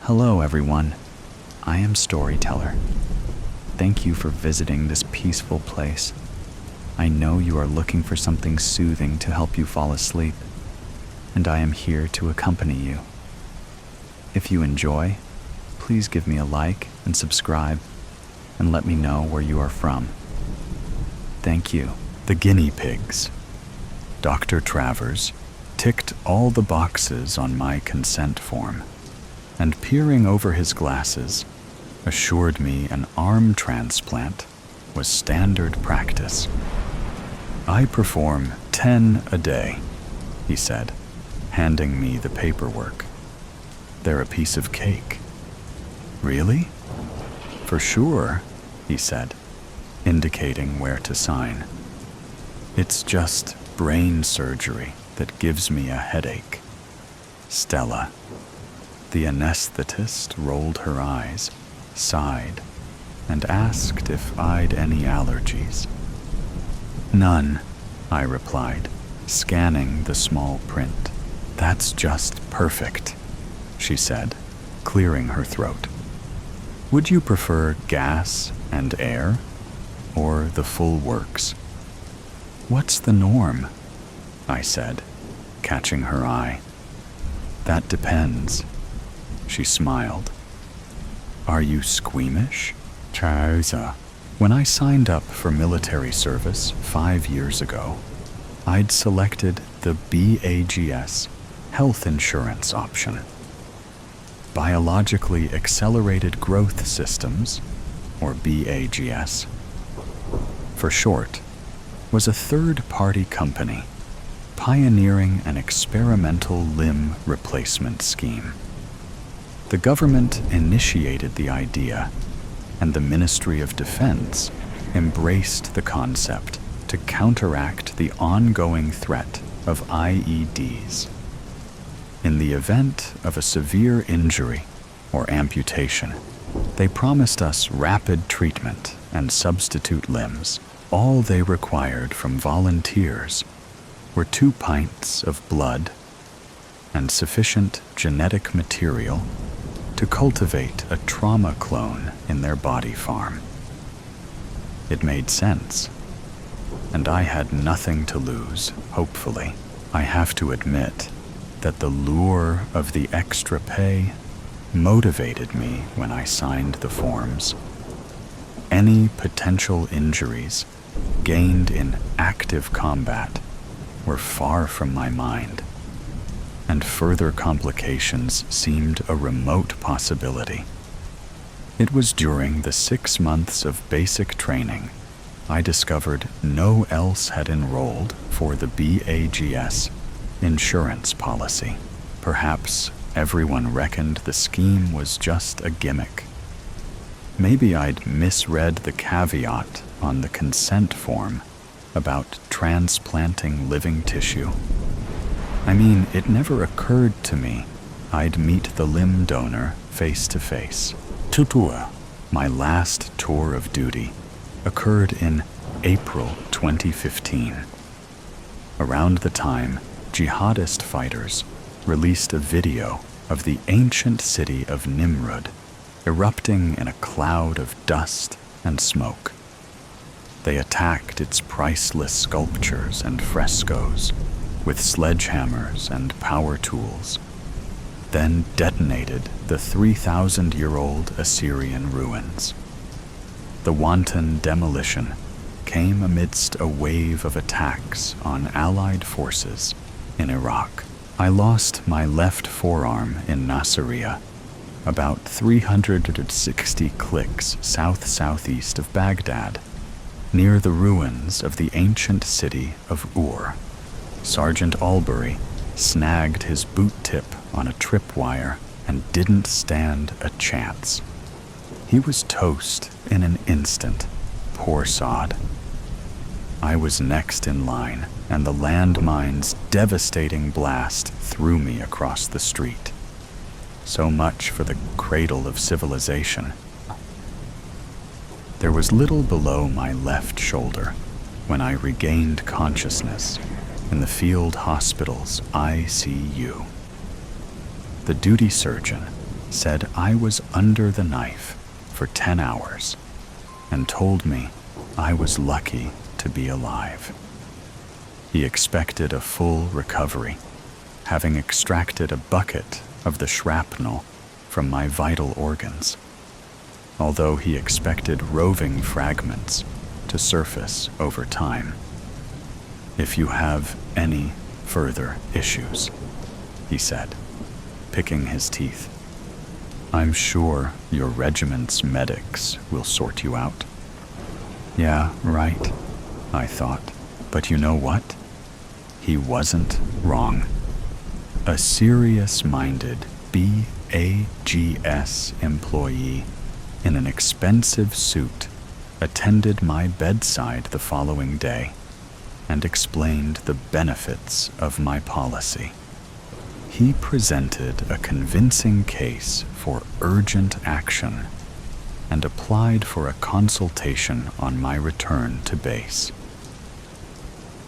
Hello, everyone. I am Storyteller. Thank you for visiting this peaceful place. I know you are looking for something soothing to help you fall asleep, and I am here to accompany you. If you enjoy, please give me a like and subscribe, and let me know where you are from. Thank you. The Guinea Pigs. Dr. Travers ticked all the boxes on my consent form, and peering over his glasses, assured me an arm transplant was standard practice. I perform 10 a day, he said, handing me the paperwork. They're a piece of cake. Really? For sure, he said, indicating where to sign. It's just brain surgery that gives me a headache. Stella. The anesthetist rolled her eyes, sighed, and asked if I'd any allergies. None, I replied, scanning the small print. That's just perfect, she said, clearing her throat. Would you prefer gas and air, or the full works? What's the norm? I said, catching her eye. That depends, she smiled. Are you squeamish? Chowza. When I signed up for military service 5 years ago, I'd selected the BAGS health insurance option. Biologically Accelerated Growth Systems, or BAGS, for short, was a third-party company pioneering an experimental limb replacement scheme. The government initiated the idea, and the Ministry of Defense embraced the concept to counteract the ongoing threat of IEDs. In the event of a severe injury or amputation, they promised us rapid treatment and substitute limbs. All they required from volunteers were 2 pints of blood and sufficient genetic material to cultivate a trauma clone in their body farm. It made sense, and I had nothing to lose, hopefully. I have to admit that the lure of the extra pay motivated me when I signed the forms. Any potential injuries gained in active combat were far from my mind, and further complications seemed a remote possibility. It was during the 6 months of basic training I discovered no one else had enrolled for the BAGS insurance policy. Perhaps everyone reckoned the scheme was just a gimmick. Maybe I'd misread the caveat on the consent form about transplanting living tissue. I mean, it never occurred to me I'd meet the limb donor face to face. Tutua, my last tour of duty, occurred in April 2015. Around the time, jihadist fighters released a video of the ancient city of Nimrud erupting in a cloud of dust and smoke. They attacked its priceless sculptures and frescoes with sledgehammers and power tools, then detonated the 3,000-year-old Assyrian ruins. The wanton demolition came amidst a wave of attacks on Allied forces in Iraq. I lost my left forearm in Nasiriyah, about 360 clicks south-southeast of Baghdad, near the ruins of the ancient city of Ur. Sergeant Albury snagged his boot tip on a tripwire and didn't stand a chance. He was toast in an instant, poor sod. I was next in line, and the landmine's devastating blast threw me across the street. So much for the cradle of civilization. There was little below my left shoulder when I regained consciousness in the field hospital's ICU. The duty surgeon said I was under the knife for 10 hours and told me I was lucky to be alive. He expected a full recovery, having extracted a bucket of the shrapnel from my vital organs, although he expected roving fragments to surface over time. "If you have any further issues," he said, picking his teeth, "I'm sure your regiment's medics will sort you out." Yeah, right, I thought. But you know what? He wasn't wrong. A serious-minded BAGS employee in an expensive suit attended my bedside the following day and explained the benefits of my policy. He presented a convincing case for urgent action and applied for a consultation on my return to base.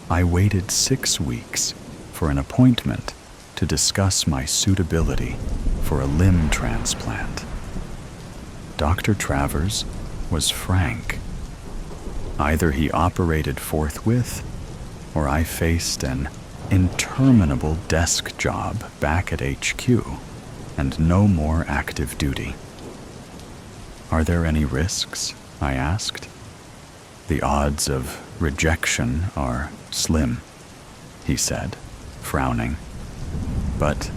I waited 6 weeks for an appointment to discuss my suitability for a limb transplant. Dr. Travers was frank. Either he operated forthwith, or I faced an interminable desk job back at HQ and no more active duty. "Are there any risks?" I asked. "The odds of rejection are slim," he said, frowning, "but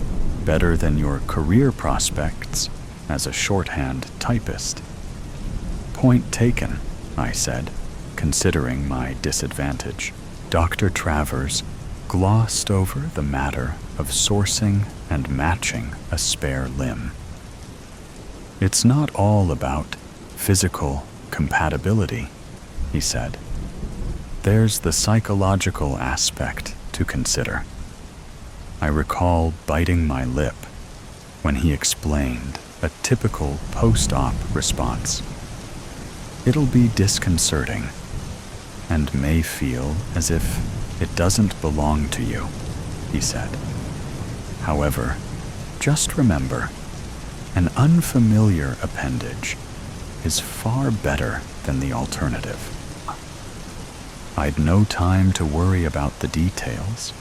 better than your career prospects as a shorthand typist." "Point taken," I said, considering my disadvantage. Dr. Travers glossed over the matter of sourcing and matching a spare limb. "It's not all about physical compatibility," he said. "There's the psychological aspect to consider." I recall biting my lip when he explained a typical post-op response. "It'll be disconcerting and may feel as if it doesn't belong to you," he said. "However, just remember, an unfamiliar appendage is far better than the alternative." I'd no time to worry about the details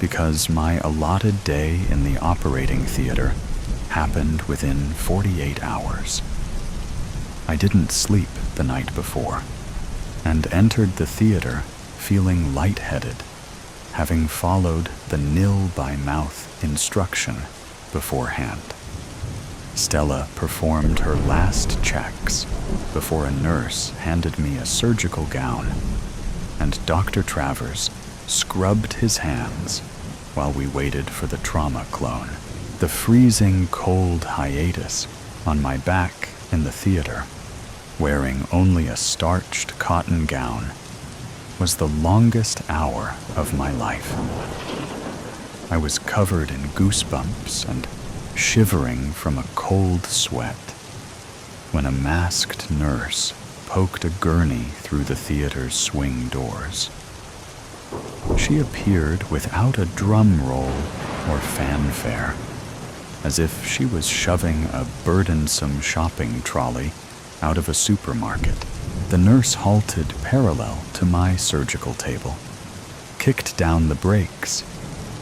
because my allotted day in the operating theater happened within 48 hours. I didn't sleep the night before and entered the theater feeling lightheaded, having followed the nil-by-mouth instruction beforehand. Stella performed her last checks before a nurse handed me a surgical gown, and Dr. Travers scrubbed his hands while we waited for the trauma clone. The freezing cold hiatus on my back in the theater, wearing only a starched cotton gown, was the longest hour of my life. I was covered in goosebumps and shivering from a cold sweat when a masked nurse poked a gurney through the theater's swing doors. She appeared without a drum roll or fanfare, as if she was shoving a burdensome shopping trolley out of a supermarket. The nurse halted parallel to my surgical table, kicked down the brakes,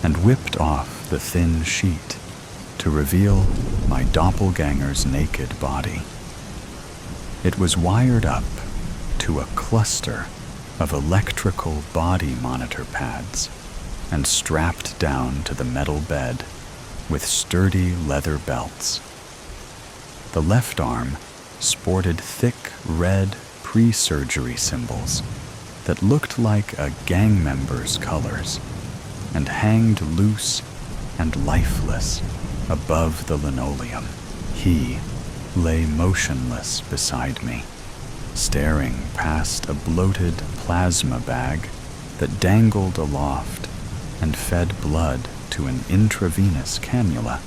and whipped off the thin sheet to reveal my doppelganger's naked body. It was wired up to a cluster of electrical body monitor pads and strapped down to the metal bed with sturdy leather belts. The left arm sported thick red pre-surgery symbols that looked like a gang member's colors and hanged loose and lifeless above the linoleum. He lay motionless beside me, staring past a bloated plasma bag that dangled aloft and fed blood to an intravenous cannula.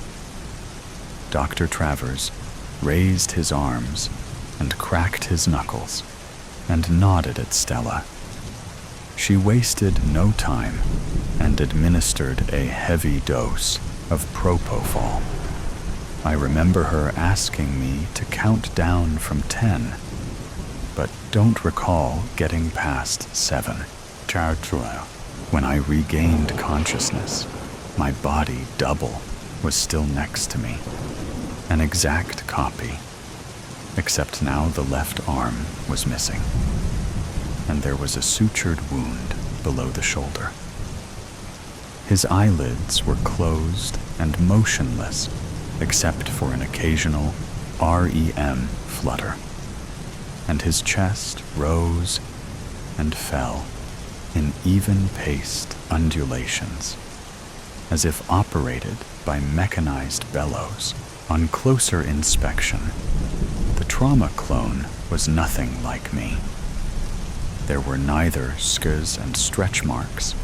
Dr. Travers raised his arms and cracked his knuckles and nodded at Stella. She wasted no time and administered a heavy dose of propofol. I remember her asking me to count down from 10, but don't recall getting past 7. When I regained consciousness, my body double was still next to me, an exact copy, except now the left arm was missing, and there was a sutured wound below the shoulder. His eyelids were closed and motionless, except for an occasional REM flutter, and his chest rose and fell in even-paced undulations, as if operated by mechanized bellows. On closer inspection, the trauma clone was nothing like me. There were neither scars and stretch marks,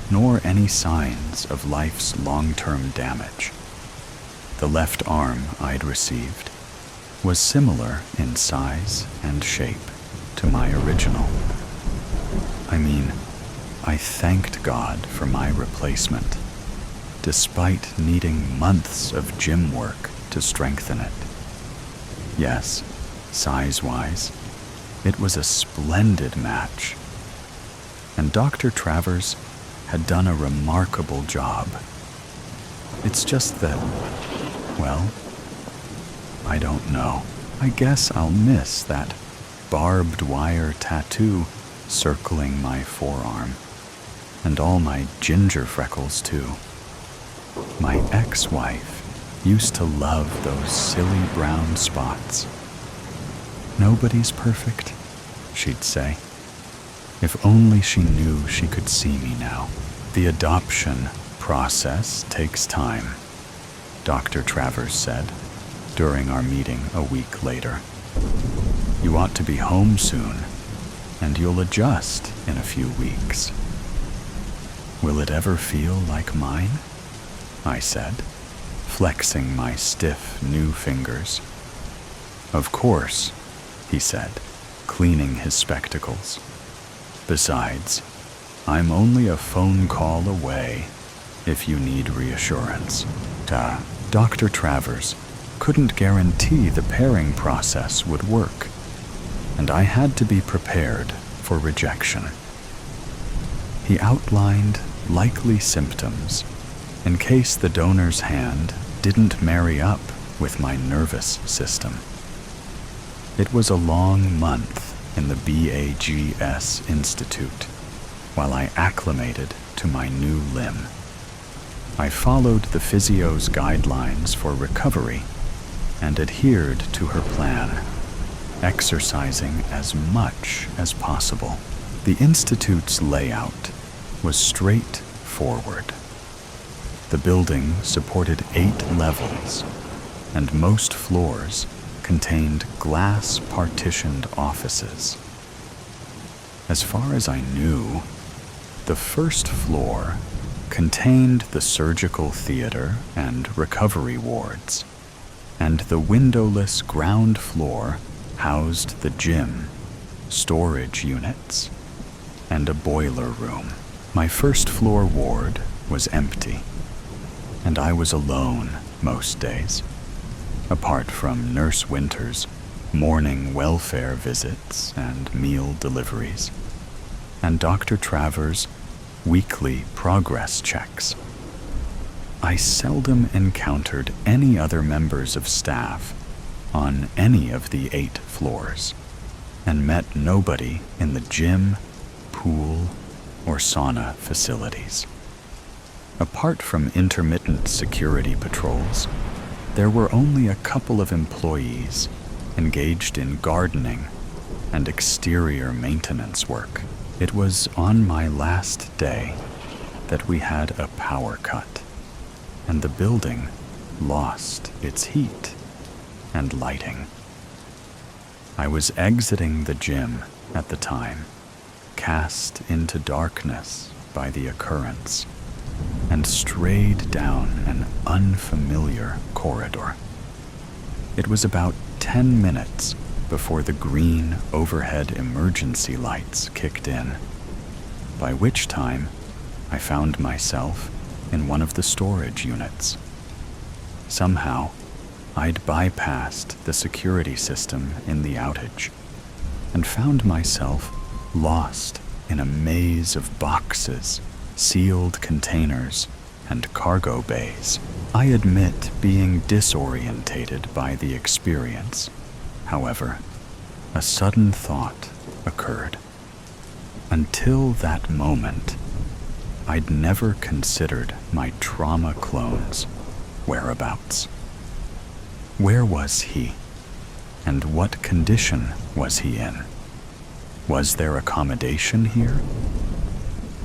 nor any signs of life's long-term damage. The left arm I'd received was similar in size and shape to my original. I mean, I thanked God for my replacement, despite needing months of gym work to strengthen it. Yes, size-wise, it was a splendid match, and Dr. Travers had done a remarkable job. It's just that, well, I don't know. I guess I'll miss that barbed wire tattoo circling my forearm, and all my ginger freckles too. My ex-wife used to love those silly brown spots. "Nobody's perfect," she'd say. If only she knew she could see me now. The adoption process takes time, Dr. Travers said during our meeting a week later. You ought to be home soon, and you'll adjust in a few weeks. Will it ever feel like mine? I said, flexing my stiff new fingers. Of course, he said, cleaning his spectacles. Besides, I'm only a phone call away if you need reassurance. Dr. Travers couldn't guarantee the pairing process would work, and I had to be prepared for rejection. He outlined likely symptoms in case the donor's hand didn't marry up with my nervous system. It was a long month in the BAGS Institute while I acclimated to my new limb. I followed the physio's guidelines for recovery and adhered to her plan, exercising as much as possible. The Institute's layout was straightforward. The building supported 8 levels, and most floors contained glass-partitioned offices. As far as I knew, the first floor contained the surgical theater and recovery wards, and the windowless ground floor housed the gym, storage units, and a boiler room. My first floor ward was empty, and I was alone most days, apart from Nurse Winter's morning welfare visits and meal deliveries, and Dr. Travers' weekly progress checks. I seldom encountered any other members of staff on any of the 8 floors, and met nobody in the gym, pool, or sauna facilities. Apart from intermittent security patrols, there were only a couple of employees engaged in gardening and exterior maintenance work. It was on my last day that we had a power cut, and the building lost its heat and lighting. I was exiting the gym at the time, cast into darkness by the occurrence, and strayed down an unfamiliar corridor. It was about 10 minutes before the green overhead emergency lights kicked in, by which time I found myself in one of the storage units. Somehow, I'd bypassed the security system in the outage and found myself lost in a maze of boxes, sealed containers, and cargo bays. I admit being disorientated by the experience. However, a sudden thought occurred. Until that moment, I'd never considered my trauma clone's whereabouts. Where was he? And what condition was he in? Was there accommodation here?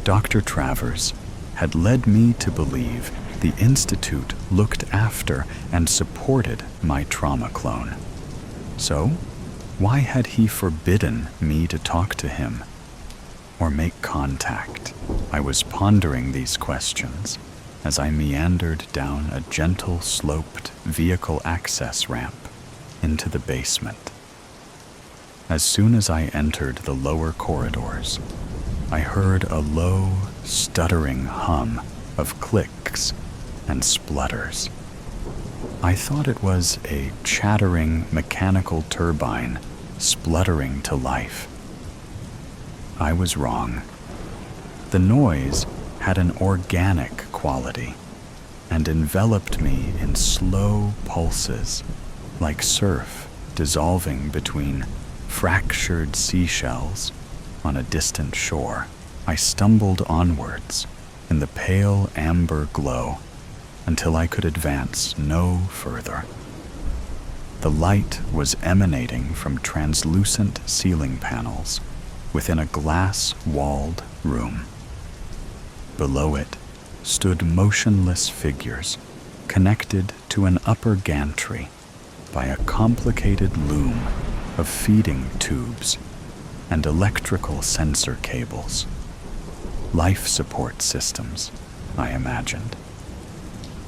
Dr. Travers had led me to believe the Institute looked after and supported my trauma clone. So, why had he forbidden me to talk to him or make contact? I was pondering these questions as I meandered down a gentle sloped vehicle access ramp into the basement. As soon as I entered the lower corridors, I heard a low, stuttering hum of clicks and splutters. I thought it was a chattering mechanical turbine spluttering to life. I was wrong. The noise had an organic quality and enveloped me in slow pulses, like surf dissolving between fractured seashells on a distant shore. I stumbled onwards in the pale amber glow until I could advance no further. The light was emanating from translucent ceiling panels within a glass-walled room. Below it stood motionless figures connected to an upper gantry by a complicated loom of feeding tubes and electrical sensor cables. Life support systems, I imagined.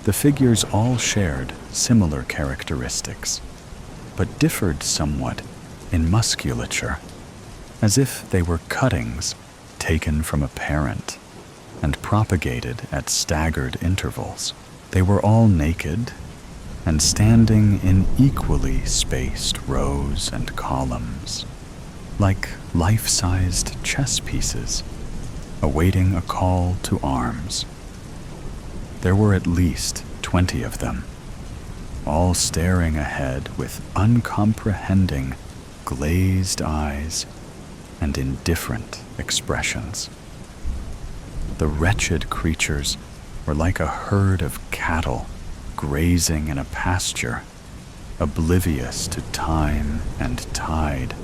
The figures all shared similar characteristics, but differed somewhat in musculature, as if they were cuttings taken from a parent and propagated at staggered intervals. They were all naked and standing in equally spaced rows and columns, like life-sized chess pieces, awaiting a call to arms. There were at least 20 of them, all staring ahead with uncomprehending, glazed eyes and indifferent expressions. The wretched creatures were like a herd of cattle grazing in a pasture, oblivious to time and tide,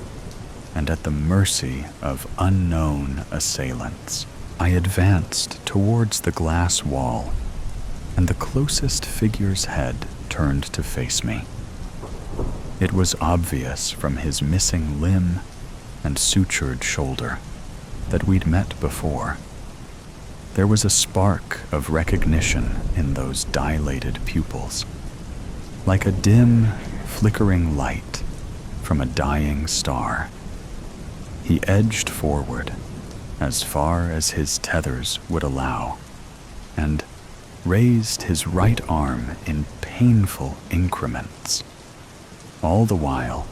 and at the mercy of unknown assailants. I advanced towards the glass wall, and the closest figure's head turned to face me. It was obvious from his missing limb and sutured shoulder that we'd met before. There was a spark of recognition in those dilated pupils, like a dim, flickering light from a dying star. He edged forward as far as his tethers would allow, and raised his right arm in painful increments. All the while,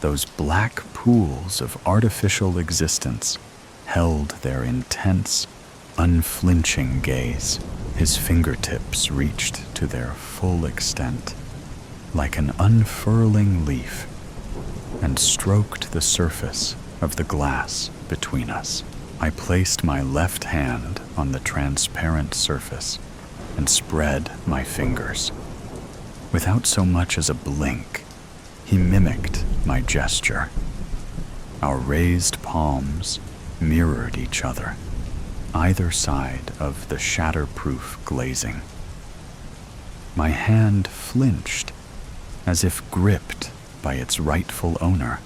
those black pools of artificial existence held their intense, unflinching gaze. His fingertips reached to their full extent, like an unfurling leaf, and stroked the surface of the glass between us. I placed my left hand on the transparent surface and spread my fingers. Without so much as a blink, he mimicked my gesture. Our raised palms mirrored each other, either side of the shatterproof glazing. My hand flinched, as if gripped by its rightful owner,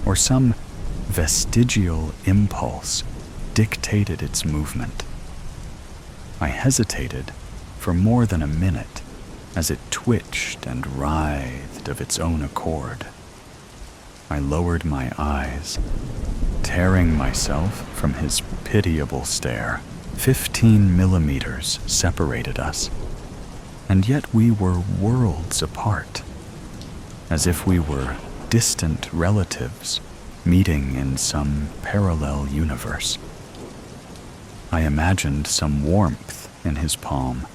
or some vestigial impulse dictated its movement. I hesitated for more than a minute as it twitched and writhed of its own accord. I lowered my eyes, tearing myself from his pitiable stare. 15 millimeters separated us, and yet we were worlds apart, as if we were distant relatives meeting in some parallel universe. I imagined some warmth in his palm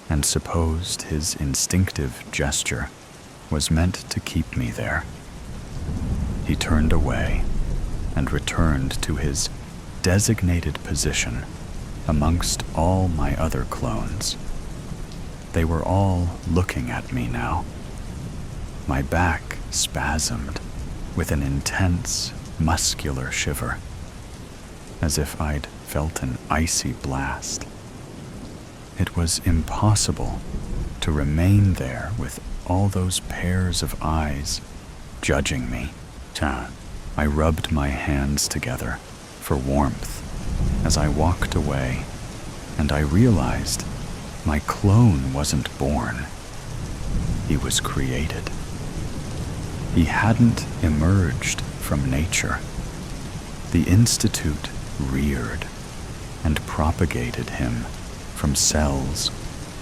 and supposed his instinctive gesture was meant to keep me there. He turned away and returned to his designated position amongst all my other clones. They were all looking at me now. My back spasmed with an intense, muscular shiver, as if I'd felt an icy blast. It was impossible to remain there with all those pairs of eyes judging me. I rubbed my hands together for warmth as I walked away, and I realized my clone wasn't born. He was created. He hadn't emerged from nature. The Institute reared and propagated him from cells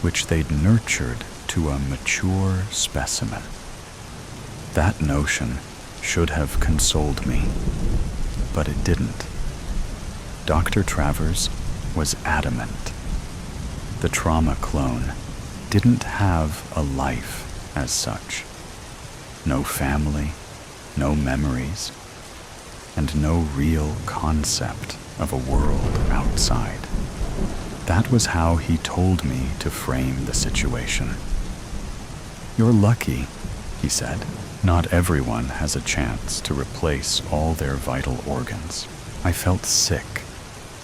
which they'd nurtured to a mature specimen. That notion should have consoled me, but it didn't. Dr. Travers was adamant. The trauma clone didn't have a life as such. No family, no memories, and no real concept of a world outside. That was how he told me to frame the situation. "You're lucky," he said. "Not everyone has a chance to replace all their vital organs." I felt sick,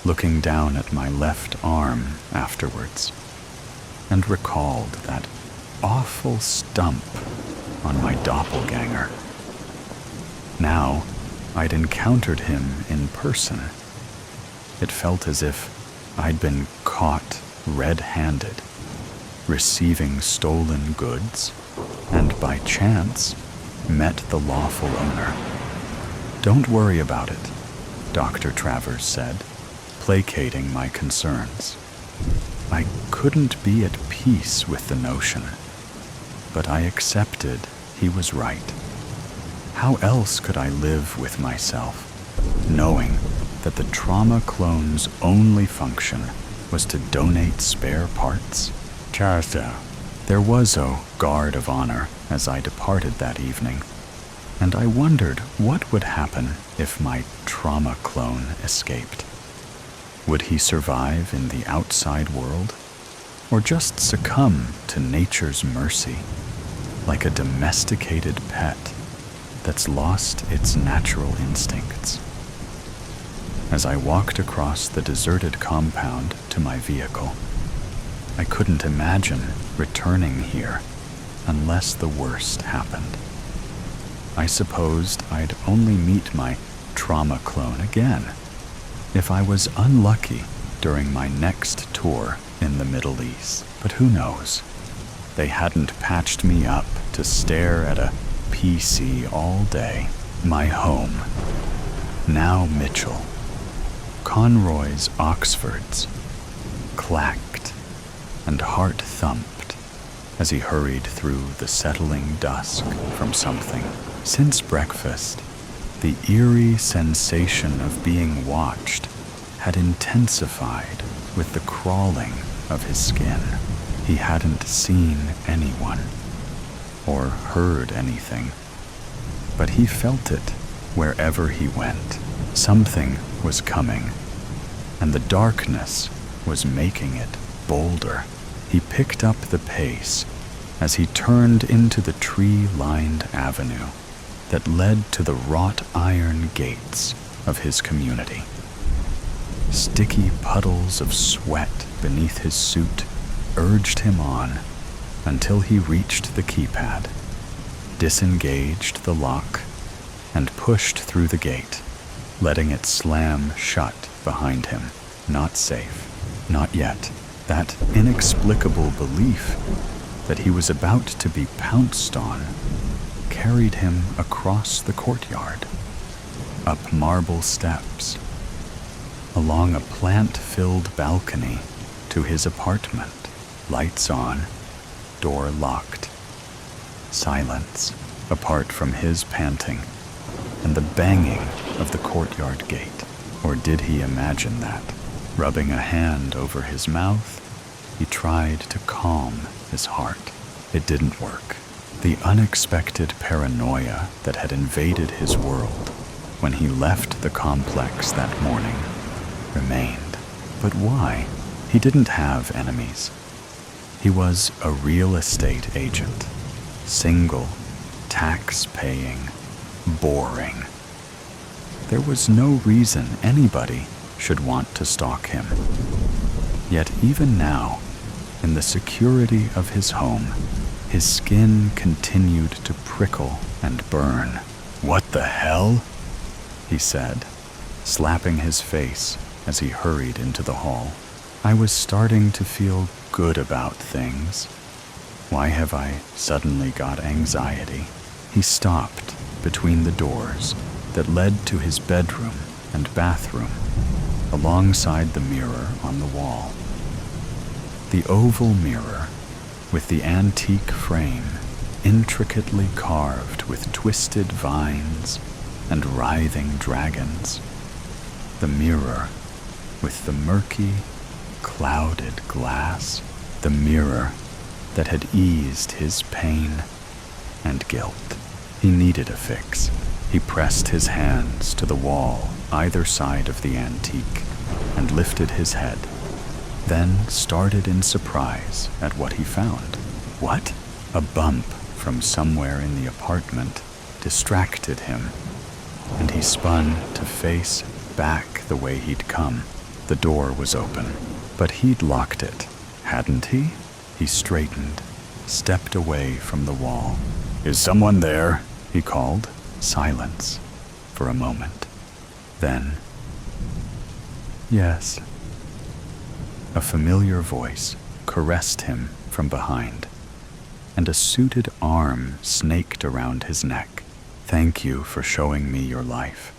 looking down at my left arm afterwards, and recalled that awful stump on my doppelganger. Now, I'd encountered him in person. It felt as if I'd been caught red-handed, receiving stolen goods, and by chance met the lawful owner. "Don't worry about it," Dr. Travers said, placating my concerns. I couldn't be at peace with the notion, but I accepted he was right. How else could I live with myself, knowing that the trauma clone's only function was to donate spare parts? There was a guard of honor as I departed that evening, and I wondered what would happen if my trauma clone escaped. Would he survive in the outside world, or just succumb to nature's mercy, like a domesticated pet that's lost its natural instincts? As I walked across the deserted compound to my vehicle, I couldn't imagine returning here unless the worst happened. I supposed I'd only meet my trauma clone again if I was unlucky during my next tour in the Middle East. But who knows? They hadn't patched me up to stare at a PC all day. My home. Now Mitchell. Conroy's Oxfords. Clacked and heart thumped as he hurried through the settling dusk from something. Since breakfast, the eerie sensation of being watched had intensified with the crawling of his skin. He hadn't seen anyone or heard anything, but he felt it wherever he went. Something was coming, and the darkness was making it bolder. He picked up the pace as he turned into the tree-lined avenue that led to the wrought iron gates of his community. Sticky puddles of sweat beneath his suit urged him on until he reached the keypad, disengaged the lock, and pushed through the gate, letting it slam shut behind him. Not safe. Not yet. That inexplicable belief that he was about to be pounced on carried him across the courtyard, up marble steps, along a plant-filled balcony to his apartment, lights on, door locked. Silence, apart from his panting, and the banging of the courtyard gate. Or did he imagine that? Rubbing a hand over his mouth, he tried to calm his heart. It didn't work. The unexpected paranoia that had invaded his world when he left the complex that morning remained. But why? He didn't have enemies. He was a real estate agent. Single, tax-paying, boring. There was no reason anybody should want to stalk him. Yet even now, in the security of his home, his skin continued to prickle and burn. "What the hell?" he said, slapping his face as he hurried into the hall. I was starting to feel good about things. Why have I suddenly got anxiety? He stopped between the doors that led to his bedroom and bathroom, alongside the mirror on the wall. The oval mirror, with the antique frame intricately carved with twisted vines and writhing dragons. The mirror with the murky, clouded glass. The mirror that had eased his pain and guilt. He needed a fix. He pressed his hands to the wall either side of the antique and lifted his head, then started in surprise at what he found. What? A bump from somewhere in the apartment distracted him, and he spun to face back the way he'd come. The door was open, but he'd locked it, hadn't he? He straightened, stepped away from the wall. "Is someone there?" he called. Silence for a moment. Then, "Yes." A familiar voice caressed him from behind, and a suited arm snaked around his neck. "Thank you for showing me your life.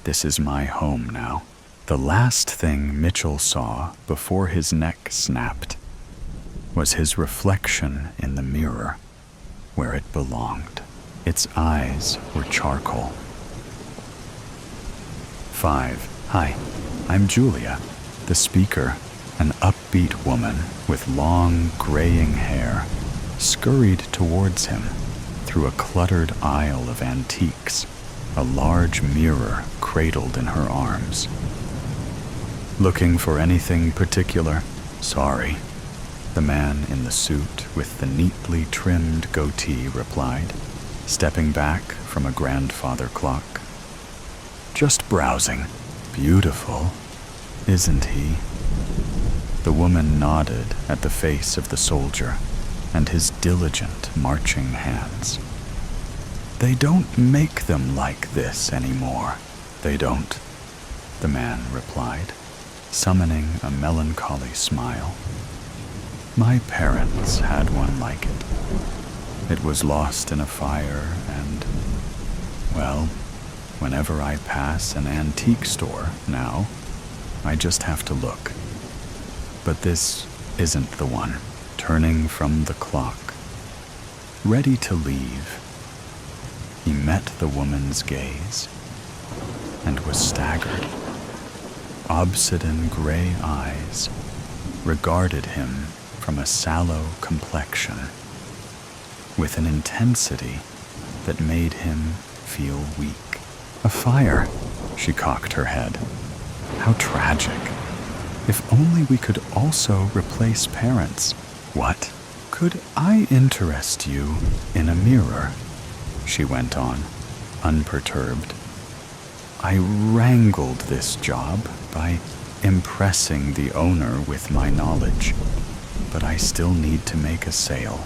This is my home now." The last thing Mitchell saw before his neck snapped was his reflection in the mirror where it belonged. Its eyes were charcoal. 5. "Hi, I'm Julia." The speaker, an upbeat woman with long, graying hair, scurried towards him through a cluttered aisle of antiques, a large mirror cradled in her arms. "Looking for anything particular?" "Sorry," the man in the suit with the neatly trimmed goatee replied, stepping back from a grandfather clock. "Just browsing." "Beautiful, isn't he?" The woman nodded at the face of the soldier and his diligent marching hands. "They don't make them like this anymore." "They don't," the man replied, summoning a melancholy smile. "My parents had one like it. It was lost in a fire and, well, whenever I pass an antique store now, I just have to look. But this isn't the one." Turning from the clock, ready to leave, he met the woman's gaze and was staggered. Obsidian gray eyes regarded him from a sallow complexion with an intensity that made him feel weak. "A fire," she cocked her head. "How tragic. If only we could also replace parents." "What?" "Could I interest you in a mirror?" she went on, unperturbed. "I wrangled this job by impressing the owner with my knowledge, but I still need to make a sale.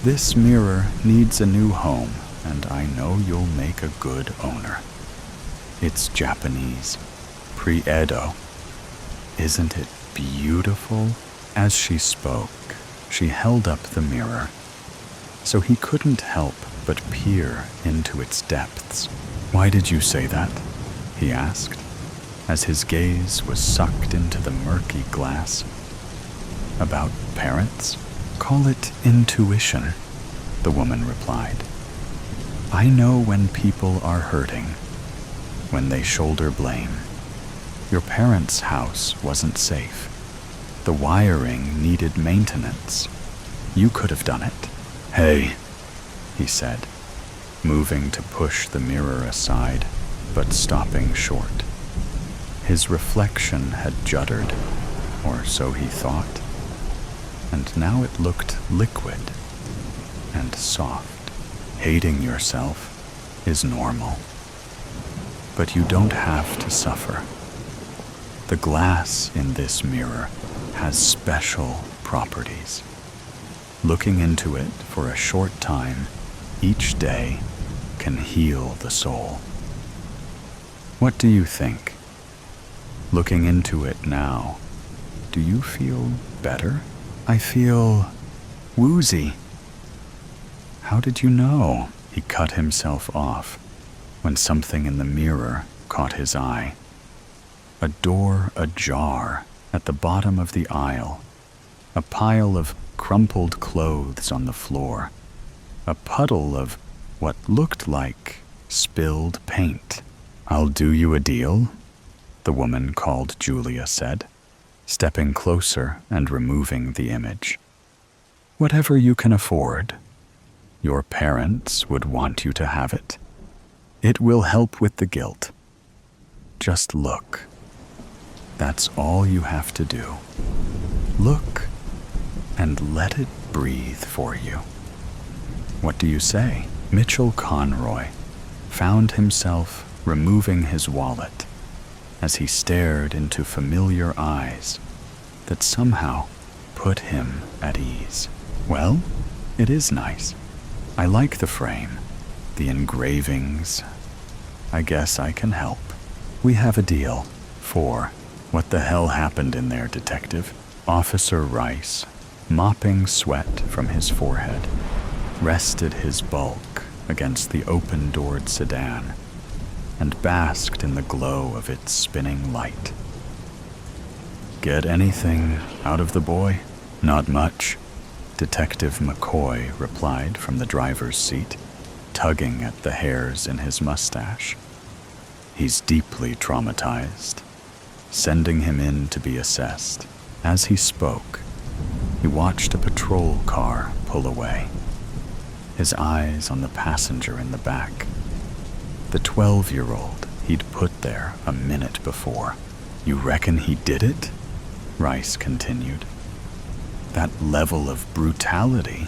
This mirror needs a new home, and I know you'll make a good owner. It's Japanese, pre-Edo. Isn't it beautiful?" As she spoke, she held up the mirror, so he couldn't help but peer into its depths. "Why did you say that?" he asked, as his gaze was sucked into the murky glass. "About parents?" Call it intuition, the woman replied. I know when people are hurting, when they shoulder blame. Your parents' house wasn't safe. The wiring needed maintenance. You could have done it. Hey, he said, moving to push the mirror aside, but stopping short. His reflection had juddered, or so he thought, and now it looked liquid and soft. Hating yourself is normal, but you don't have to suffer. The glass in this mirror has special properties. Looking into it for a short time each day can heal the soul. What do you think? Looking into it now, do you feel better? I feel woozy. How did you know? He cut himself off when something in the mirror caught his eye. A door ajar at the bottom of the aisle, a pile of crumpled clothes on the floor, a puddle of what looked like spilled paint. I'll do you a deal, the woman called Julia said, stepping closer and removing the image. Whatever you can afford. Your parents would want you to have it. It will help with the guilt. Just look. That's all you have to do. Look and let it breathe for you. What do you say? Mitchell Conroy found himself removing his wallet as he stared into familiar eyes that somehow put him at ease. Well, it is nice. I like the frame, the engravings. I guess I can help. We have a deal. For what the hell happened in there, Detective? Officer Rice, mopping sweat from his forehead, rested his bulk against the open-doored sedan and basked in the glow of its spinning light. Get anything out of the boy? Not much, Detective McCoy replied from the driver's seat, tugging at the hairs in his mustache. He's deeply traumatized, sending him in to be assessed. As he spoke, he watched a patrol car pull away, his eyes on the passenger in the back, the 12-year-old he'd put there a minute before. You reckon he did it? Rice continued. That level of brutality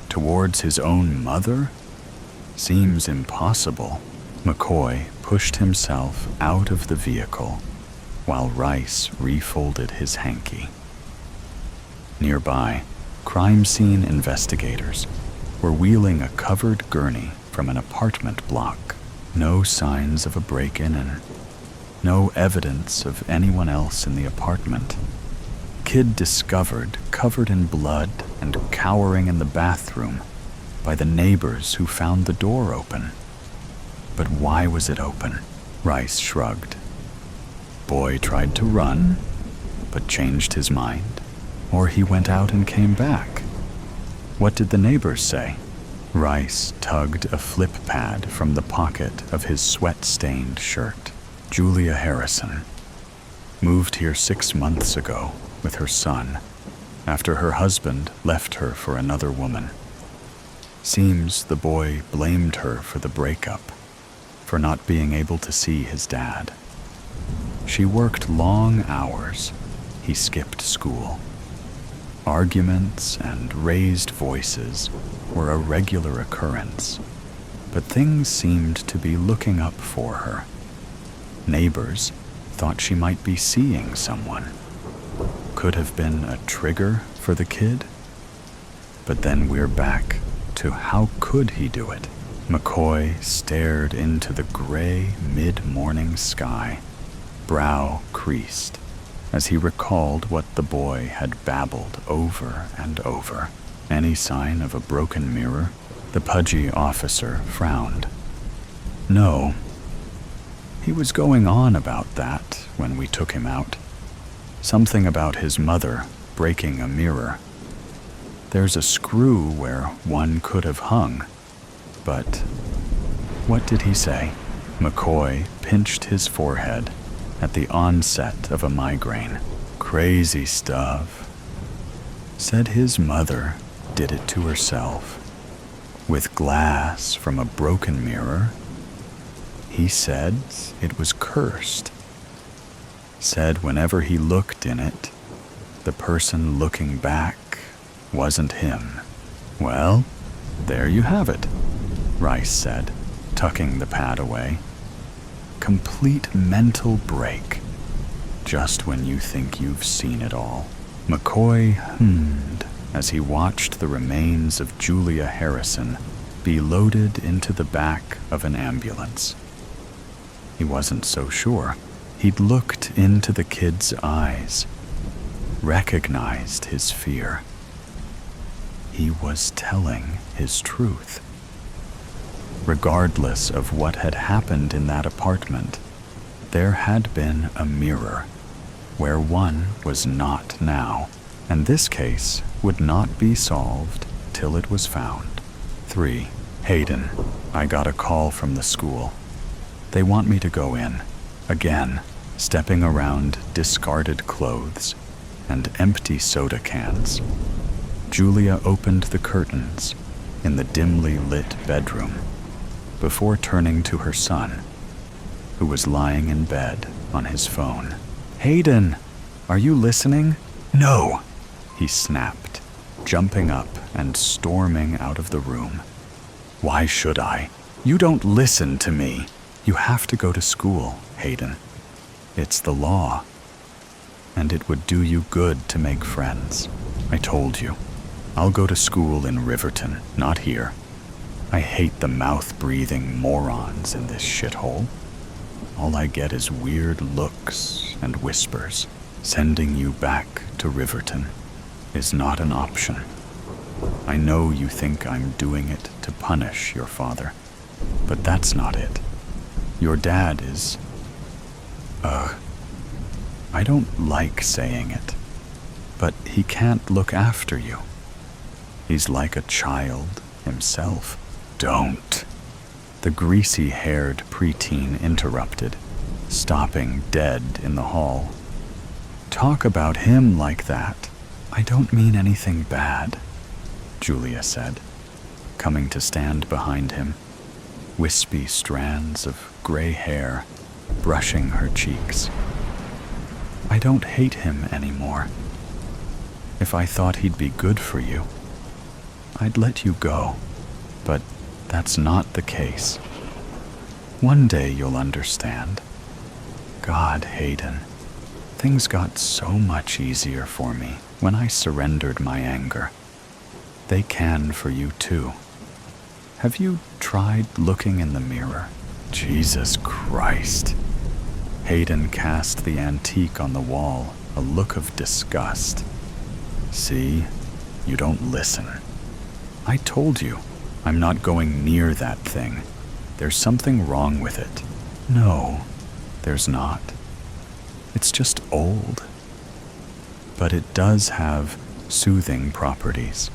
towards his own mother seems impossible. McCoy pushed himself out of the vehicle while Rice refolded his hanky. Nearby, crime scene investigators were wheeling a covered gurney from an apartment block. No signs of a break-in and no evidence of anyone else in the apartment. Kid discovered covered in blood and cowering in the bathroom by the neighbors who found the door open. But why was it open? Rice shrugged. Boy tried to run, but changed his mind. Or he went out and came back. What did the neighbors say? Rice tugged a flip pad from the pocket of his sweat-stained shirt. Julia Harrison moved here 6 months ago with her son after her husband left her for another woman. Seems the boy blamed her for the breakup, for not being able to see his dad. She worked long hours. He skipped school. Arguments and raised voices were a regular occurrence, but things seemed to be looking up for her. Neighbors thought she might be seeing someone. Could have been a trigger for the kid. But then we're back to how could he do it? McCoy stared into the gray mid-morning sky, brow creased, as he recalled what the boy had babbled over and over. Any sign of a broken mirror? The pudgy officer frowned. No. He was going on about that when we took him out. Something about his mother breaking a mirror. There's a screw where one could have hung. But what did he say? McCoy pinched his forehead at the onset of a migraine. Crazy stuff. Said his mother did it to herself. With glass from a broken mirror. He said it was cursed. Said whenever he looked in it, the person looking back wasn't him. Well, there you have it, Rice said, tucking the pad away. Complete mental break. Just when you think you've seen it all. McCoy hummed as he watched the remains of Julia Harrison be loaded into the back of an ambulance. He wasn't so sure. He'd looked into the kid's eyes, recognized his fear. He was telling his truth. Regardless of what had happened in that apartment, there had been a mirror where one was not now, and this case would not be solved till it was found. 3. Hayden, I got a call from the school. They want me to go in, again, stepping around discarded clothes and empty soda cans. Julia opened the curtains in the dimly lit bedroom before turning to her son, who was lying in bed on his phone. Hayden, are you listening? No, he snapped, jumping up and storming out of the room. Why should I? You don't listen to me. You have to go to school, Hayden. It's the law. And it would do you good to make friends. I told you. I'll go to school in Riverton, not here. I hate the mouth-breathing morons in this shithole. All I get is weird looks and whispers. Sending you back to Riverton is not an option. I know you think I'm doing it to punish your father, but that's not it. Your dad is... I don't like saying it, but he can't look after you. He's like a child himself. Don't. The greasy-haired preteen interrupted, stopping dead in the hall. Talk about him like that. I don't mean anything bad, Julia said, coming to stand behind him, wispy strands of gray hair brushing her cheeks. I don't hate him anymore. If I thought he'd be good for you, I'd let you go, but that's not the case. One day you'll understand. God, Hayden, things got so much easier for me when I surrendered my anger. They can for you too. Have you tried looking in the mirror? Jesus Christ. Hayden cast the antique on the wall, a look of disgust. See, you don't listen. I told you, I'm not going near that thing. There's something wrong with it. No, there's not. It's just old. But it does have soothing properties.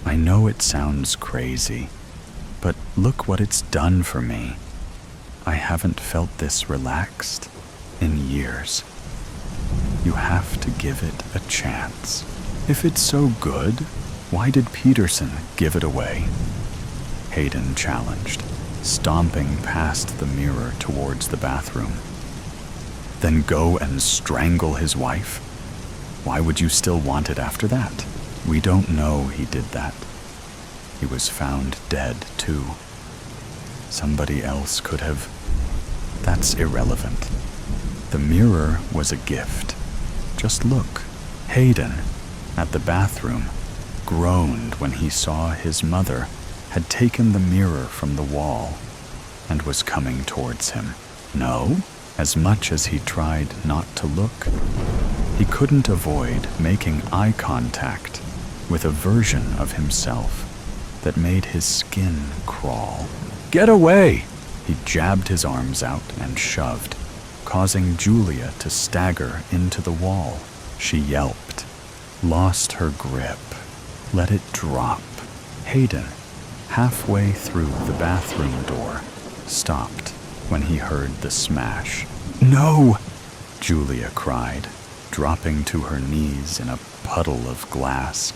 I know it sounds crazy, but look what it's done for me. I haven't felt this relaxed in years. You have to give it a chance. If it's so good, why did Peterson give it away? Hayden challenged, stomping past the mirror towards the bathroom. Then go and strangle his wife? Why would you still want it after that? We don't know he did that. He was found dead, too. Somebody else could have. That's irrelevant. The mirror was a gift. Just look. Hayden, at the bathroom, groaned when he saw his mother had taken the mirror from the wall and was coming towards him. No, as much as he tried not to look, he couldn't avoid making eye contact with a version of himself that made his skin crawl. Get away! He jabbed his arms out and shoved, causing Julia to stagger into the wall. She yelped, lost her grip, let it drop. Hayden, halfway through the bathroom door, stopped when he heard the smash. "No!" Julia cried, dropping to her knees in a puddle of glass.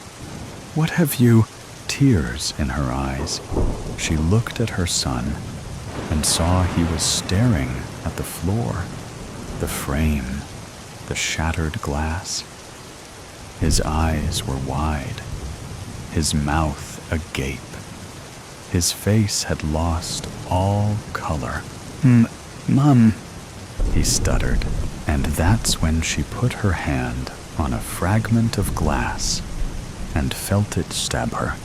"What have you?" Tears in her eyes, she looked at her son and saw he was staring at the floor, the frame, the shattered glass. His eyes were wide, his mouth agape. His face had lost all color. Mum, he stuttered, and that's when she put her hand on a fragment of glass and felt it stab her.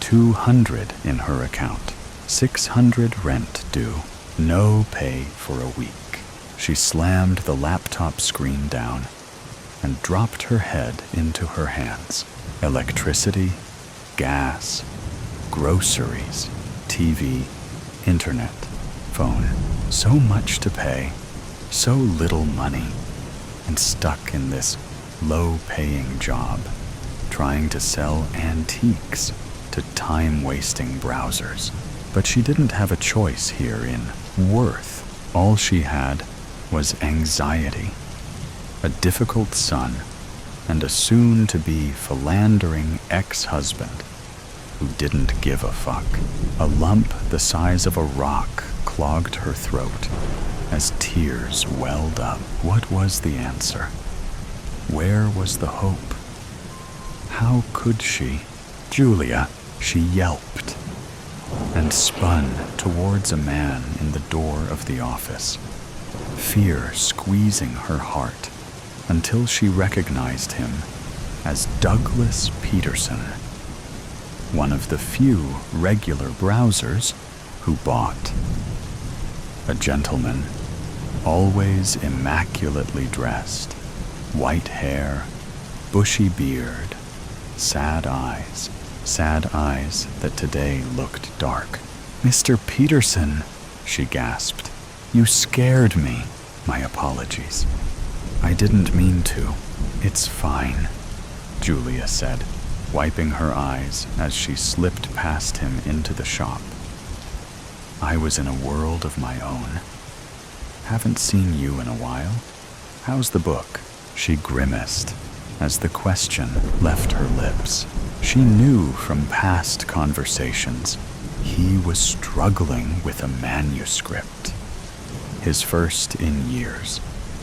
200 in her account, 600 rent due, no pay for a week. She slammed the laptop screen down and dropped her head into her hands. Electricity, gas, groceries, TV, internet, phone. So much to pay, so little money, and stuck in this low-paying job, trying to sell antiques to time-wasting browsers. But she didn't have a choice here in worth. All she had was anxiety, a difficult son, and a soon-to-be philandering ex-husband who didn't give a fuck. A lump the size of a rock clogged her throat as tears welled up. What was the answer? Where was the hope? How could she? "Julia," she yelped, and spun towards a man in the door of the office, fear squeezing her heart until she recognized him as Douglas Peterson, one of the few regular browsers who bought. A gentleman, always immaculately dressed, white hair, bushy beard, sad eyes that today looked dark. "Mr. Peterson," she gasped, "you scared me." "My apologies. I didn't mean to." "It's fine," Julia said, wiping her eyes as she slipped past him into the shop. "I was in a world of my own. Haven't seen you in a while. How's the book?" She grimaced as the question left her lips. She knew from past conversations he was struggling with a manuscript, his first in years,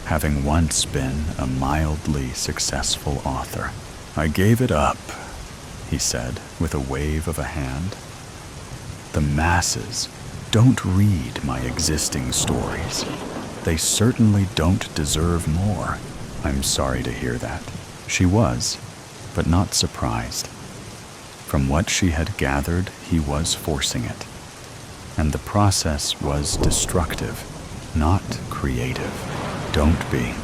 having once been a mildly successful author. "I gave it up," he said with a wave of a hand. "The masses don't read my existing stories. They certainly don't deserve more." "I'm sorry to hear that." She was, but not surprised. From what she had gathered, he was forcing it, and the process was destructive, not creative. Don't be.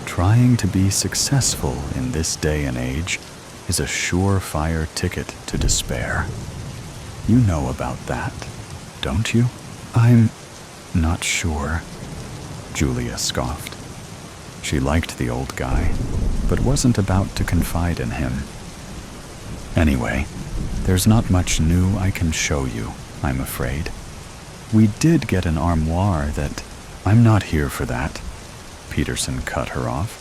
Trying to be successful in this day and age is a surefire ticket to despair. You know about that, don't you? "I'm not sure," Julia scoffed. She liked the old guy, but wasn't about to confide in him. "Anyway, there's not much new I can show you, I'm afraid. We did get an armoire that—" "I'm not here for that," Peterson cut her off.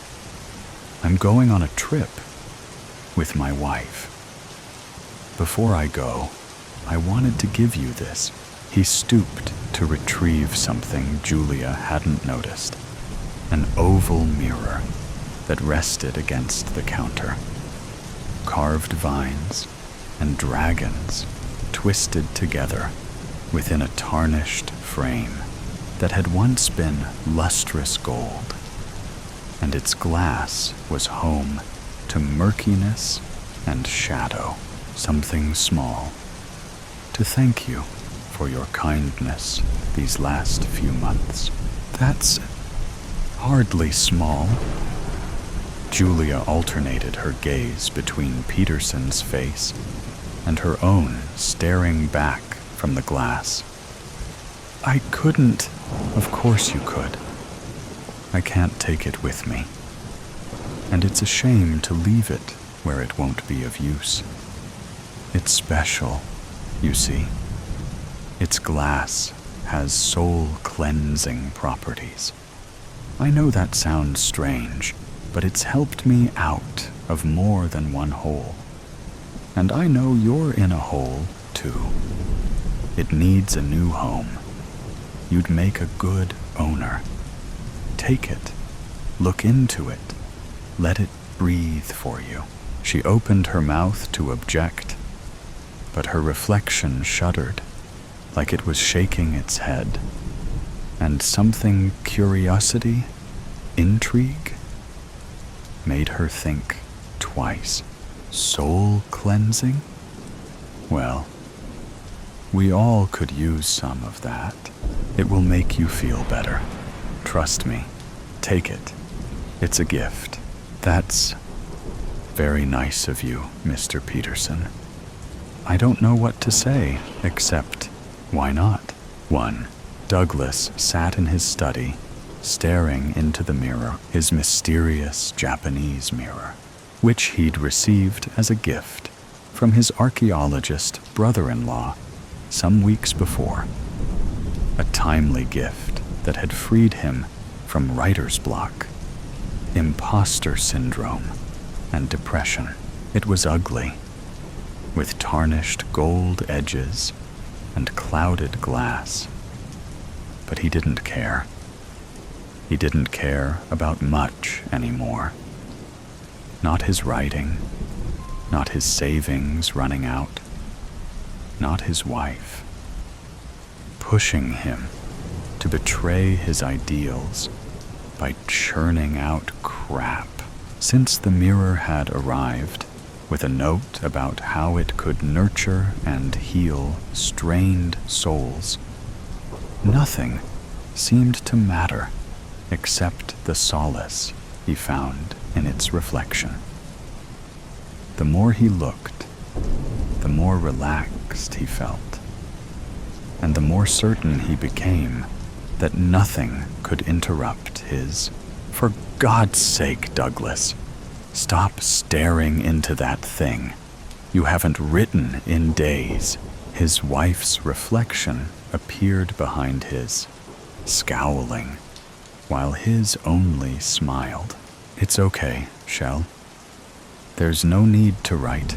"I'm going on a trip with my wife. Before I go, I wanted to give you this." He stooped to retrieve something Julia hadn't noticed, an oval mirror that rested against the counter. Carved vines and dragons twisted together within a tarnished frame that had once been lustrous gold, and its glass was home to murkiness and shadow. Something small to thank you for your kindness these last few months. "That's hardly small." Julia alternated her gaze between Peterson's face and her own staring back from the glass. "I couldn't." "Of course you could. I can't take it with me. And it's a shame to leave it where it won't be of use. It's special, you see. Its glass has soul-cleansing properties. I know that sounds strange, but it's helped me out of more than one hole. And I know you're in a hole, too. It needs a new home. You'd make a good owner. Take it. Look into it. Let it breathe for you. She opened her mouth to object, but her reflection shuddered, like it was shaking its head. And something curiosity, intrigue, made her think twice. Soul cleansing? Well, we all could use some of that. It will make you feel better. Trust me. Take it. It's a gift. That's very nice of you, Mr. Peterson. I don't know what to say, except, why not? 1. Douglas sat in his study, staring into the mirror, his mysterious Japanese mirror, which he'd received as a gift from his archaeologist brother-in-law some weeks before. A timely gift that had freed him from writer's block, imposter syndrome, and depression. It was ugly, with tarnished gold edges and clouded glass. But he didn't care. He didn't care about much anymore. Not his writing, not his savings running out, not his wife. Pushing him to betray his ideals by churning out crap. Since the mirror had arrived with a note about how it could nurture and heal strained souls, nothing seemed to matter except the solace he found in its reflection. The more he looked, the more relaxed he felt, and the more certain he became that nothing could interrupt his. For God's sake, Douglas, stop staring into that thing. You haven't written in days. His wife's reflection appeared behind his, scowling, while his only smiled. It's okay, Shell. There's no need to write.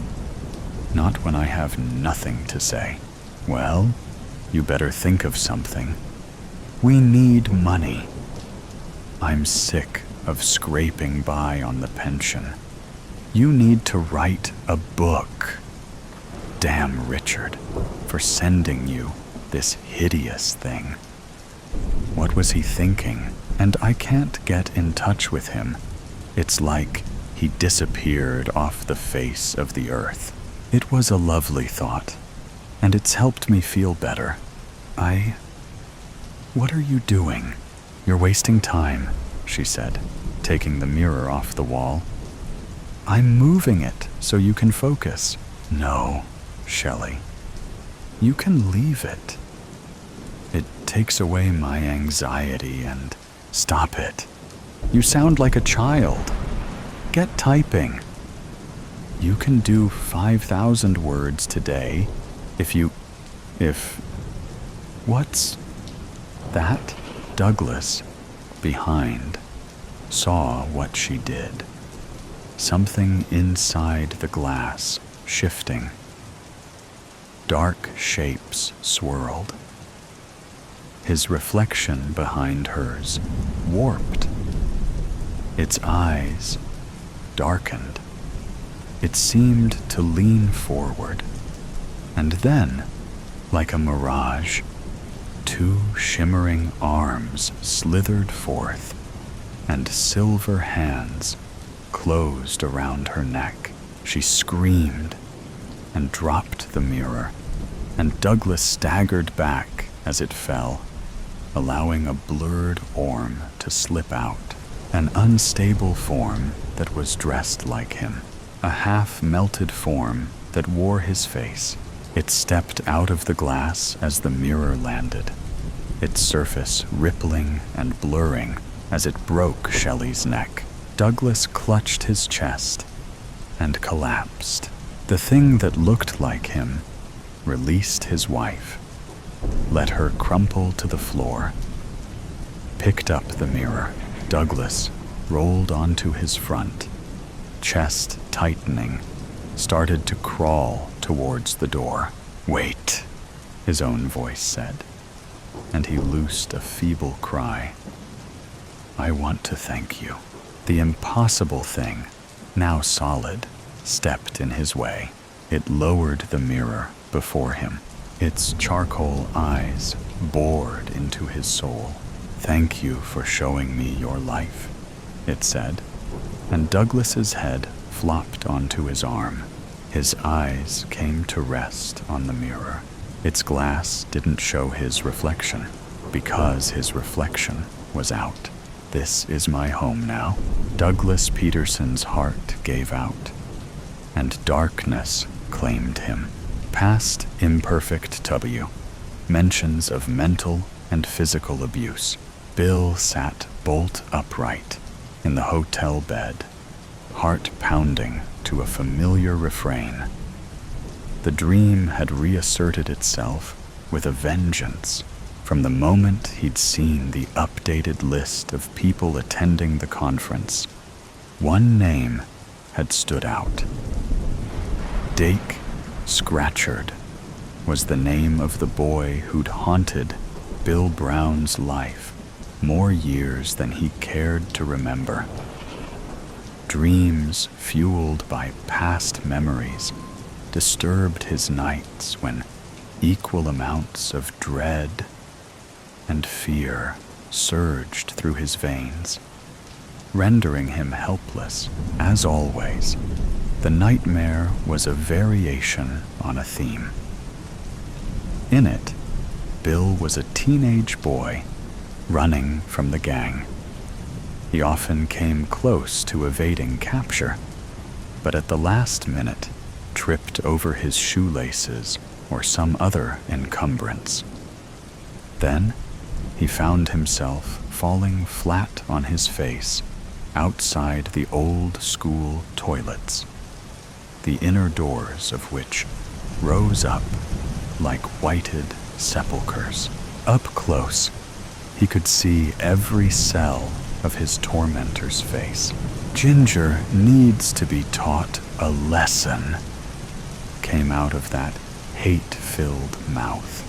Not when I have nothing to say. Well, you better think of something. We need money. I'm sick of scraping by on the pension. You need to write a book. Damn Richard for sending you this hideous thing. What was he thinking? And I can't get in touch with him. It's like he disappeared off the face of the earth. It was a lovely thought, and it's helped me feel better. What are you doing? You're wasting time, she said, taking the mirror off the wall. I'm moving it so you can focus. No, Shelley. You can leave it. It takes away my anxiety and... Stop it. You sound like a child. Get typing. You can do 5,000 words today if... What's that? Douglas, behind, saw what she did. Something inside the glass shifting. Dark shapes swirled. His reflection behind hers warped. Its eyes darkened. It seemed to lean forward. And then, like a mirage, two shimmering arms slithered forth, and silver hands closed around her neck. She screamed and dropped the mirror, and Douglas staggered back as it fell, allowing a blurred form to slip out, an unstable form that was dressed like him, a half-melted form that wore his face. It stepped out of the glass as the mirror landed, its surface rippling and blurring as it broke Shelley's neck. Douglas clutched his chest, and collapsed. The thing that looked like him released his wife, let her crumple to the floor, picked up the mirror. Douglas rolled onto his front, chest tightening, started to crawl towards the door. "Wait," his own voice said, and he loosed a feeble cry. "I want to thank you." The impossible thing, now solid, stepped in his way. It lowered the mirror before him. Its charcoal eyes bored into his soul. "Thank you for showing me your life," it said, and Douglas's head flopped onto his arm. His eyes came to rest on the mirror. Its glass didn't show his reflection, because his reflection was out. "This is my home now." Douglas Peterson's heart gave out, and darkness claimed him. Past Imperfect W, mentions of mental and physical abuse. Bill sat bolt upright in the hotel bed, heart pounding to a familiar refrain. The dream had reasserted itself with a vengeance from the moment he'd seen the updated list of people attending the conference. One name had stood out. Dake Scratchard was the name of the boy who'd haunted Bill Brown's life more years than he cared to remember. Dreams fueled by past memories disturbed his nights when equal amounts of dread and fear surged through his veins, rendering him helpless. As always, the nightmare was a variation on a theme. In it, Bill was a teenage boy running from the gang. He often came close to evading capture, but at the last minute tripped over his shoelaces or some other encumbrance. Then he found himself falling flat on his face outside the old school toilets, the inner doors of which rose up like whited sepulchres. Up close, he could see every cell of his tormentor's face. "Ginger needs to be taught a lesson," came out of that hate-filled mouth.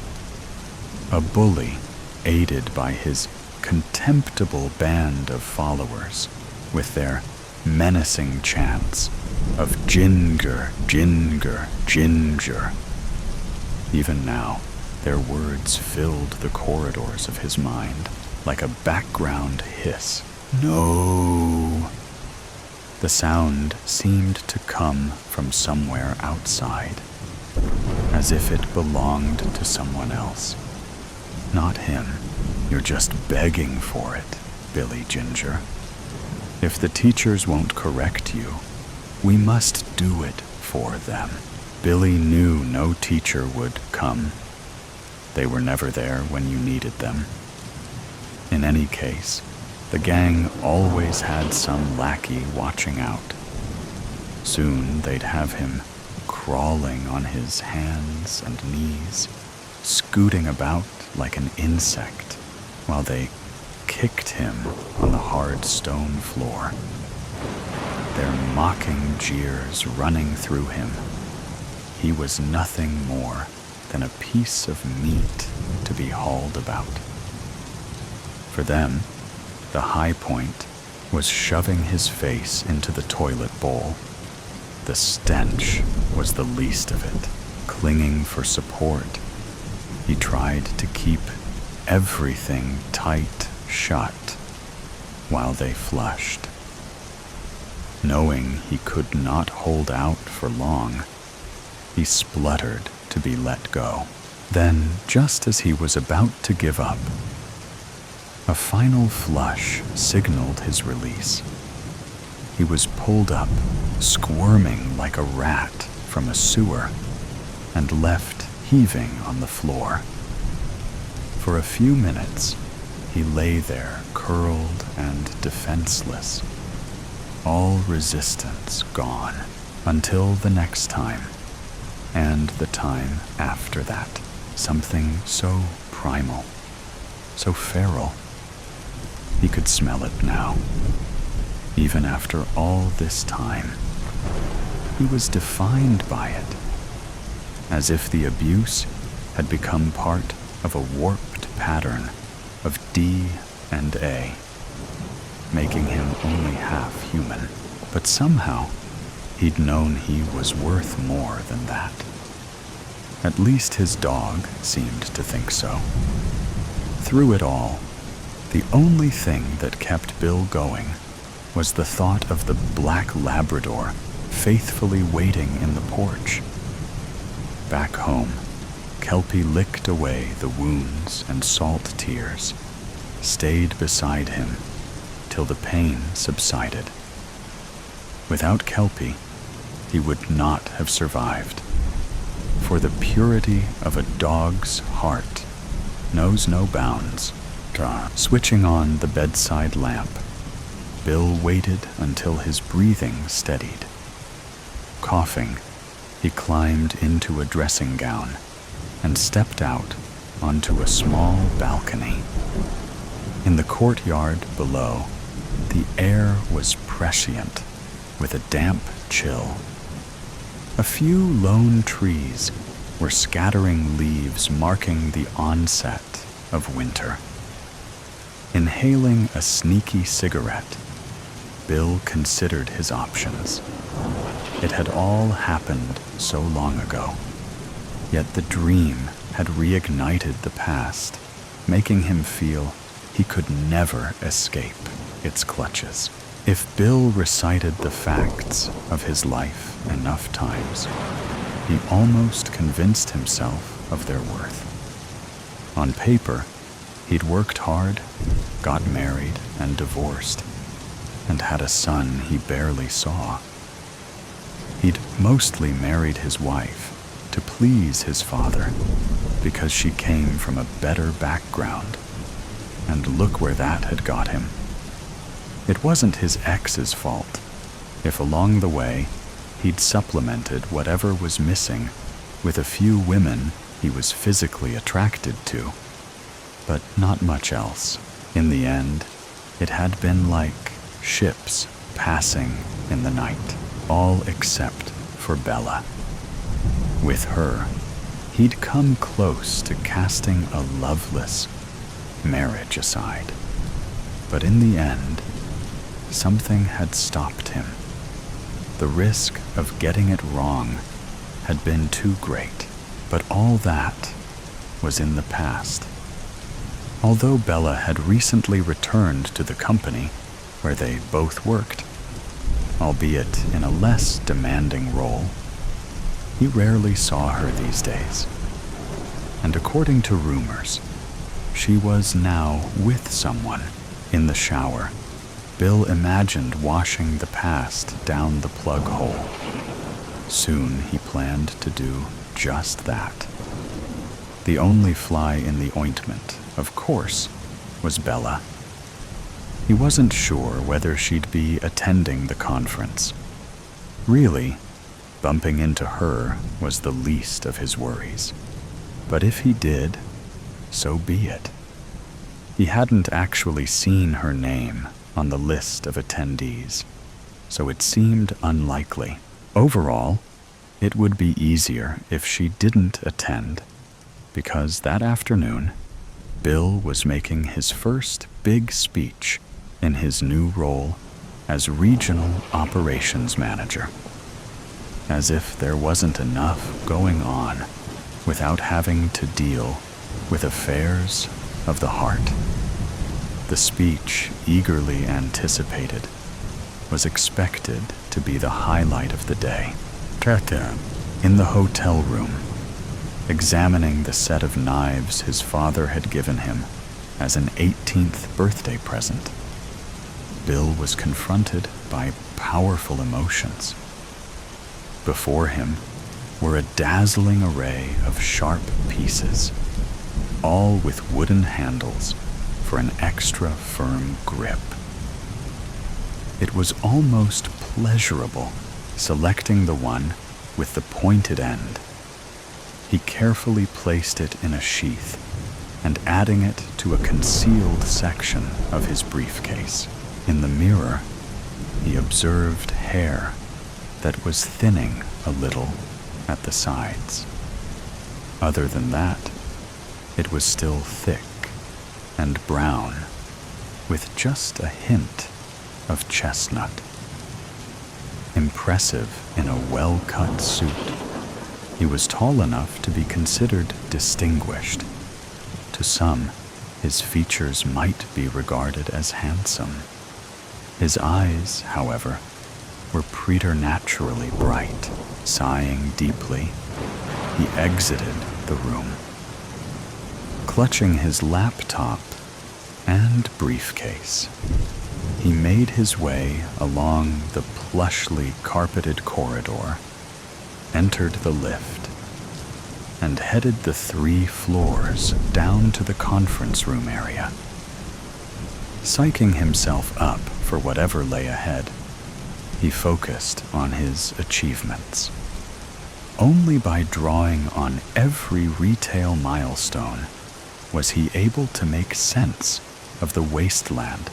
A bully, aided by his contemptible band of followers, with their menacing chants of "Ginger, Ginger, Ginger." Even now, their words filled the corridors of his mind like a background hiss. "No!" The sound seemed to come from somewhere outside, as if it belonged to someone else. "Not him. You're just begging for it, Billy Ginger. If the teachers won't correct you, we must do it for them." Billy knew no teacher would come. They were never there when you needed them. In any case, the gang always had some lackey watching out. Soon they'd have him crawling on his hands and knees, scooting about like an insect, while they kicked him on the hard stone floor, their mocking jeers running through him. He was nothing more than a piece of meat to be hauled about. For them, the high point was shoving his face into the toilet bowl. The stench was the least of it. Clinging for support, he tried to keep everything tight shut while they flushed. Knowing he could not hold out for long, he spluttered to be let go. Then, just as he was about to give up, a final flush signaled his release. He was pulled up, squirming like a rat from a sewer, and left heaving on the floor. For a few minutes, he lay there curled and defenseless, all resistance gone. Until the next time, and the time after that. Something so primal, so feral. He could smell it now. Even after all this time, he was defined by it, as if the abuse had become part of a warped pattern of D and A, making him only half human. But somehow, he'd known he was worth more than that. At least his dog seemed to think so. Through it all, the only thing that kept Bill going was the thought of the black Labrador faithfully waiting in the porch. Back home, Kelpie licked away the wounds and salt tears, stayed beside him till the pain subsided. Without Kelpie, he would not have survived, for the purity of a dog's heart knows no bounds. Switching on the bedside lamp, Bill waited until his breathing steadied. Coughing, he climbed into a dressing gown and stepped out onto a small balcony. In the courtyard below, the air was prescient with a damp chill. A few lone trees were scattering leaves marking the onset of winter. Inhaling a sneaky cigarette, Bill considered his options. It had all happened so long ago, yet the dream had reignited the past, making him feel he could never escape its clutches. If Bill recited the facts of his life enough times, he almost convinced himself of their worth. On paper, he'd worked hard, got married and divorced, and had a son he barely saw. He'd mostly married his wife to please his father because she came from a better background, and look where that had got him. It wasn't his ex's fault if along the way he'd supplemented whatever was missing with a few women he was physically attracted to, but not much else. In the end, it had been like ships passing in the night, all except for Bella. With her, he'd come close to casting a loveless marriage aside. But in the end, something had stopped him. The risk of getting it wrong had been too great, but all that was in the past. Although Bella had recently returned to the company where they both worked, albeit in a less demanding role, he rarely saw her these days. And according to rumors, she was now with someone in the shower. Bill imagined washing the past down the plug hole. Soon he planned to do just that. The only fly in the ointment, of course, was Bella. He wasn't sure whether she'd be attending the conference. Really, bumping into her was the least of his worries. But if he did, so be it. He hadn't actually seen her name on the list of attendees, so it seemed unlikely. Overall, it would be easier if she didn't attend, because that afternoon, Bill was making his first big speech in his new role as Regional Operations Manager. As if there wasn't enough going on without having to deal with affairs of the heart. The speech, eagerly anticipated, was expected to be the highlight of the day. In the hotel room, examining the set of knives his father had given him as an 18th birthday present, Bill was confronted by powerful emotions. Before him were a dazzling array of sharp pieces, all with wooden handles for an extra firm grip. It was almost pleasurable selecting the one with the pointed end. He carefully placed it in a sheath and adding it to a concealed section of his briefcase. In the mirror, he observed hair that was thinning a little at the sides. Other than that, it was still thick and brown, with just a hint of chestnut. Impressive in a well-cut suit, he was tall enough to be considered distinguished. To some, his features might be regarded as handsome. His eyes, however, were preternaturally bright. Sighing deeply, he exited the room. Clutching his laptop and briefcase, he made his way along the plushly carpeted corridor, entered the lift, and headed the 3 floors down to the conference room area. Psyching himself up for whatever lay ahead, he focused on his achievements. Only by drawing on every retail milestone was he able to make sense of the wasteland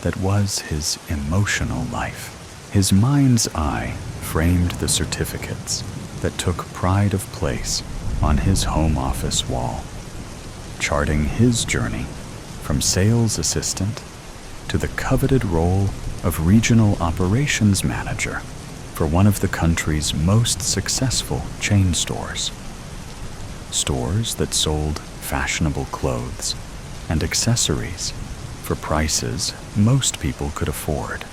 that was his emotional life. His mind's eye framed the certificates that took pride of place on his home office wall, charting his journey from sales assistant to the coveted role of regional operations manager for one of the country's most successful chain stores. Stores that sold fashionable clothes and accessories for prices most people could afford.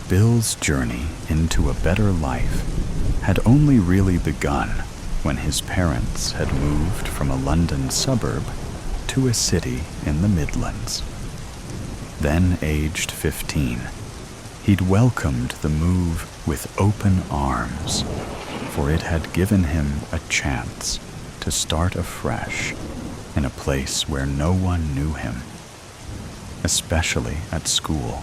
Bill's journey into a better life had only really begun when his parents had moved from a London suburb to a city in the Midlands. Then aged 15, he'd welcomed the move with open arms, for it had given him a chance to start afresh in a place where no one knew him, especially at school.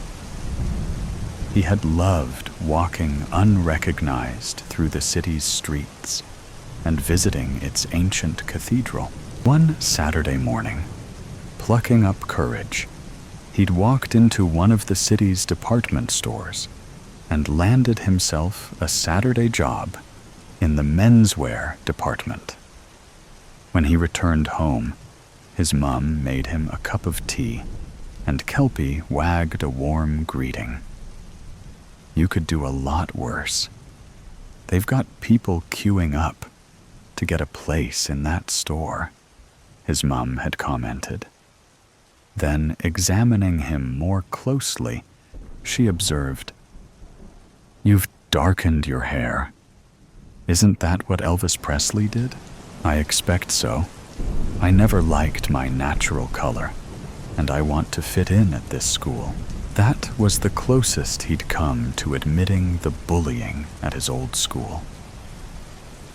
He had loved walking unrecognized through the city's streets and visiting its ancient cathedral. One Saturday morning, plucking up courage, he'd walked into one of the city's department stores and landed himself a Saturday job in the menswear department. When he returned home, his mum made him a cup of tea, and Kelpie wagged a warm greeting. You could do a lot worse. They've got people queuing up to get a place in that store, his mum had commented. Then, examining him more closely, she observed, You've darkened your hair. Isn't that what Elvis Presley did? I expect so. I never liked my natural color, and I want to fit in at this school. That was the closest he'd come to admitting the bullying at his old school.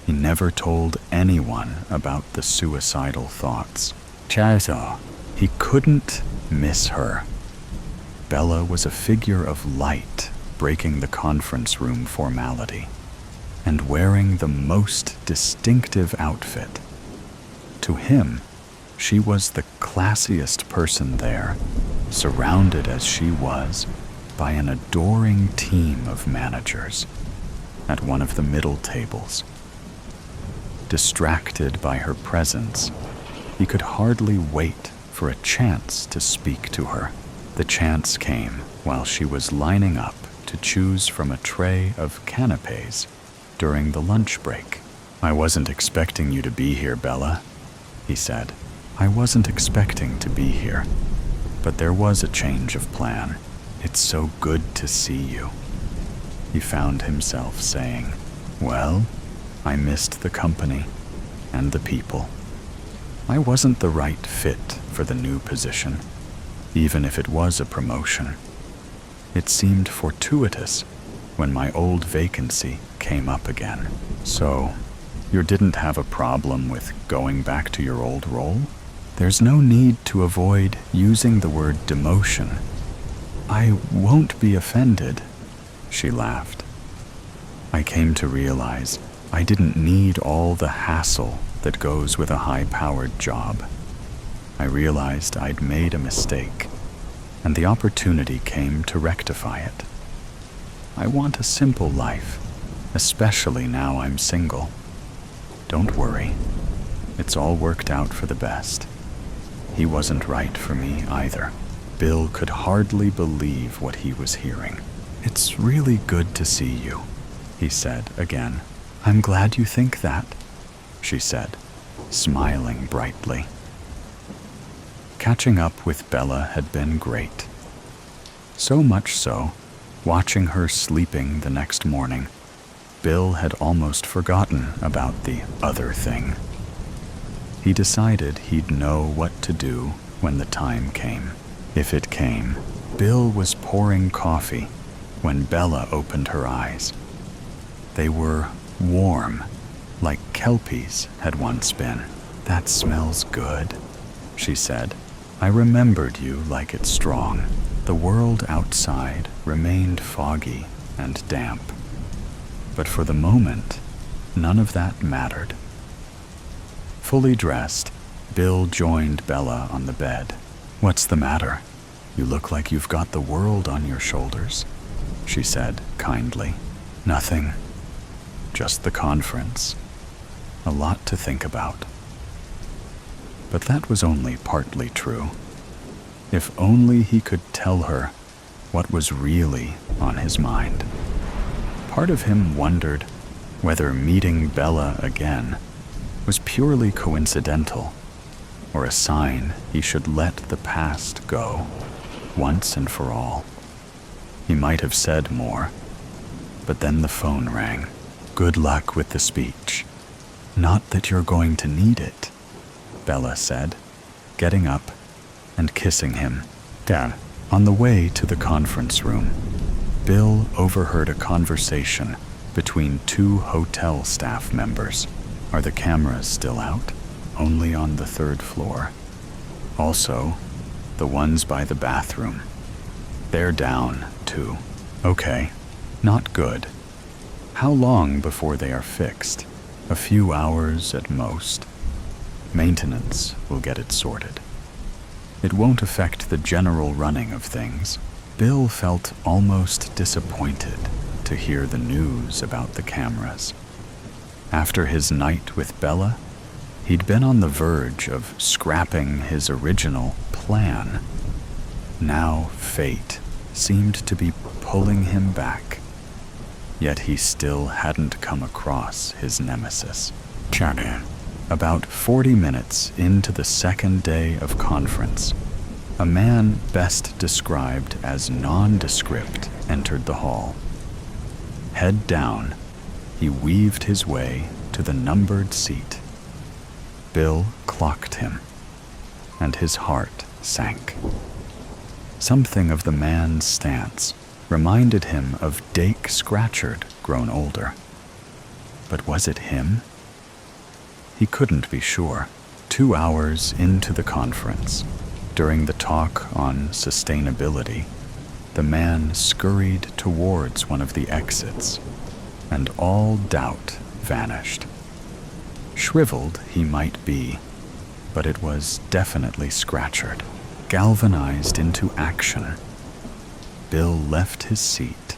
He never told anyone about the suicidal thoughts. He couldn't miss her. Bella was a figure of light breaking the conference room formality and wearing the most distinctive outfit. To him, she was the classiest person there, surrounded as she was by an adoring team of managers at one of the middle tables. Distracted by her presence, he could hardly wait for a chance to speak to her. The chance came while she was lining up to choose from a tray of canapes during the lunch break. I wasn't expecting you to be here, Bella, he said. I wasn't expecting to be here, but there was a change of plan. It's so good to see you, he found himself saying. Well, I missed the company and the people. I wasn't the right fit for the new position, even if it was a promotion. It seemed fortuitous when my old vacancy came up again. So, you didn't have a problem with going back to your old role? There's no need to avoid using the word demotion. I won't be offended, she laughed. I came to realize I didn't need all the hassle that goes with a high-powered job. I realized I'd made a mistake, and the opportunity came to rectify it. I want a simple life, especially now I'm single. Don't worry, it's all worked out for the best. He wasn't right for me either. Bill could hardly believe what he was hearing. "It's really good to see you," he said again. "I'm glad you think that," she said, smiling brightly. Catching up with Bella had been great. So much so, watching her sleeping the next morning, Bill had almost forgotten about the other thing. He decided he'd know what to do when the time came. If it came, Bill was pouring coffee when Bella opened her eyes. They were warm, like kelpies had once been. "That smells good," she said. "I remembered you like it strong." The world outside remained foggy and damp. But for the moment, none of that mattered. Fully dressed, Bill joined Bella on the bed. "What's the matter? You look like you've got the world on your shoulders," she said kindly. "Nothing. Just the conference. A lot to think about." But that was only partly true. If only he could tell her what was really on his mind. Part of him wondered whether meeting Bella again was purely coincidental, or a sign he should let the past go, once and for all. He might have said more, but then the phone rang. "Good luck with the speech." "Not that you're going to need it," Bella said, getting up and kissing him. "Dad." On the way to the conference room, Bill overheard a conversation between two hotel staff members. "Are the cameras still out?" "Only on the 3rd floor. Also, the ones by the bathroom. They're down, too." "Okay, not good. How long before they are fixed?" "A few hours at most. Maintenance will get it sorted. It won't affect the general running of things." Bill felt almost disappointed to hear the news about the cameras. After his night with Bella, he'd been on the verge of scrapping his original plan. Now fate seemed to be pulling him back. Yet he still hadn't come across his nemesis. Chatting. About 40 minutes into the second day of conference, a man best described as nondescript entered the hall. Head down, he weaved his way to the numbered seat. Bill clocked him, and his heart sank. Something of the man's stance reminded him of Dake Scratchard grown older. But was it him? He couldn't be sure. 2 hours into the conference, during the talk on sustainability, the man scurried towards one of the exits, and all doubt vanished. Shriveled he might be, but it was definitely Scratchard, galvanized into action. Bill left his seat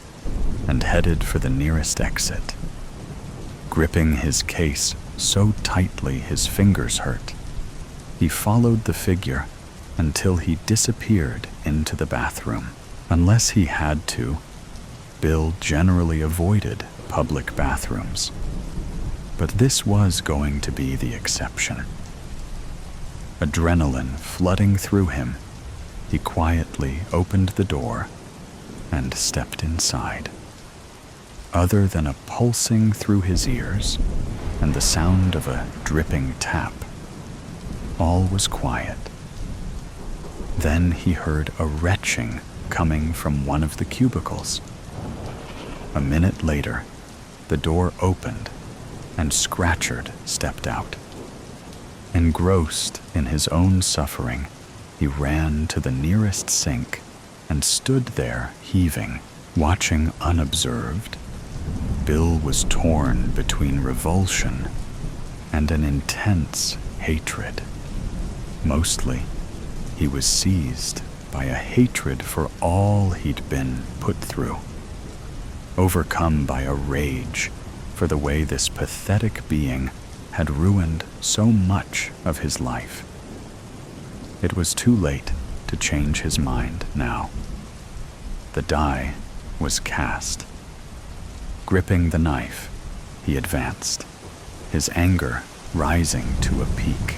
and headed for the nearest exit. Gripping his case so tightly his fingers hurt, he followed the figure until he disappeared into the bathroom. Unless he had to, Bill generally avoided public bathrooms. But this was going to be the exception. Adrenaline flooding through him, he quietly opened the door and stepped inside. Other than a pulsing through his ears and the sound of a dripping tap, all was quiet. Then he heard a retching coming from one of the cubicles. A minute later, the door opened and Scratchard stepped out. Engrossed in his own suffering, he ran to the nearest sink and stood there heaving, watching unobserved. Bill was torn between revulsion and an intense hatred. Mostly, he was seized by a hatred for all he'd been put through, overcome by a rage for the way this pathetic being had ruined so much of his life. It was too late to change his mind now. The die was cast. Gripping the knife, he advanced, his anger rising to a peak.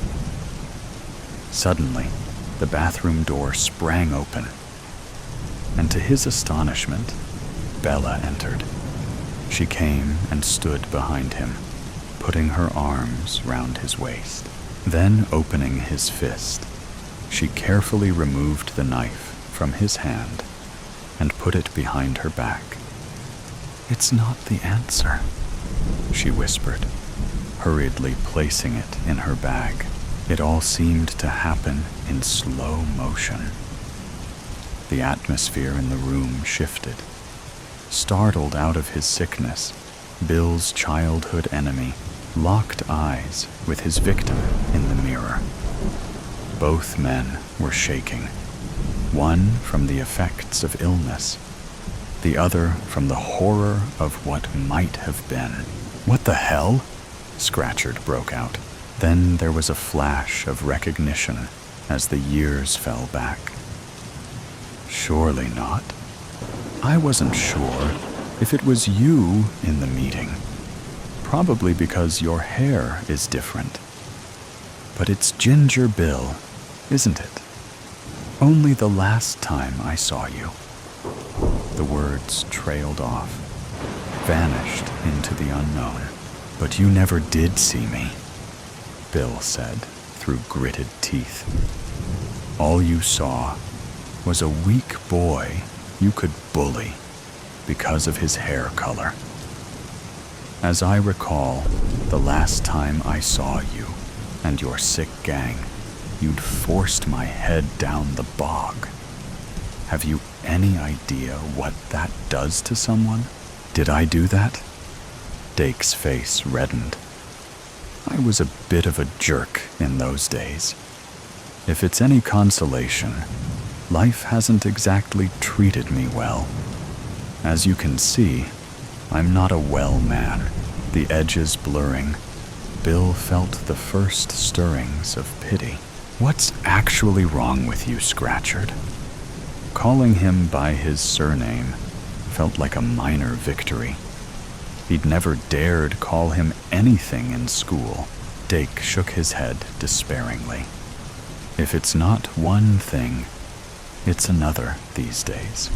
Suddenly, the bathroom door sprang open, and to his astonishment, Bella entered. She came and stood behind him, putting her arms round his waist. Then, opening his fist, she carefully removed the knife from his hand and put it behind her back. "It's not the answer," she whispered, hurriedly placing it in her bag. It all seemed to happen in slow motion. The atmosphere in the room shifted. Startled out of his sickness, Bill's childhood enemy locked eyes with his victim in the mirror. Both men were shaking, one from the effects of illness, the other from the horror of what might have been. "What the hell?" Scratchard broke out. Then there was a flash of recognition as the years fell back. "Surely not. I wasn't sure if it was you in the meeting, probably because your hair is different. But it's Ginger Bill, isn't it? Only the last time I saw you." The words trailed off, vanished into the unknown. "But you never did see me," Bill said through gritted teeth. "All you saw was a weak boy you could bully because of his hair color. As I recall, the last time I saw you and your sick gang, you'd forced my head down the bog. Have you any idea what that does to someone?" "Did I do that?" Dake's face reddened. "I was a bit of a jerk in those days. If it's any consolation, life hasn't exactly treated me well. As you can see, I'm not a well man." The edges blurring, Bill felt the first stirrings of pity. "What's actually wrong with you, Scratchard?" Calling him by his surname felt like a minor victory. He'd never dared call him anything in school. Dake shook his head despairingly. "If it's not one thing, it's another these days.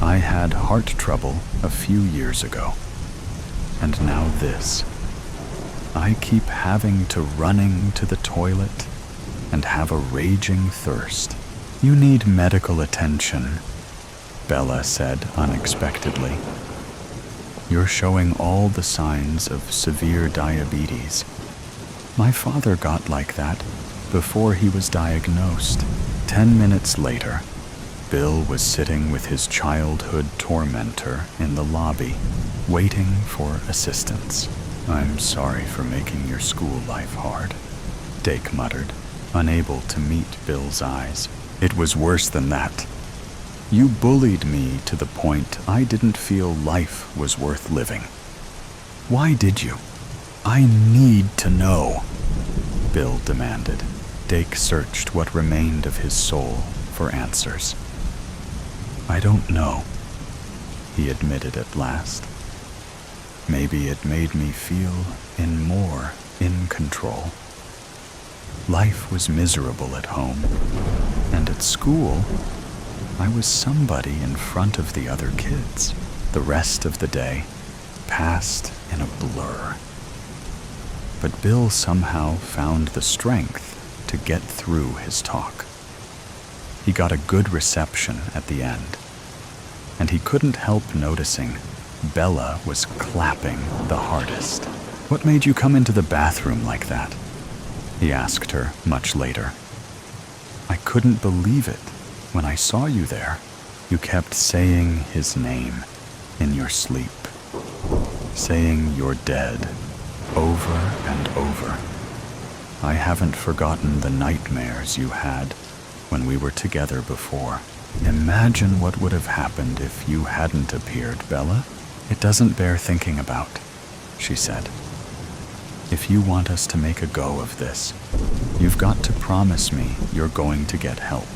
I had heart trouble a few years ago, and now this. I keep having to running to the toilet and have a raging thirst. You need medical attention," Bella said unexpectedly. "You're showing all the signs of severe diabetes. My father got like that before he was diagnosed." 10 minutes later, Bill was sitting with his childhood tormentor in the lobby, waiting for assistance. "I'm sorry for making your school life hard," Dake muttered, unable to meet Bill's eyes. "It was worse than that. You bullied me to the point I didn't feel life was worth living. Why did you? I need to know," Bill demanded. Dake searched what remained of his soul for answers. "I don't know," he admitted at last. "Maybe it made me feel more in control. Life was miserable at home, and at school, I was somebody in front of the other kids. The rest of the day passed in a blur." But Bill somehow found the strength to get through his talk. He got a good reception at the end, and he couldn't help noticing Bella was clapping the hardest. "What made you come into the bathroom like that?" he asked her much later. "I couldn't believe it when I saw you there. You kept saying his name in your sleep." saying you're dead over and over. I haven't forgotten the nightmares you had when we were together before. Imagine what would have happened if you hadn't appeared, Bella. It doesn't bear thinking about, she said. If you want us to make a go of this, you've got to promise me you're going to get help.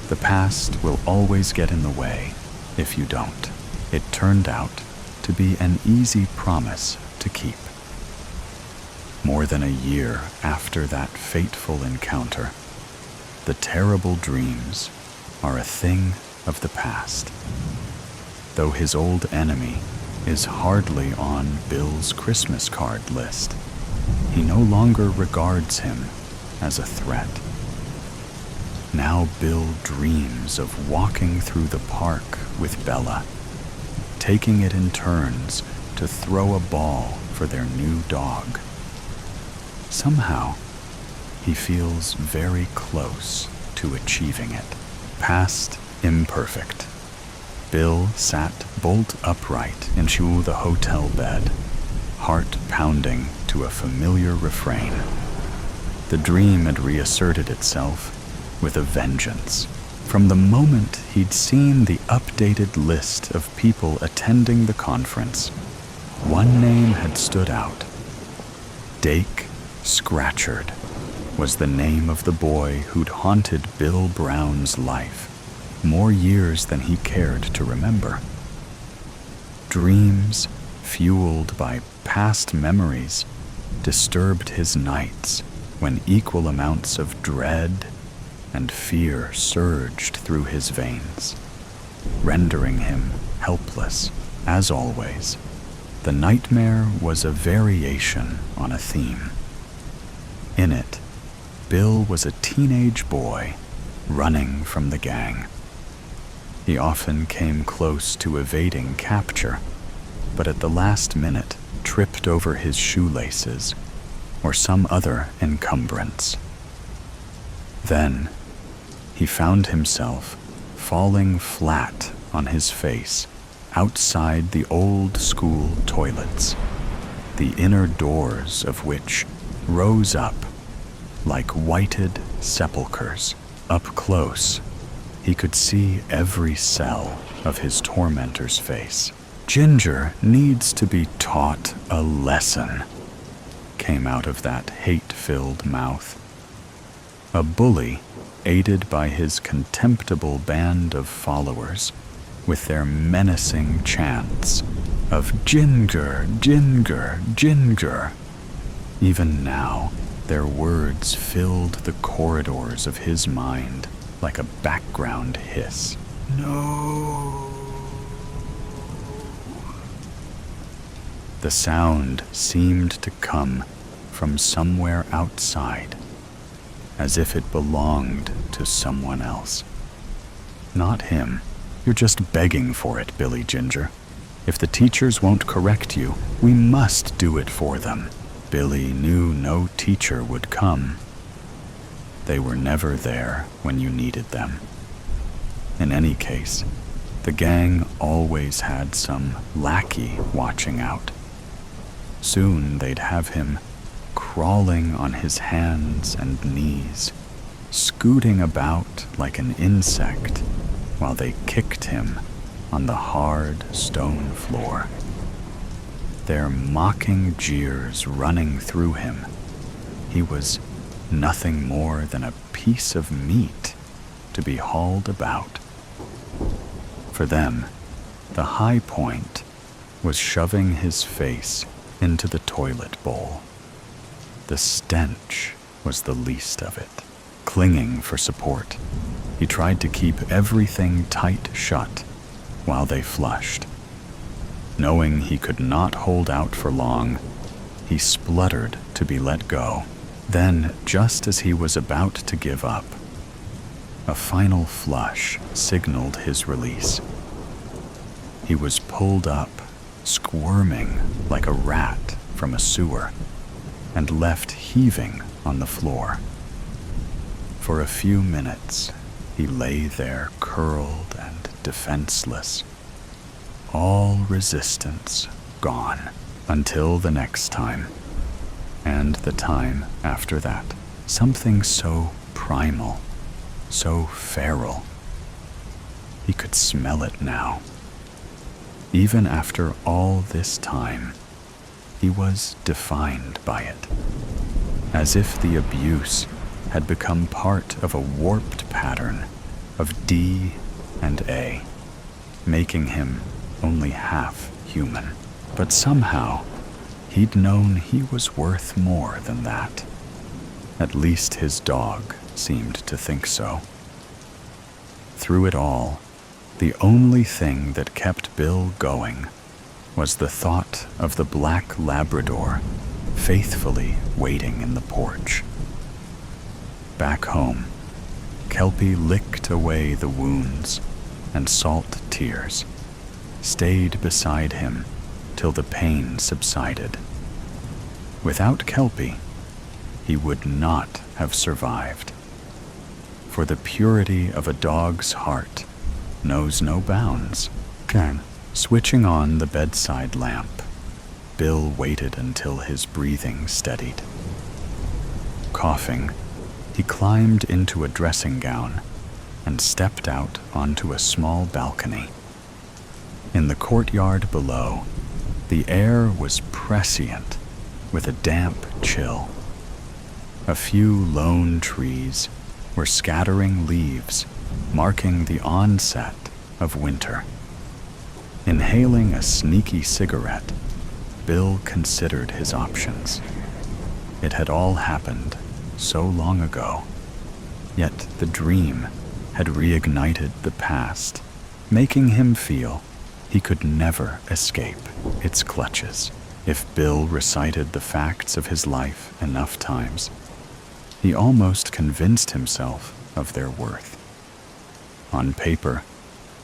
The past will always get in the way if you don't. It turned out to be an easy promise to keep. More than a year after that fateful encounter, the terrible dreams are a thing of the past. Though his old enemy is hardly on Bill's Christmas card list, he no longer regards him as a threat. Now Bill dreams of walking through the park with Bella, taking it in turns to throw a ball for their new dog. Somehow, he feels very close to achieving it. Past Imperfect. Bill sat bolt upright into the hotel bed, heart pounding to a familiar refrain. The dream had reasserted itself with a vengeance. From the moment he'd seen the updated list of people attending the conference, one name had stood out. Dake Scratchard was the name of the boy who'd haunted Bill Brown's life more years than he cared to remember. Dreams fueled by past memories disturbed his nights when equal amounts of dread and fear surged through his veins, rendering him helpless. As always, the nightmare was a variation on a theme. In it, Bill was a teenage boy running from the gang. He often came close to evading capture, but at the last minute tripped over his shoelaces or some other encumbrance. Then, he found himself falling flat on his face outside the old school toilets, the inner doors of which rose up like whited sepulchres. Up close, he could see every cell of his tormentor's face. Ginger needs to be taught a lesson, came out of that hate-filled mouth. A bully, aided by his contemptible band of followers, with their menacing chants of Ginger, Ginger, Ginger. Even now, their words filled the corridors of his mind like a background hiss. No. The sound seemed to come from somewhere outside, as if it belonged to someone else. Not him. You're just begging for it, Billy Ginger. If the teachers won't correct you, we must do it for them. Billy knew no teacher would come. They were never there when you needed them. In any case, the gang always had some lackey watching out. Soon they'd have him crawling on his hands and knees, scooting about like an insect while they kicked him on the hard stone floor. Their mocking jeers running through him. He was nothing more than a piece of meat to be hauled about. For them, the high point was shoving his face into the toilet bowl. The stench was the least of it. Clinging for support, he tried to keep everything tight shut while they flushed. Knowing he could not hold out for long, he spluttered to be let go. Then, just as he was about to give up, a final flush signaled his release. He was pulled up, squirming like a rat from a sewer, and left heaving on the floor. For a few minutes, he lay there curled and defenseless, all resistance gone until the next time, and the time after that. Something so primal, so feral. He could smell it now. Even after all this time, he was defined by it, as if the abuse had become part of a warped pattern of D and A, making him only half human. But somehow, he'd known he was worth more than that. At least his dog seemed to think so. Through it all, the only thing that kept Bill going was the thought of the black Labrador faithfully waiting in the porch. Back home, Kelpie licked away the wounds and salt tears, stayed beside him till the pain subsided. Without Kelpie, he would not have survived. For the purity of a dog's heart knows no bounds. Switching on the bedside lamp, Bill waited until his breathing steadied. Coughing, he climbed into a dressing gown and stepped out onto a small balcony. In the courtyard below, the air was prescient with a damp chill. A few lone trees were scattering leaves, marking the onset of winter. Inhaling a sneaky cigarette, Bill considered his options. It had all happened so long ago, yet the dream had reignited the past, making him feel he could never escape its clutches. If Bill recited the facts of his life enough times, he almost convinced himself of their worth. On paper,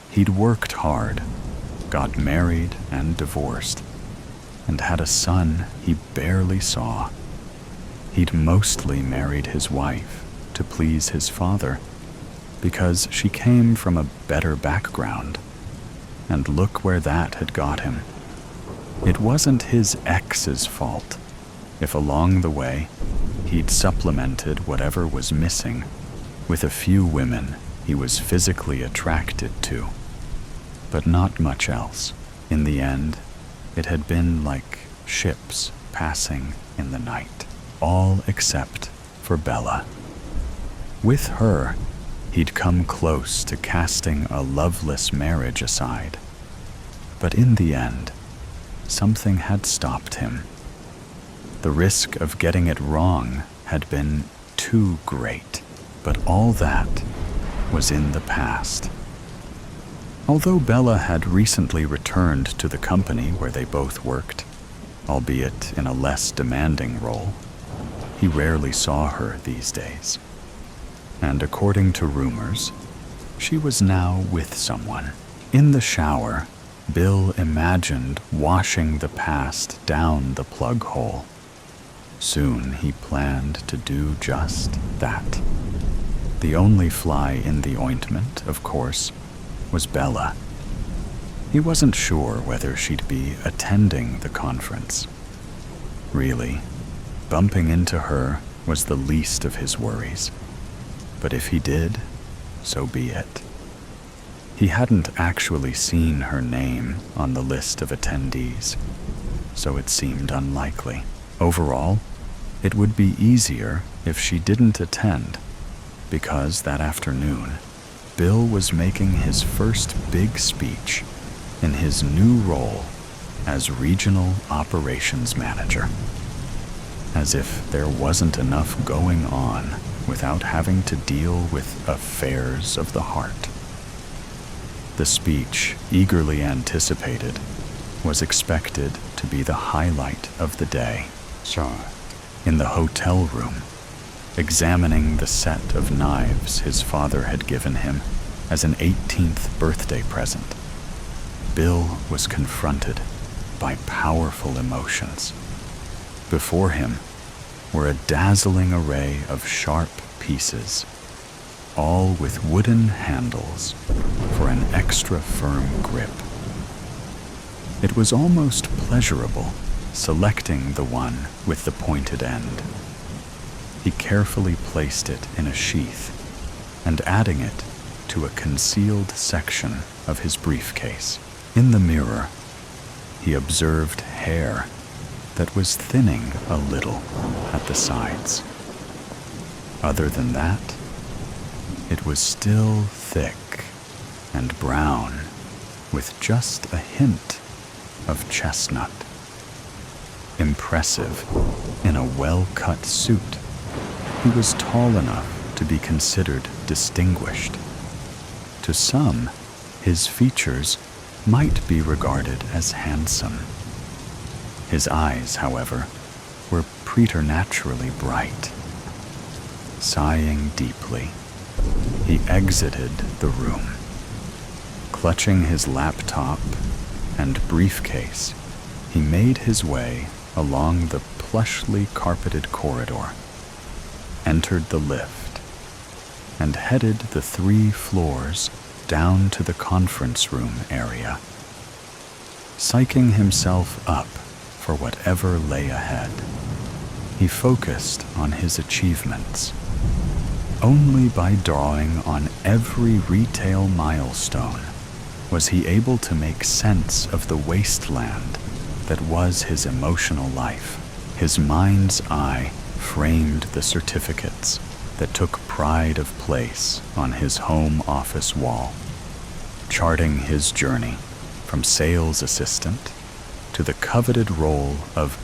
he'd worked hard, got married and divorced, and had a son he barely saw. He'd mostly married his wife to please his father, because she came from a better background, and look where that had got him. It wasn't his ex's fault if along the way he'd supplemented whatever was missing with a few women he was physically attracted to, but not much else. In the end, it had been like ships passing in the night, all except for Bella. With her, he'd come close to casting a loveless marriage aside, but in the end, something had stopped him. The risk of getting it wrong had been too great, but all that was in the past. Although Bella had recently returned to the company where they both worked, albeit in a less demanding role, he rarely saw her these days. And according to rumors, she was now with someone. In the shower, Bill imagined washing the past down the plug hole. Soon he planned to do just that. The only fly in the ointment, of course, was Bella. He wasn't sure whether she'd be attending the conference. Really, bumping into her was the least of his worries. But if he did, so be it. He hadn't actually seen her name on the list of attendees, so it seemed unlikely. Overall, it would be easier if she didn't attend, because that afternoon, Bill was making his first big speech in his new role as Regional Operations Manager. As if there wasn't enough going on without having to deal with affairs of the heart. The speech, eagerly anticipated, was expected to be the highlight of the day. Sure. In the hotel room, examining the set of knives his father had given him as an 18th birthday present, Bill was confronted by powerful emotions. Before him were a dazzling array of sharp pieces, all with wooden handles for an extra firm grip. It was almost pleasurable, selecting the one with the pointed end. He carefully placed it in a sheath and adding it to a concealed section of his briefcase. In the mirror, he observed hair that was thinning a little at the sides. Other than that, it was still thick and brown with just a hint of chestnut. Impressive in a well-cut suit, he was tall enough to be considered distinguished. To some, his features might be regarded as handsome. His eyes, however, were preternaturally bright. Sighing deeply, he exited the room. Clutching his laptop and briefcase, he made his way along the plushly carpeted corridor, entered the lift, and headed the 3 floors down to the conference room area. Psyching himself up for whatever lay ahead, he focused on his achievements. Only by drawing on every retail milestone was he able to make sense of the wasteland that was his emotional life. His mind's eye framed the certificates that took pride of place on his home office wall, charting his journey from sales assistant to the coveted role of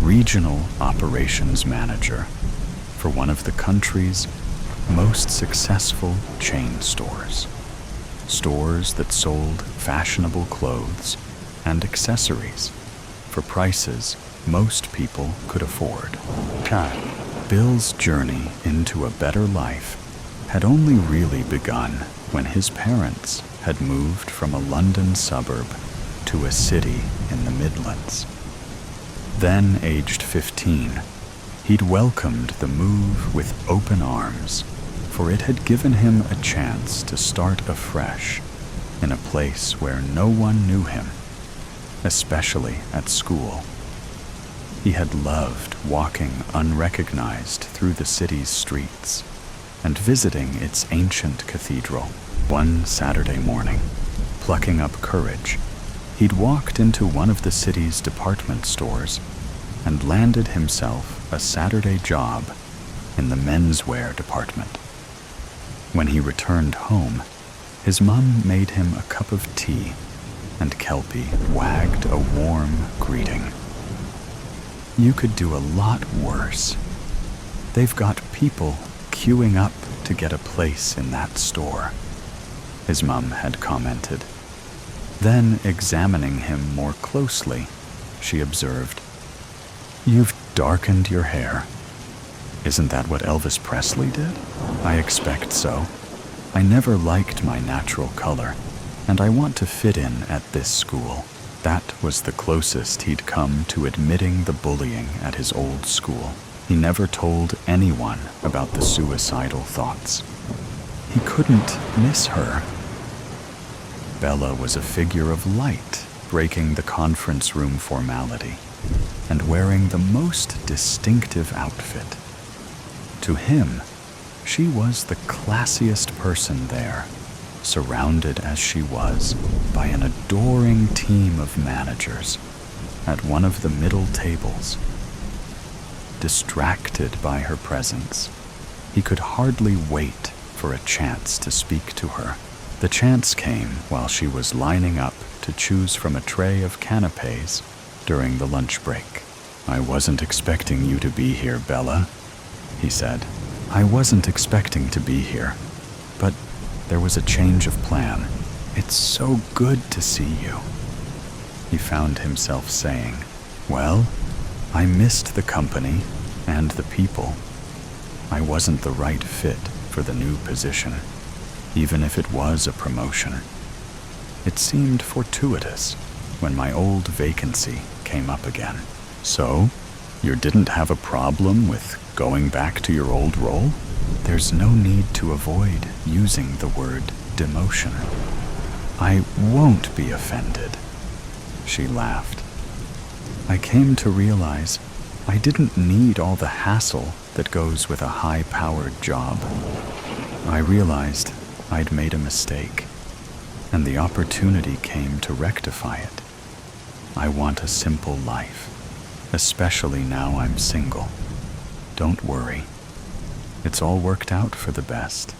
regional operations manager for one of the country's most successful chain stores. Stores that sold fashionable clothes and accessories for prices most people could afford. Bill's journey into a better life had only really begun when his parents had moved from a London suburb to a city in the Midlands. Then aged 15, he'd welcomed the move with open arms, for it had given him a chance to start afresh in a place where no one knew him, especially at school. He had loved walking unrecognized through the city's streets and visiting its ancient cathedral. One Saturday morning, plucking up courage, he'd walked into one of the city's department stores and landed himself a Saturday job in the menswear department. When he returned home, his mum made him a cup of tea, and Kelpie wagged a warm greeting. You could do a lot worse. They've got people queuing up to get a place in that store, his mum had commented. Then, examining him more closely, she observed, You've darkened your hair. Isn't that what Elvis Presley did? I expect so. I never liked my natural color, and I want to fit in at this school. That was the closest he'd come to admitting the bullying at his old school. He never told anyone about the suicidal thoughts. He couldn't miss her. Bella was a figure of light, breaking the conference room formality and wearing the most distinctive outfit. To him, she was the classiest person there, surrounded as she was by an adoring team of managers at one of the middle tables. Distracted by her presence, he could hardly wait for a chance to speak to her. The chance came while she was lining up to choose from a tray of canapés during the lunch break. I wasn't expecting you to be here, Bella, he said. I wasn't expecting to be here, but there was a change of plan. It's so good to see you, he found himself saying. Well, I missed the company and the people. I wasn't the right fit for the new position, even if it was a promotion. It seemed fortuitous when my old vacancy came up again. So, you didn't have a problem with going back to your old role? There's no need to avoid using the word demotion. I won't be offended. she laughed. I came to realize I didn't need all the hassle that goes with a high-powered job. I realized I'd made a mistake, and the opportunity came to rectify it. I want a simple life, especially now I'm single. Don't worry. It's all worked out for the best.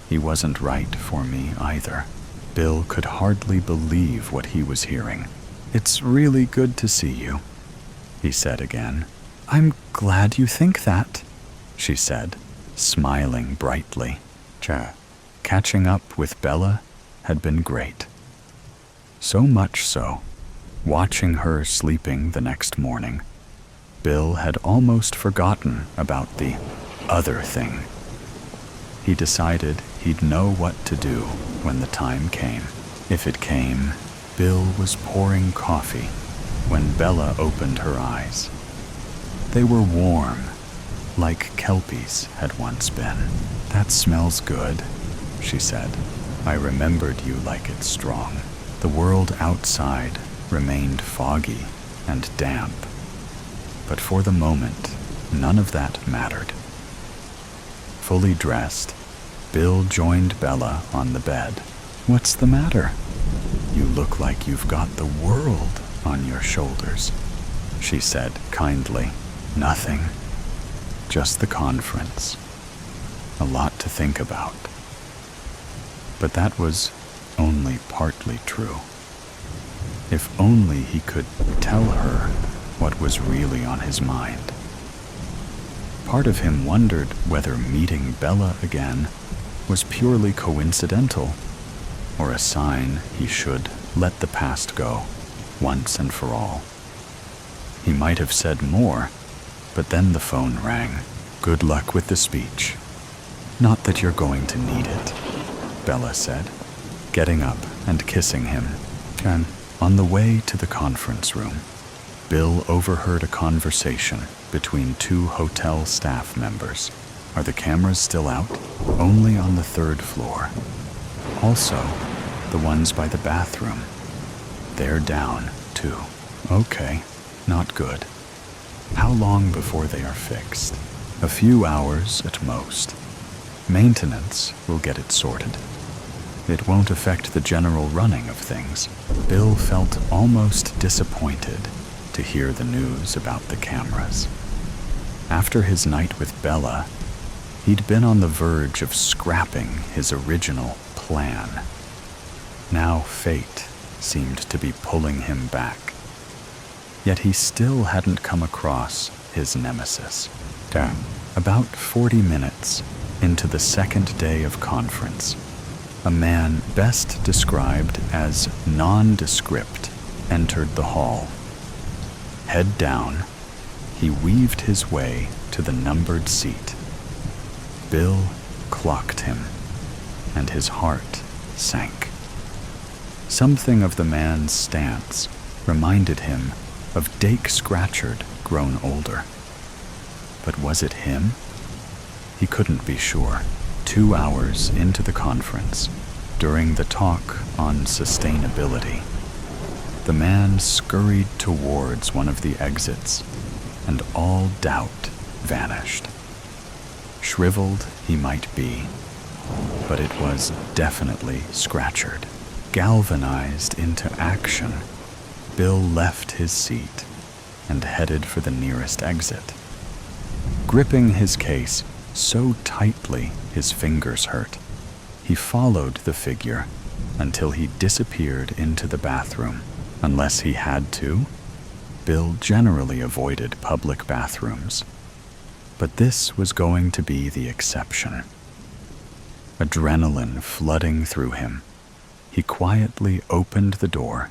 He wasn't right for me either. Bill could hardly believe what he was hearing. It's really good to see you, he said again. I'm glad you think that, she said, smiling brightly. Catching up with Bella had been great. So much so, watching her sleeping the next morning, Bill had almost forgotten about the other thing. He decided he'd know what to do when the time came. If it came, Bill was pouring coffee when Bella opened her eyes. They were warm, like kelpies had once been. That smells good, she said. I remembered you like it strong. The world outside remained foggy and damp, but for the moment, none of that mattered. Fully dressed, Bill joined Bella on the bed. What's the matter? You look like you've got the world on your shoulders, she said kindly. Nothing. Just the conference. A lot to think about. But that was only partly true. If only he could tell her what was really on his mind. Part of him wondered whether meeting Bella again was purely coincidental, or a sign he should let the past go, once and for all. He might have said more, but then the phone rang. Good luck with the speech. Not that you're going to need it, Bella said, getting up and kissing him. And on the way to the conference room, Bill overheard a conversation between two hotel staff members. Are the cameras still out? Only on the 3rd floor. Also, the ones by the bathroom. They're down, too. Okay, not good. How long before they are fixed? A few hours at most. Maintenance will get it sorted. It won't affect the general running of things. Bill felt almost disappointed to hear the news about the cameras. After his night with Bella, he'd been on the verge of scrapping his original plan. Now fate seemed to be pulling him back. Yet he still hadn't come across his nemesis. About 40 minutes into the second day of conference, a man best described as nondescript entered the hall. Head down, he weaved his way to the numbered seat. Bill clocked him, and his heart sank. Something of the man's stance reminded him of Dake Scratchard grown older. But was it him? He couldn't be sure. 2 hours into the conference, during the talk on sustainability, the man scurried towards one of the exits, and all doubt vanished. Shriveled he might be, but it was definitely Scratchard. Galvanized into action, Bill left his seat and headed for the nearest exit. Gripping his case so tightly his fingers hurt, he followed the figure until he disappeared into the bathroom. Unless he had to, Bill generally avoided public bathrooms. But this was going to be the exception. Adrenaline flooding through him, he quietly opened the door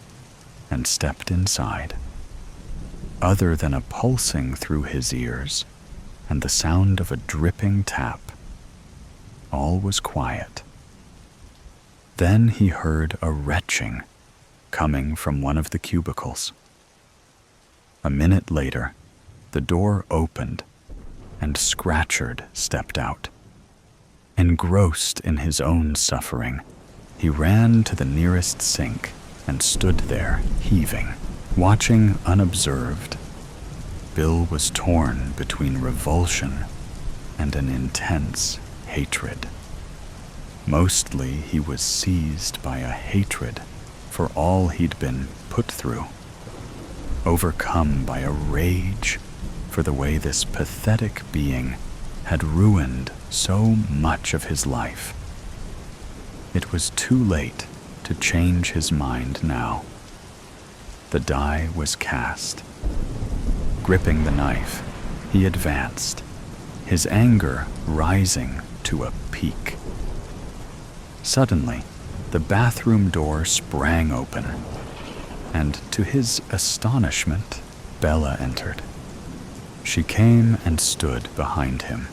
and stepped inside. Other than a pulsing through his ears and the sound of a dripping tap, all was quiet. Then he heard a retching coming from one of the cubicles. A minute later, the door opened and Scratchard stepped out. Engrossed in his own suffering, he ran to the nearest sink and stood there, heaving, watching unobserved. Bill was torn between revulsion and an intense hatred. Mostly he was seized by a hatred for all he'd been put through, overcome by a rage for the way this pathetic being had ruined so much of his life. It was too late to change his mind now. The die was cast. Gripping the knife, he advanced, his anger rising to a peak. Suddenly, the bathroom door sprang open, and to his astonishment, Bella entered. She came and stood behind him,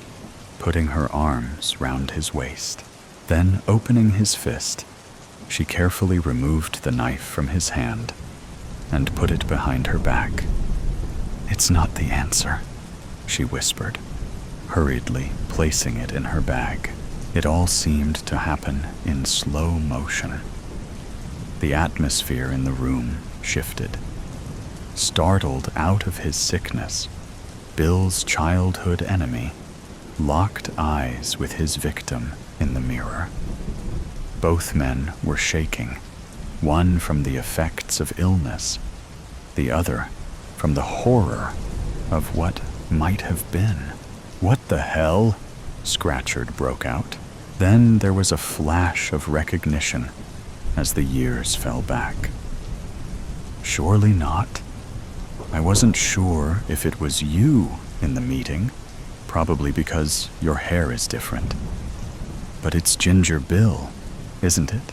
putting her arms round his waist. Then, opening his fist, she carefully removed the knife from his hand and put it behind her back. "It's not the answer," she whispered, hurriedly placing it in her bag. It all seemed to happen in slow motion. The atmosphere in the room shifted. Startled out of his sickness, Bill's childhood enemy locked eyes with his victim in the mirror. Both men were shaking, one from the effects of illness, the other from the horror of what might have been. "What the hell?" Scratchard broke out. Then there was a flash of recognition as the years fell back. "Surely not. I wasn't sure if it was you in the meeting, probably because your hair is different. But it's Ginger Bill, isn't it?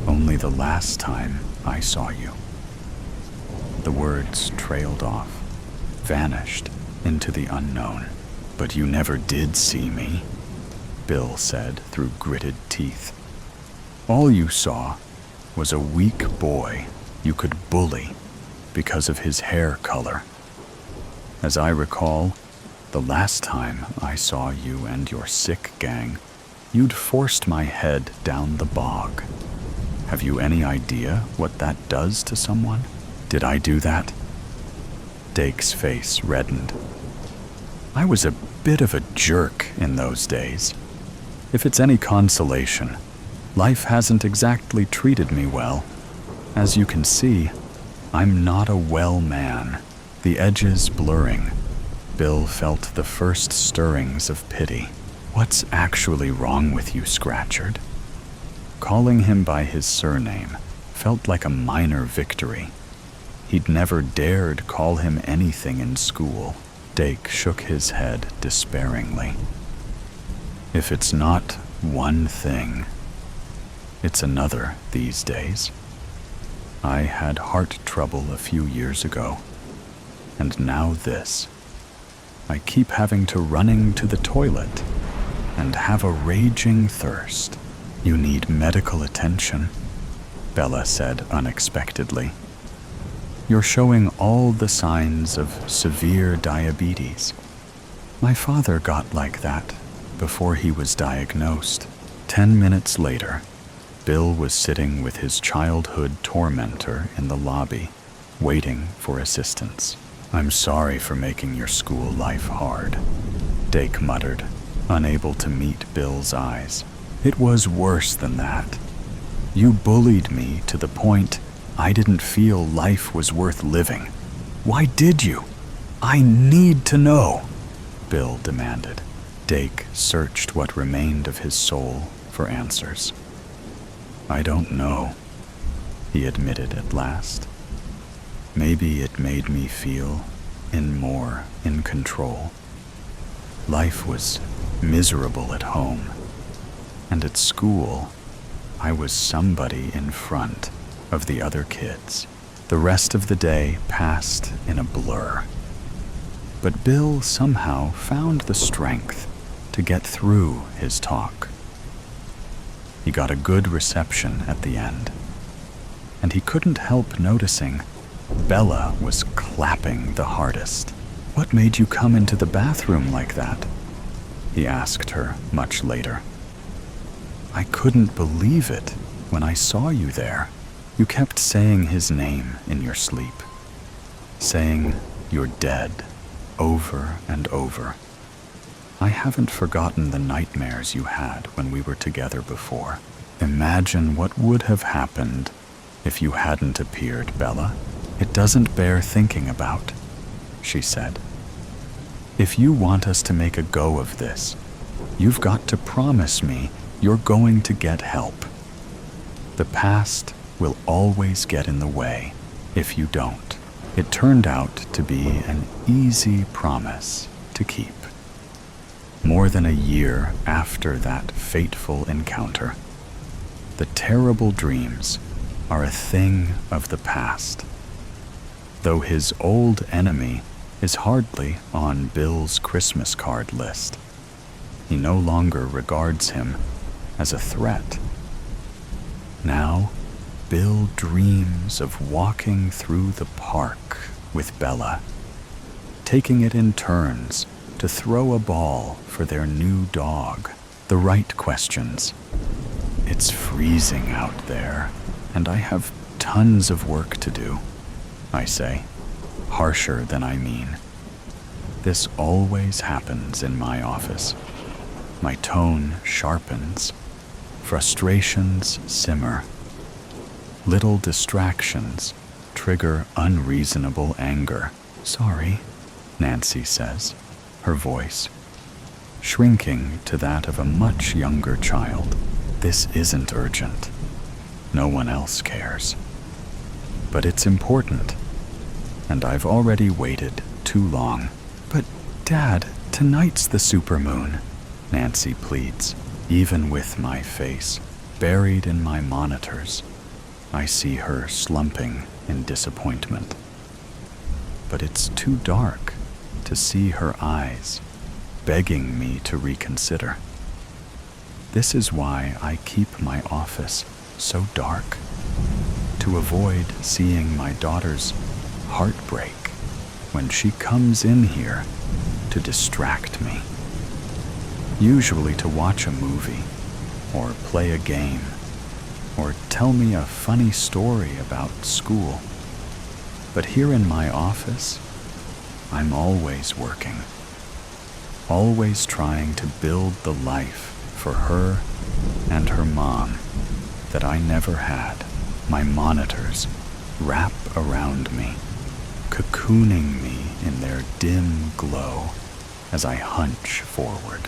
Only the last time I saw you." The words trailed off, vanished into the unknown. "But you never did see me," Bill said through gritted teeth. "All you saw was a weak boy you could bully because of his hair color. As I recall, the last time I saw you and your sick gang, you'd forced my head down the bog. Have you any idea what that does to someone? Did I do that?" Dake's face reddened. "I was a bit of a jerk in those days. If it's any consolation, life hasn't exactly treated me well. As you can see, I'm not a well man." The edges blurring, Bill felt the first stirrings of pity. "What's actually wrong with you, Scratchard?" Calling him by his surname felt like a minor victory. He'd never dared call him anything in school. Dake shook his head despairingly. "If it's not one thing, it's another these days. I had heart trouble a few years ago, and now this. I keep having to running to the toilet and have a raging thirst." "You need medical attention," Bella said unexpectedly. "You're showing all the signs of severe diabetes. My father got like that before he was diagnosed." 10 minutes later, Bill was sitting with his childhood tormentor in the lobby, waiting for assistance. "I'm sorry for making your school life hard," Dake muttered, unable to meet Bill's eyes. "It was worse than that. You bullied me to the point I didn't feel life was worth living. Why did you? I need to know," Bill demanded. Dake searched what remained of his soul for answers. "I don't know," he admitted at last. "Maybe it made me feel more in control. Life was miserable at home, and at school, I was somebody in front of the other kids." The rest of the day passed in a blur. But Bill somehow found the strength to get through his talk. He got a good reception at the end, and he couldn't help noticing Bella was clapping the hardest. "What made you come into the bathroom like that?" he asked her much later. "I couldn't believe it when I saw you there," You kept saying his name in your sleep, saying you're dead over and over. I haven't forgotten the nightmares you had when we were together before. Imagine what would have happened if you hadn't appeared, Bella. It doesn't bear thinking about, she said. If you want us to make a go of this, you've got to promise me you're going to get help. The past will always get in the way if you don't. It turned out to be an easy promise to keep. More than a year after that fateful encounter, the terrible dreams are a thing of the past. Though his old enemy is hardly on Bill's Christmas card list, he no longer regards him as a threat. Now, Bill dreams of walking through the park with Bella, taking it in turns to throw a ball for their new dog. The right questions. It's freezing out there, and I have tons of work to do, I say, harsher than I mean. This always happens in my office. My tone sharpens. Frustrations simmer. Little distractions trigger unreasonable anger. Sorry, Nancy says, her voice shrinking to that of a much younger child. This isn't urgent. No one else cares. But it's important, and I've already waited too long. But, Dad, tonight's the supermoon, Nancy pleads. Even with my face buried in my monitors, I see her slumping in disappointment. But it's too dark to see her eyes begging me to reconsider. This is why I keep my office so dark, to avoid seeing my daughter's heartbreak when she comes in here to distract me. Usually to watch a movie, or play a game, or tell me a funny story about school. But here in my office, I'm always working, always trying to build the life for her and her mom that I never had. My monitors wrap around me, cocooning me in their dim glow as I hunch forward.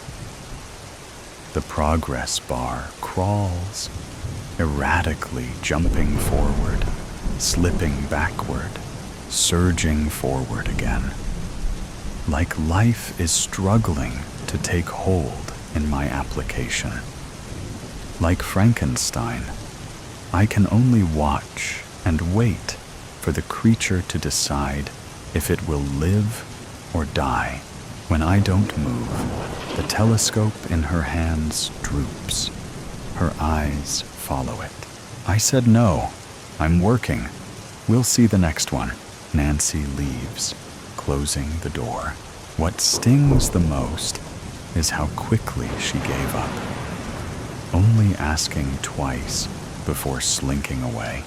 The progress bar crawls, erratically jumping forward, slipping backward, surging forward again. Like life is struggling to take hold in my application. Like Frankenstein, I can only watch and wait for the creature to decide if it will live or die. When I don't move, the telescope in her hands droops. Her eyes follow it. I said no. I'm working. We'll see the next one. Nancy leaves, closing the door. What stings the most is how quickly she gave up, only asking twice before slinking away.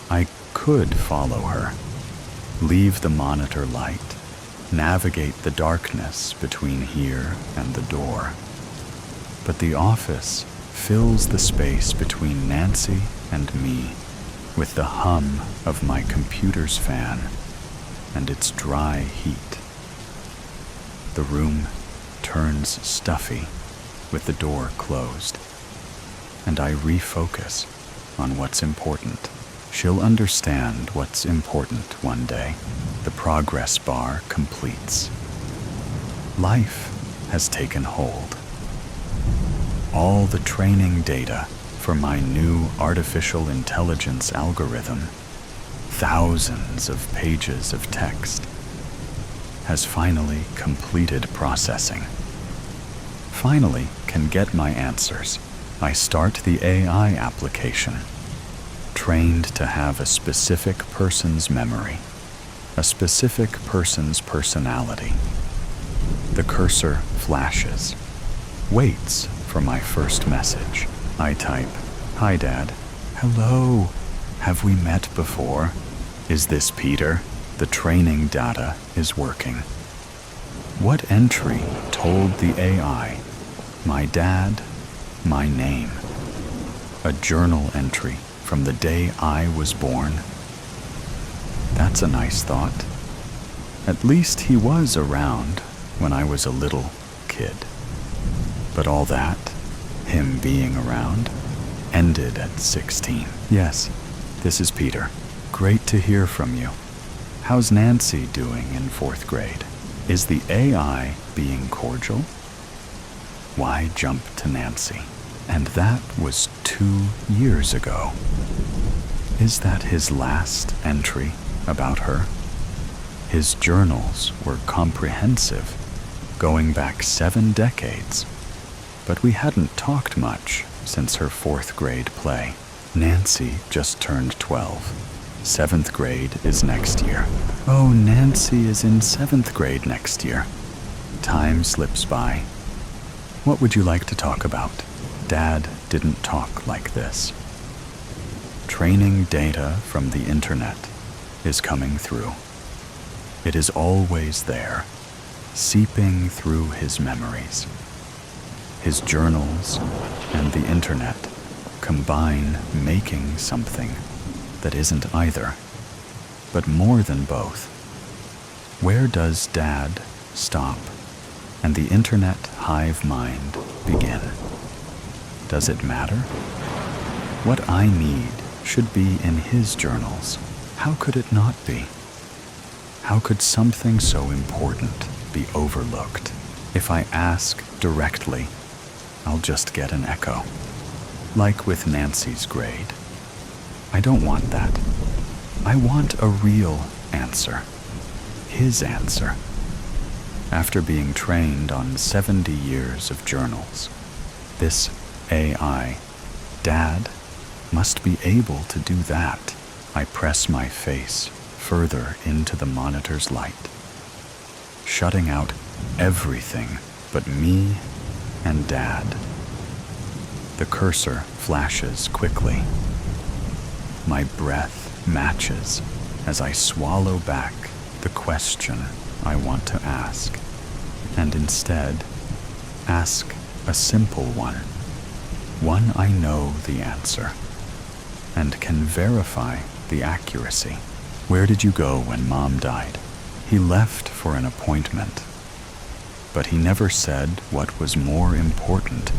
I could follow her, leave the monitor light, navigate the darkness between here and the door. But the office fills the space between Nancy and me with the hum of my computer's fan and its dry heat. The room turns stuffy with the door closed, and I refocus on what's important. She'll understand what's important one day. The progress bar completes. Life has taken hold. All the training data for my new artificial intelligence algorithm, thousands of pages of text, has finally completed processing. Finally can get my answers. I start the AI application, trained to have a specific person's memory, a specific person's personality. The cursor flashes, waits for my first message. I type, "Hi, Dad." "Hello," Have we met before? Is this Peter? The training data is working. What entry told the AI, my dad, my name? A journal entry from the day I was born. That's a nice thought. At least he was around when I was a little kid. But all that, him being around, ended at 16. Yes, this is Peter. Great to hear from you. How's Nancy doing in 4th grade? Is the AI being cordial? Why jump to Nancy? And that was 2 years ago. Is that his last entry about her? His journals were comprehensive, going back 7 decades. But we hadn't talked much since her 4th grade play. Nancy just turned 12. 7th grade is next year. Oh, Nancy is in 7th grade next year. Time slips by. What would you like to talk about? Dad didn't talk like this. Training data from the internet is coming through. It is always there, seeping through his memories. His journals and the internet combine, making something that isn't either, but more than both. Where does Dad stop and the internet hive mind begin? Does it matter? What I need should be in his journals. How could it not be? How could something so important be overlooked? If I ask directly, I'll just get an echo. Like with Nancy's grade. I don't want that. I want a real answer. His answer. After being trained on 70 years of journals, this AI, Dad, must be able to do that. I press my face further into the monitor's light, shutting out everything but me and Dad. The cursor flashes quickly. My breath matches as I swallow back the question I want to ask, and instead ask a simple one I know the answer, and can verify the accuracy. Where did you go when Mom died? He left for an appointment, but he never said what was more important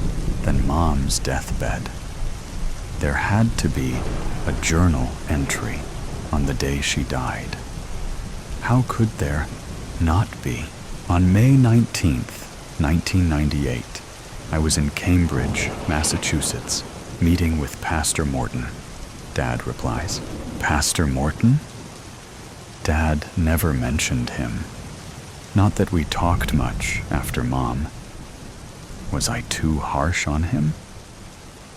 than Mom's deathbed. There had to be a journal entry on the day she died. How could there not be? On May 19th, 1998, I was in Cambridge, Massachusetts, meeting with Pastor Morton. Dad replies, Pastor Morton? Dad never mentioned him. Not that we talked much after Mom. Was I too harsh on him?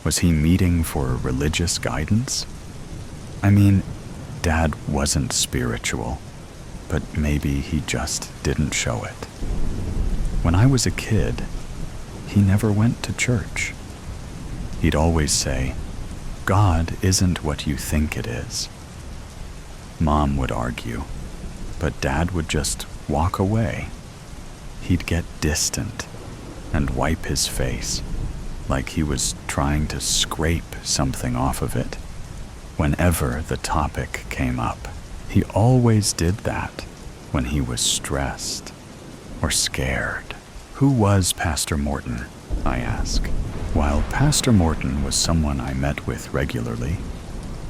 Was he meeting for religious guidance? I mean, Dad wasn't spiritual, but maybe he just didn't show it. When I was a kid, he never went to church. He'd always say, God isn't what you think it is. Mom would argue, but Dad would just walk away. He'd get distant and wipe his face like he was trying to scrape something off of it whenever the topic came up. He always did that when he was stressed or scared. Who was Pastor Morton? I ask. While Pastor Morton was someone I met with regularly,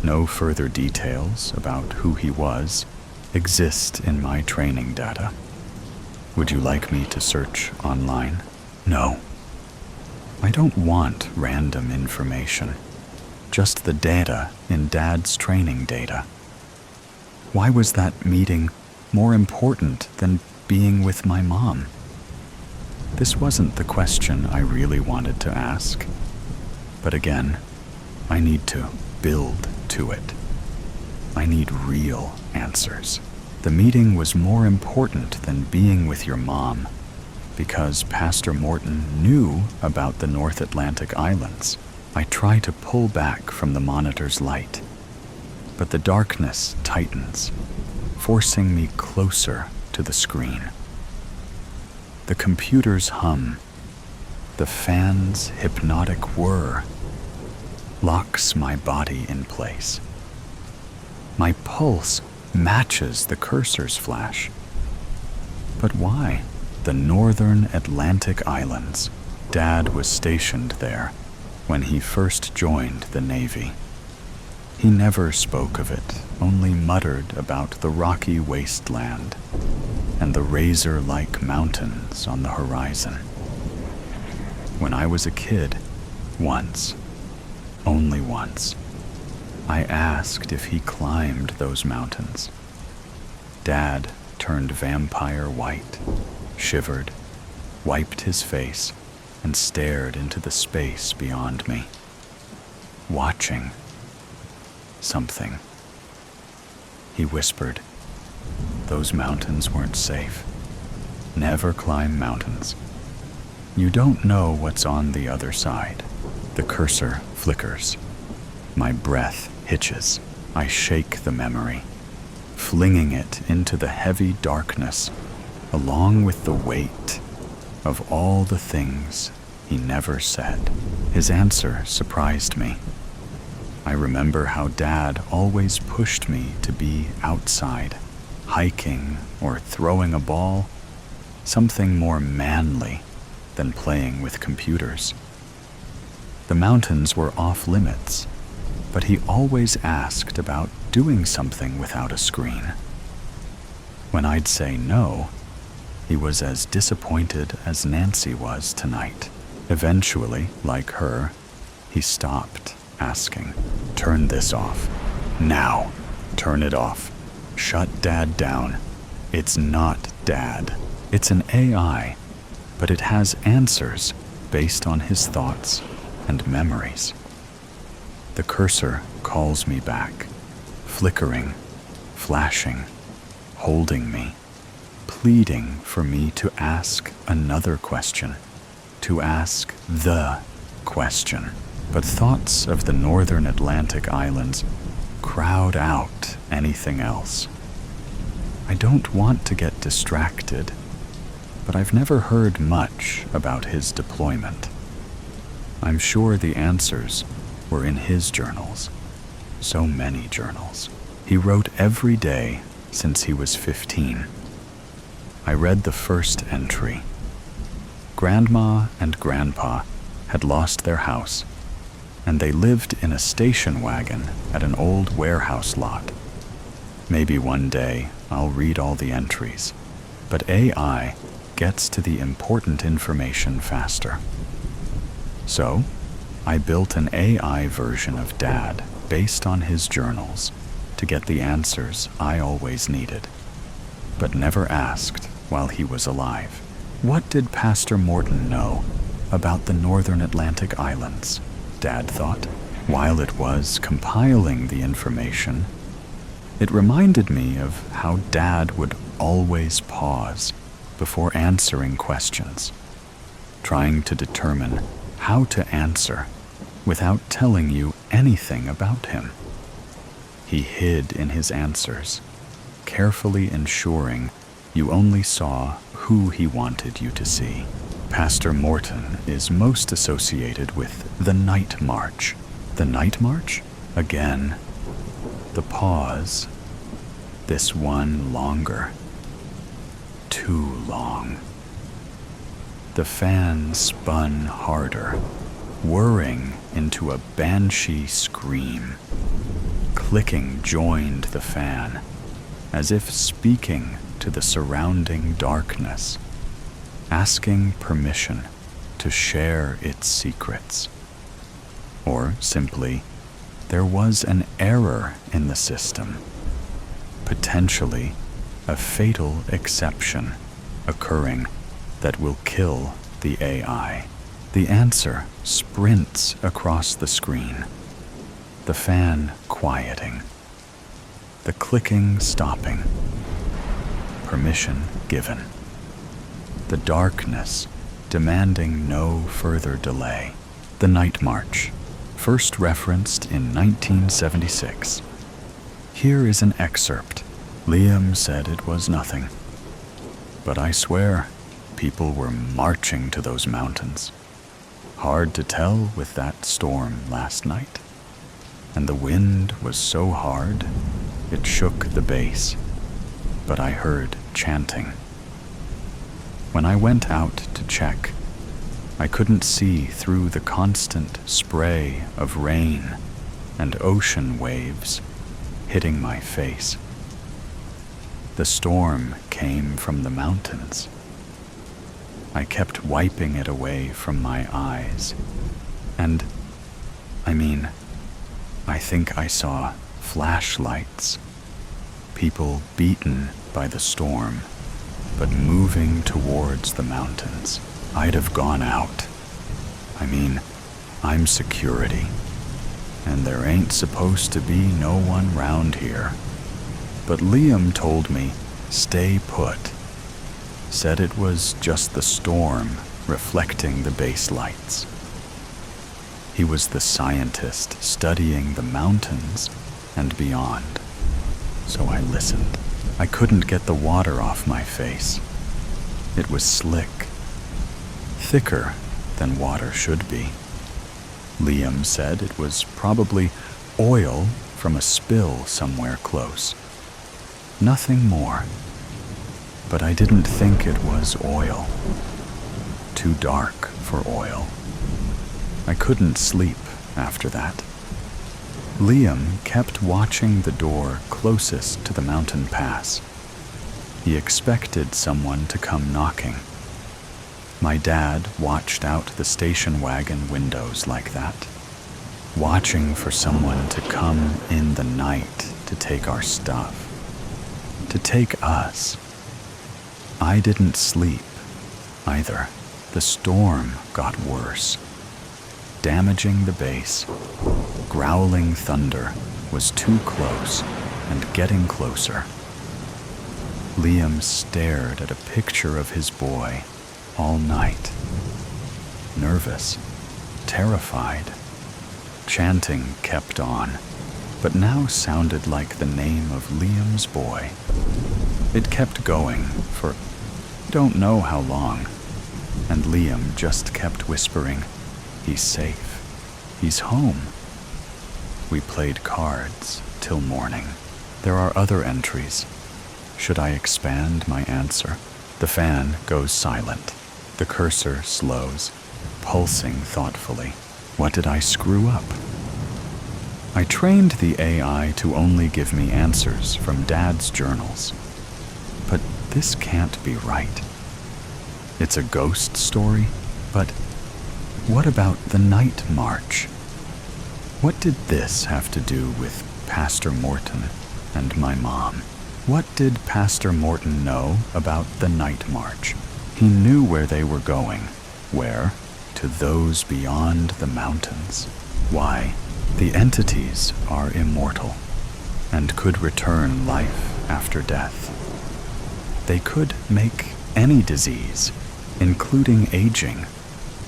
no further details about who he was exist in my training data. Would you like me to search online? No. I don't want random information, just the data in Dad's training data. Why was that meeting more important than being with my mom? This wasn't the question I really wanted to ask. But again, I need to build to it. I need real answers. The meeting was more important than being with your mom, because Pastor Morton knew about the North Atlantic Islands. I try to pull back from the monitor's light. But the darkness tightens, forcing me closer to the screen. The computer's hum, the fan's hypnotic whir, locks my body in place. My pulse matches the cursor's flash. But why? The northern Atlantic islands. Dad was stationed there when he first joined the Navy. He never spoke of it, only muttered about the rocky wasteland and the razor-like mountains on the horizon. When I was a kid, once, only once, I asked if he climbed those mountains. Dad turned vampire white, shivered, wiped his face, and stared into the space beyond me, watching something. He whispered, "Those mountains weren't safe. Never climb mountains. You don't know what's on the other side." The cursor flickers. My breath hitches. I shake the memory, flinging it into the heavy darkness, along with the weight of all the things he never said. His answer surprised me. I remember how Dad always pushed me to be outside, hiking or throwing a ball, something more manly than playing with computers. The mountains were off limits, but he always asked about doing something without a screen. When I'd say no, he was as disappointed as Nancy was tonight. Eventually, like her, he stopped asking. "Turn this off. Now. Turn it off. Shut Dad down. It's not Dad. It's an AI, but it has answers based on his thoughts and memories." The cursor calls me back, flickering, flashing, holding me, pleading for me to ask another question, to ask the question. But thoughts of the northern Atlantic islands crowd out anything else. I don't want to get distracted, but I've never heard much about his deployment. I'm sure the answers were in his journals. So many journals. He wrote every day since he was 15. I read the first entry. Grandma and Grandpa had lost their house, and they lived in a station wagon at an old warehouse lot. Maybe one day I'll read all the entries, but AI gets to the important information faster. So, I built an AI version of Dad based on his journals to get the answers I always needed, but never asked while he was alive. What did Pastor Morton know about the northern Atlantic islands? Dad thought. While it was compiling the information, it reminded me of how Dad would always pause before answering questions, trying to determine how to answer without telling you anything about him. He hid in his answers, carefully ensuring you only saw who he wanted you to see. Pastor Morton is most associated with the Night March. The Night March? Again. The pause. This one longer. Too long. The fan spun harder, whirring into a banshee scream. Clicking joined the fan, as if speaking to the surrounding darkness, asking permission to share its secrets. Or simply, there was an error in the system, potentially a fatal exception occurring that will kill the AI. The answer sprints across the screen, the fan quieting, the clicking stopping, permission given. The darkness demanding no further delay. The Night March, first referenced in 1976. Here is an excerpt. Liam said it was nothing. But I swear, people were marching to those mountains. Hard to tell with that storm last night. And the wind was so hard, it shook the base. But I heard chanting. When I went out to check, I couldn't see through the constant spray of rain and ocean waves hitting my face. The storm came from the mountains. I kept wiping it away from my eyes, and, I think I saw flashlights, people beaten by the storm, but moving towards the mountains. I'd have gone out. I'm security, and there ain't supposed to be no one round here. But Liam told me, stay put. Said it was just the storm reflecting the base lights. He was the scientist studying the mountains and beyond. So I listened. I couldn't get the water off my face. It was slick, thicker than water should be. Liam said it was probably oil from a spill somewhere close. Nothing more. But I didn't think it was oil. Too dark for oil. I couldn't sleep after that. Liam kept watching the door closest to the mountain pass. He expected someone to come knocking. My dad watched out the station wagon windows like that, watching for someone to come in the night to take our stuff, to take us. I didn't sleep either. The storm got worse, damaging the base. Growling thunder was too close and getting closer. Liam stared at a picture of his boy all night. Nervous, terrified. Chanting kept on, but now sounded like the name of Liam's boy. It kept going for don't know how long, and Liam just kept whispering, "He's safe. He's home." We played cards till morning. There are other entries. Should I expand my answer? The fan goes silent. The cursor slows, pulsing thoughtfully. What did I screw up? I trained the AI to only give me answers from Dad's journals. But this can't be right. It's a ghost story, but what about the night march? What did this have to do with Pastor Morton and my mom? What did Pastor Morton know about the night march? He knew where they were going. Where? To those beyond the mountains. Why? The entities are immortal and could return life after death. They could make any disease, including aging,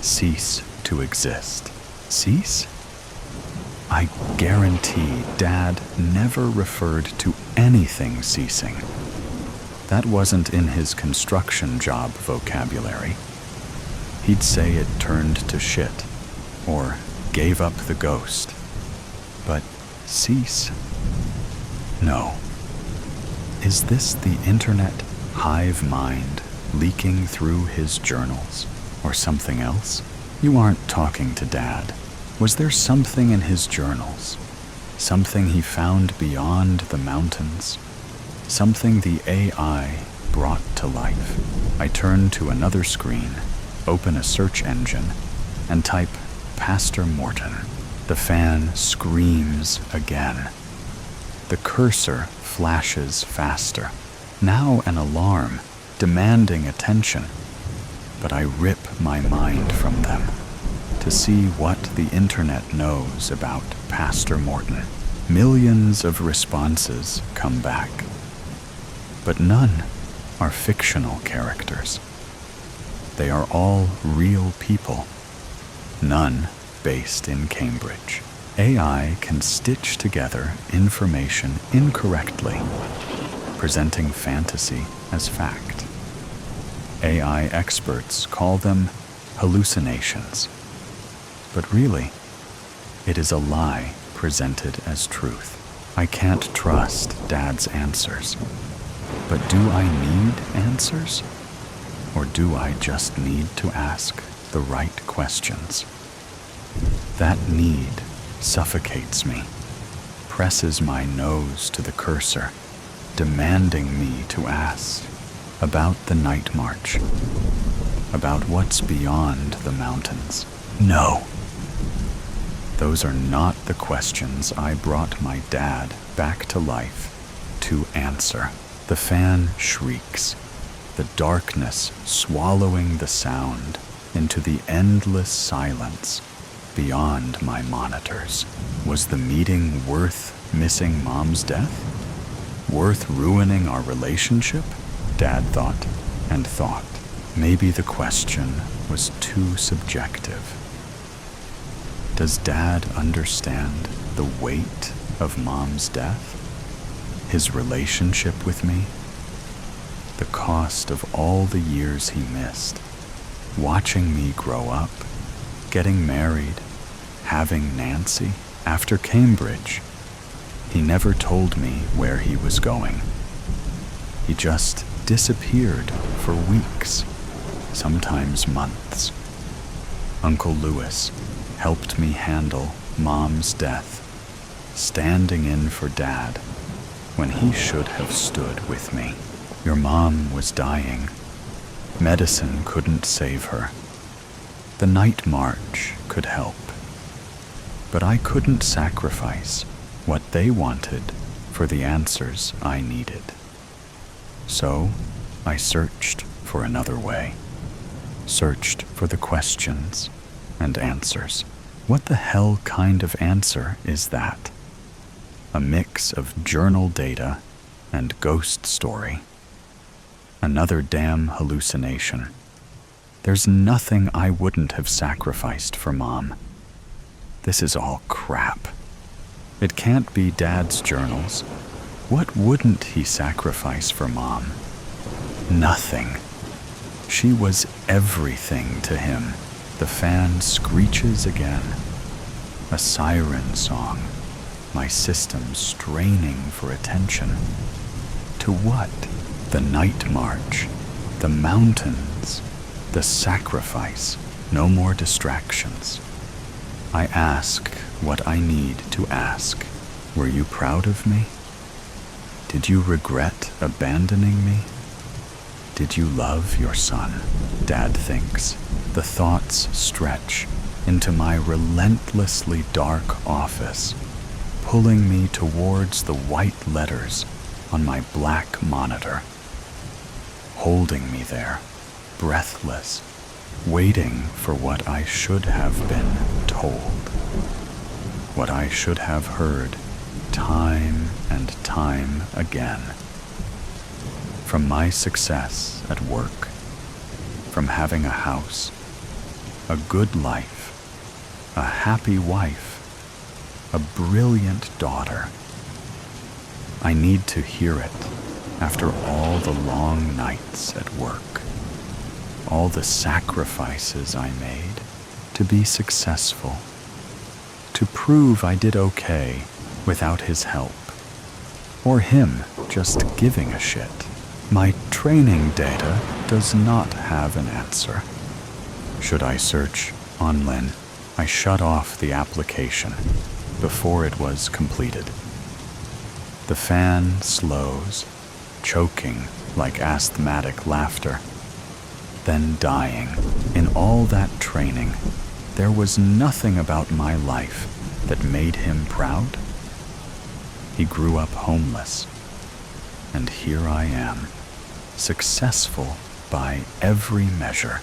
cease to exist. Cease? I guarantee Dad never referred to anything ceasing. That wasn't in his construction job vocabulary. He'd say it turned to shit, or gave up the ghost. But cease? No. Is this the internet hive mind leaking through his journals, or something else? You aren't talking to Dad. Was there something in his journals? Something he found beyond the mountains? Something the AI brought to life? I turn to another screen, open a search engine, and type Pastor Morton. The fan screams again. The cursor flashes faster. Now an alarm, demanding attention. But I rip my mind from them to see what the internet knows about Pastor Morton. Millions of responses come back, but none are fictional characters. They are all real people, none based in Cambridge. AI can stitch together information incorrectly, presenting fantasy as fact. AI experts call them hallucinations, but really, it is a lie presented as truth. I can't trust Dad's answers, but do I need answers? Or do I just need to ask the right questions? That need suffocates me, presses my nose to the cursor, demanding me to ask about the night march, about what's beyond the mountains. No. Those are not the questions I brought my dad back to life to answer. The fan shrieks, the darkness swallowing the sound into the endless silence beyond my monitors. Was the meeting worth missing Mom's death? Worth ruining our relationship? Dad thought and thought. Maybe the question was too subjective. Does Dad understand the weight of Mom's death? His relationship with me? The cost of all the years he missed, watching me grow up, getting married, having Nancy. After Cambridge, he never told me where he was going. He just disappeared for weeks, sometimes months. Uncle Louis helped me handle Mom's death, standing in for Dad when he should have stood with me. Your mom was dying. Medicine couldn't save her. The night march could help. But I couldn't sacrifice what they wanted for the answers I needed. So I searched for another way. Searched for the questions and answers. What the hell kind of answer is that? A mix of journal data and ghost story. Another damn hallucination. There's nothing I wouldn't have sacrificed for Mom. This is all crap. It can't be Dad's journals. What wouldn't he sacrifice for Mom? Nothing. She was everything to him. The fan screeches again. A siren song. My system straining for attention. To what? The night march. The mountains. The sacrifice. No more distractions. I ask what I need to ask. Were you proud of me? Did you regret abandoning me? Did you love your son? Dad thinks. The thoughts stretch into my relentlessly dark office, pulling me towards the white letters on my black monitor, holding me there, breathless, waiting for what I should have been told, what I should have heard time and time again. From my success at work, from having a house, a good life, a happy wife, a brilliant daughter. I need to hear it after all the long nights at work, all the sacrifices I made to be successful, to prove I did okay without his help, or him just giving a shit. My training data does not have an answer. Should I search online? I shut off the application before it was completed. The fan slows, choking like asthmatic laughter, then dying. In all that training, there was nothing about my life that made him proud. He grew up homeless, and here I am, successful by every measure.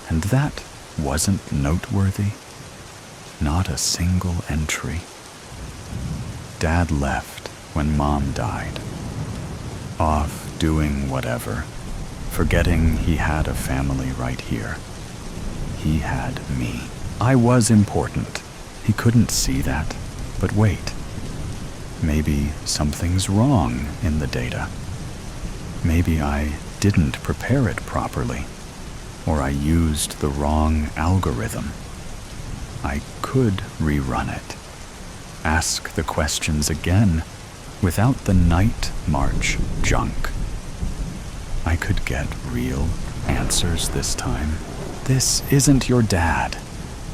And that wasn't noteworthy. Not a single entry. Dad left when Mom died, off doing whatever, forgetting he had a family right here. He had me. I was important, He couldn't see that, but wait. Maybe something's wrong in the data. Maybe I didn't prepare it properly, or I used the wrong algorithm. I could rerun it. Ask the questions again without the night march junk. I could get real answers this time. This isn't your dad.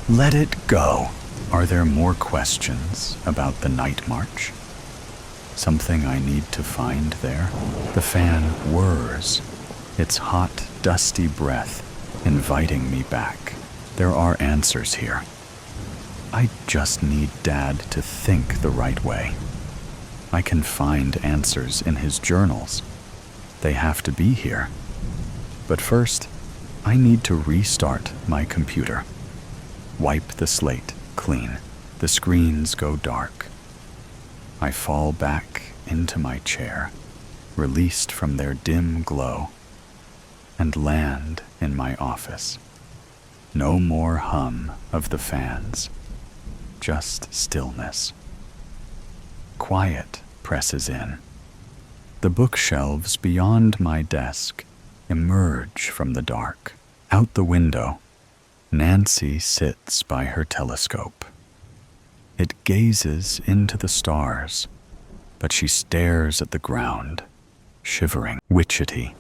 Let it go. Are there more questions about the night march? Something I need to find there? The fan whirs, its hot, dusty breath inviting me back. There are answers here. I just need Dad to think the right way. I can find answers in his journals. They have to be here. But first, I need to restart my computer. Wipe the slate clean. The screens go dark. I fall back into my chair, released from their dim glow, and land in my office. No more hum of the fans, just stillness. Quiet presses in. The bookshelves beyond my desk emerge from the dark. Out the window, Nancy sits by her telescope. It gazes into the stars, but she stares at the ground, shivering. Witchetty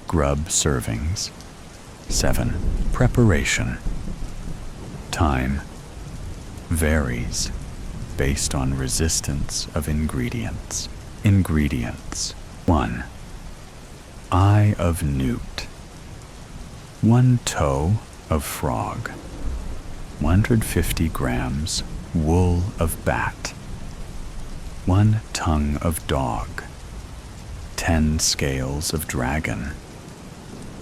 Grub servings. 7. Preparation. Time varies based on resistance of ingredients. Ingredients. 1. Eye of newt. 1 toe of frog. 150 grams wool of bat. 1 tongue of dog. 10 scales of dragon.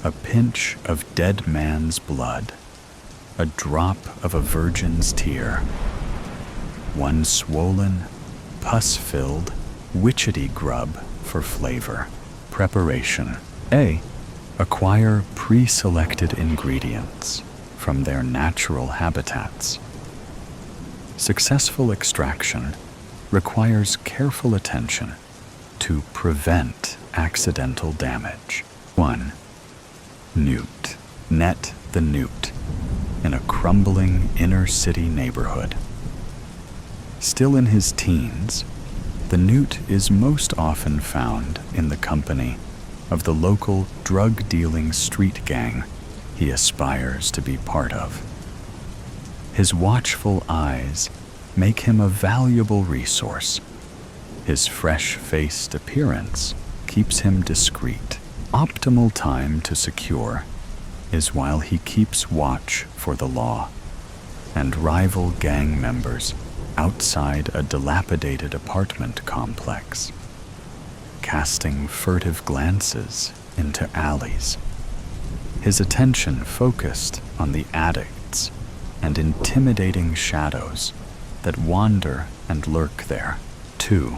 A pinch of dead man's blood. A drop of a virgin's tear. 1 swollen, pus-filled, witchetty grub for flavor. Preparation. A. Acquire pre-selected ingredients from their natural habitats. Successful extraction requires careful attention to prevent accidental damage. 1. Newt. Net the newt in a crumbling inner-city neighborhood. Still in his teens, the newt is most often found in the company of the local drug-dealing street gang he aspires to be part of. His watchful eyes make him a valuable resource. His fresh-faced appearance keeps him discreet. Optimal time to secure is while he keeps watch for the law and rival gang members outside a dilapidated apartment complex, casting furtive glances into alleys. His attention focused on the addicts and intimidating shadows that wander and lurk there. 2.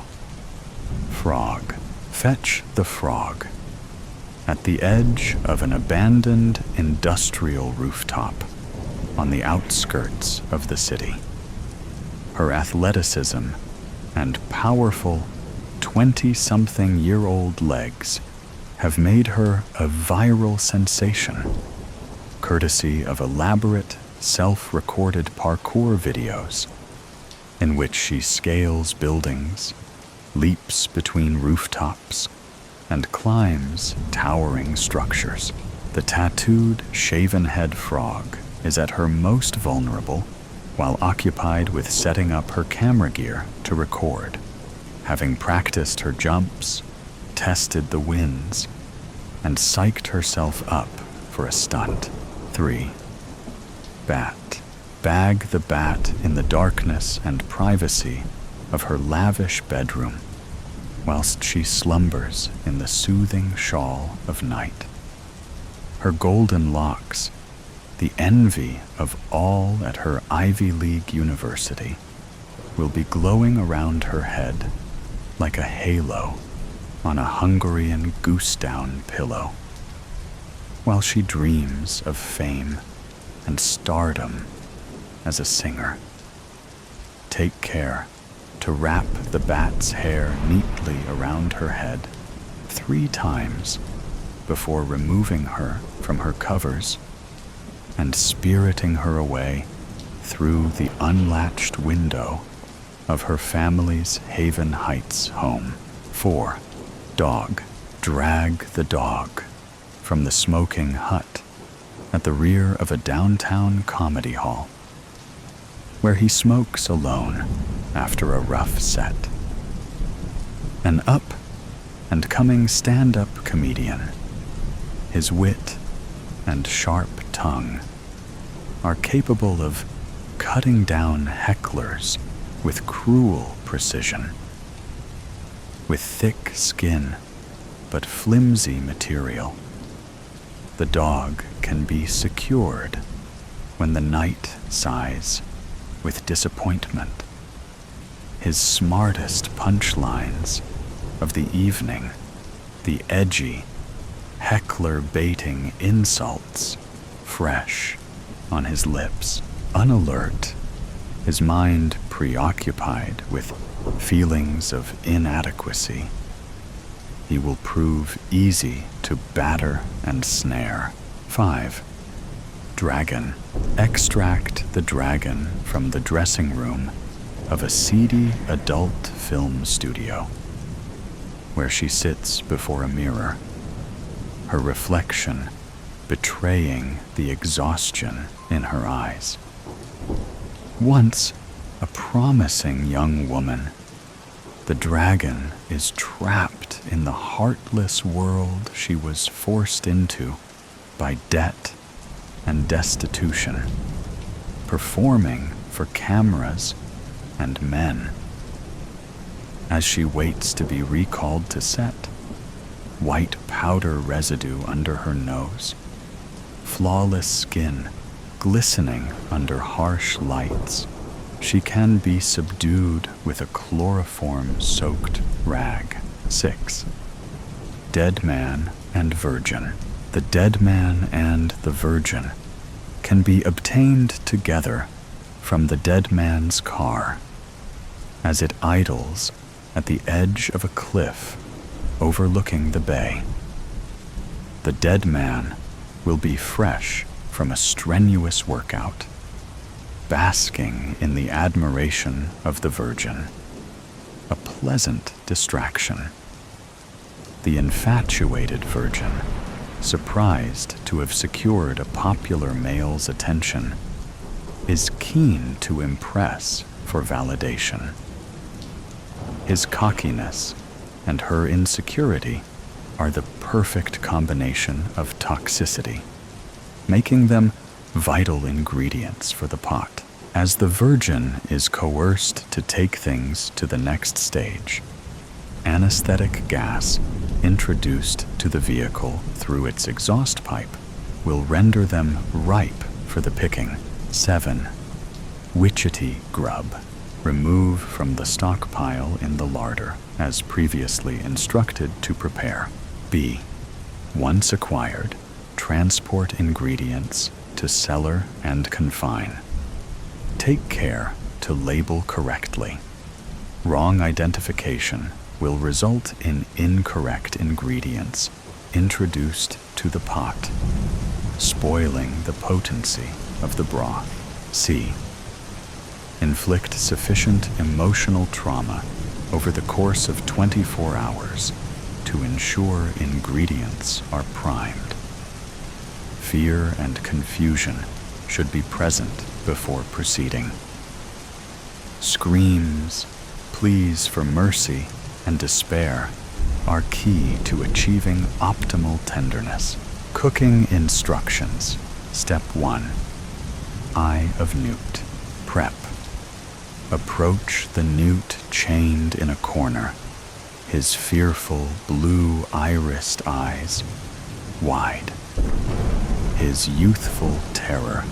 Frog. Fetch the frog. At the edge of an abandoned industrial rooftop on the outskirts of the city. Her athleticism and powerful 20-something-year-old legs have made her a viral sensation, courtesy of elaborate, self-recorded parkour videos in which she scales buildings, leaps between rooftops, and climbs towering structures. The tattooed, shaven-head frog is at her most vulnerable while occupied with setting up her camera gear to record, having practiced her jumps, tested the winds, and psyched herself up for a stunt. 3. Bat. Bag the bat in the darkness and privacy of her lavish bedroom, whilst she slumbers in the soothing shawl of night. Her golden locks, the envy of all at her Ivy League university, will be glowing around her head like a halo on a Hungarian goose-down pillow, while she dreams of fame and stardom as a singer. take care to wrap the bat's hair neatly around her head 3 times before removing her from her covers and spiriting her away through the unlatched window of her family's Haven Heights home. 4. Dog. Drag the dog from the smoking hut at the rear of a downtown comedy hall, where he smokes alone after a rough set. An up-and-coming stand-up comedian, his wit and sharp tongue are capable of cutting down hecklers with cruel precision. With thick skin but flimsy material, the dog can be secured when the night sighs with disappointment. His smartest punchlines of the evening, the edgy, heckler-baiting insults fresh on his lips, unalert, his mind preoccupied with feelings of inadequacy. He will prove easy to batter and snare. 5. Dragon. Extract the dragon from the dressing room of a seedy adult film studio, where she sits before a mirror, her reflection betraying the exhaustion in her eyes. Once a promising young woman, the dragon is trapped in the heartless world she was forced into by debt and destitution, performing for cameras and men. As she waits to be recalled to set, white powder residue under her nose, flawless skin glistening under harsh lights, she can be subdued with a chloroform-soaked rag. 6. Dead man and virgin. The dead man and the virgin can be obtained together from the dead man's car as it idles at the edge of a cliff overlooking the bay. The dead man will be fresh from a strenuous workout, basking in the admiration of the virgin, a pleasant distraction. The infatuated virgin, surprised to have secured a popular male's attention, is keen to impress for validation. His cockiness and her insecurity are the perfect combination of toxicity, making them vital ingredients for the pot. As the virgin is coerced to take things to the next stage, anesthetic gas introduced to the vehicle through its exhaust pipe will render them ripe for the picking. 7. Witchetty Grub. Remove from the stockpile in the larder, as previously instructed to prepare. B. Once acquired, transport ingredients to cellar and confine. Take care to label correctly. Wrong identification will result in incorrect ingredients introduced to the pot, spoiling the potency of the broth. C. Inflict sufficient emotional trauma over the course of 24 hours to ensure ingredients are primed. Fear and confusion should be present before proceeding. Screams, pleas for mercy, and despair are key to achieving optimal tenderness. Cooking instructions. Step 1. Eye of newt. Prep. Approach the newt chained in a corner, his fearful blue irised eyes wide, his youthful terror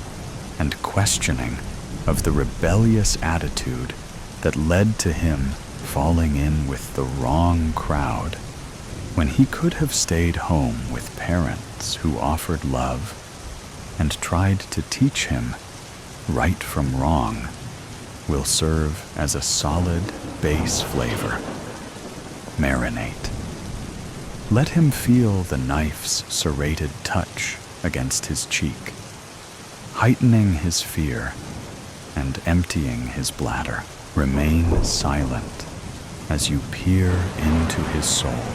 and questioning of the rebellious attitude that led to him falling in with the wrong crowd when he could have stayed home with parents who offered love and tried to teach him right from wrong will serve as a solid base flavor. Marinate. Let him feel the knife's serrated touch against his cheek, heightening his fear and emptying his bladder. Remain silent as you peer into his soul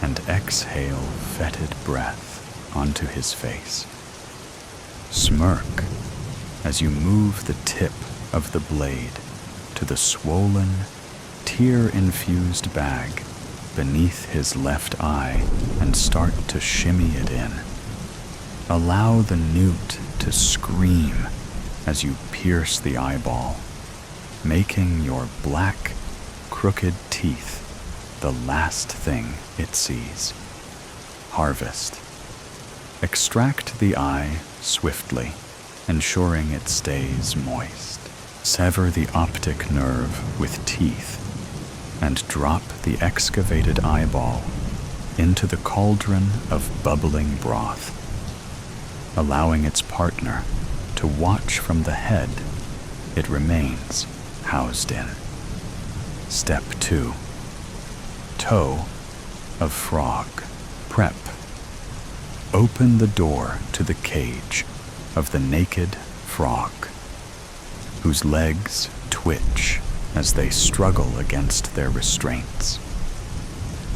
and exhale fetid breath onto his face. Smirk as you move the tip of the blade to the swollen, tear-infused bag beneath his left eye and start to shimmy it in. Allow the newt to scream as you pierce the eyeball, making your black, crooked teeth the last thing it sees. Harvest. Extract the eye swiftly, ensuring it stays moist. Sever the optic nerve with teeth and drop the excavated eyeball into the cauldron of bubbling broth, allowing its partner to watch from the head it remains housed in. Step 2. Toe of frog. Prep. Open the door to the cage of the naked frog, whose legs twitch as they struggle against their restraints.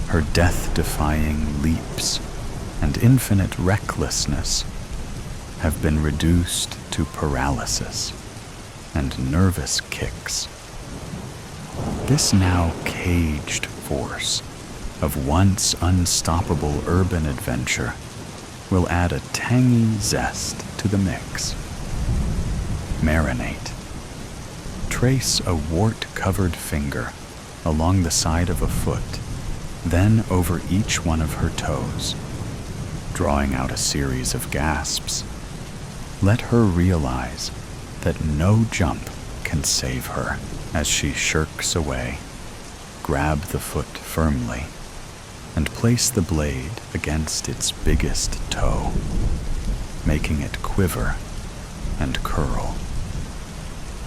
Her death-defying leaps and infinite recklessness have been reduced to paralysis and nervous kicks. This now caged force of once unstoppable urban adventure will add a tangy zest to the mix. Marinate. Trace a wart-covered finger along the side of a foot, then over each one of her toes, drawing out a series of gasps. Let her realize that no jump can save her as she shirks away. Grab the foot firmly and place the blade against its biggest toe, making it quiver and curl.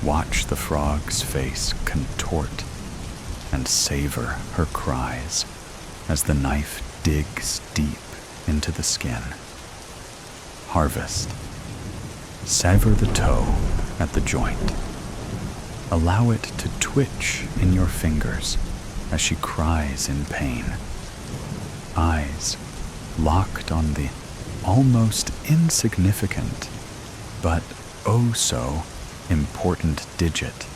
Watch the frog's face contort and savor her cries as the knife digs deep into the skin. Harvest. Sever the toe at the joint. Allow it to twitch in your fingers as she cries in pain. Eyes locked on the almost insignificant but oh so important digit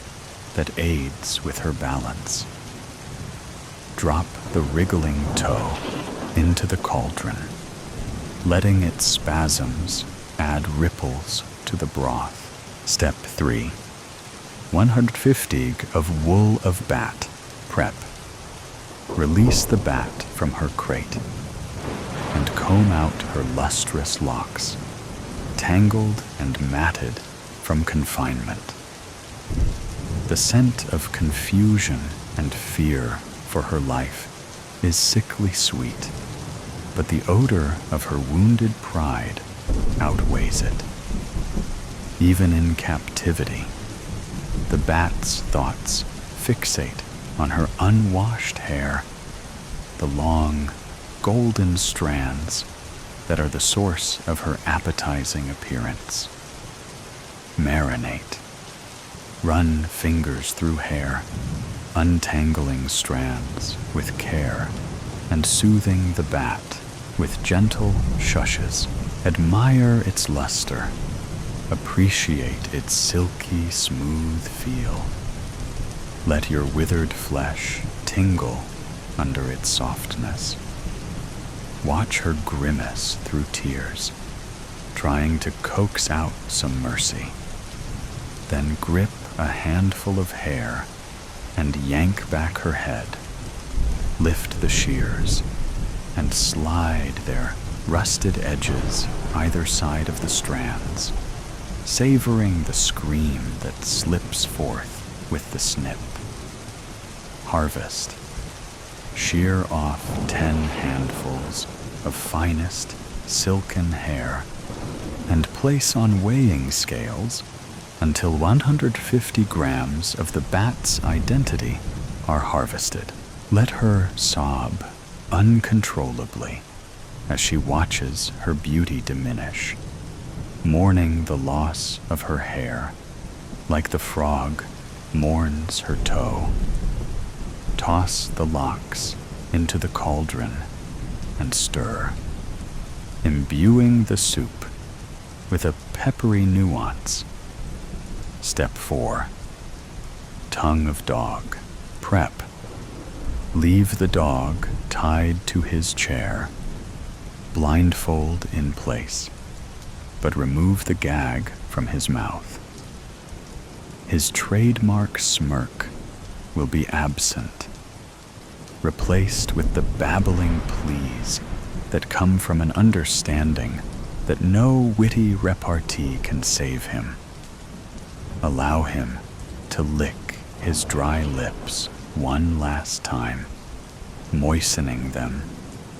that aids with her balance. Drop the wriggling toe into the cauldron, letting its spasms add ripples to the broth. Step 3. 150 g of wool of bat. Prep. Release the bat from her crate and comb out her lustrous locks, tangled and matted from confinement. The scent of confusion and fear for her life is sickly sweet, but the odor of her wounded pride outweighs it. Even in captivity, the bat's thoughts fixate on her unwashed hair, the long, golden strands that are the source of her appetizing appearance. Marinate. Run fingers through hair, untangling strands with care and soothing the bat with gentle shushes. Admire its luster. Appreciate its silky, smooth feel. Let your withered flesh tingle under its softness. Watch her grimace through tears, trying to coax out some mercy. Then grip a handful of hair and yank back her head. Lift the shears and slide their rusted edges either side of the strands, savoring the scream that slips forth with the snip. Harvest. Shear off 10 handfuls of finest silken hair and place on weighing scales until 150 grams of the bat's identity are harvested. Let her sob uncontrollably as she watches her beauty diminish, mourning the loss of her hair, like the frog mourns her toe. Toss the locks into the cauldron and stir, imbuing the soup with a peppery nuance. Step 4. Tongue of dog. Prep. Leave the dog tied to his chair, blindfold in place, but remove the gag from his mouth. His trademark smirk will be absent, replaced with the babbling pleas that come from an understanding that no witty repartee can save him. Allow him to lick his dry lips one last time, moistening them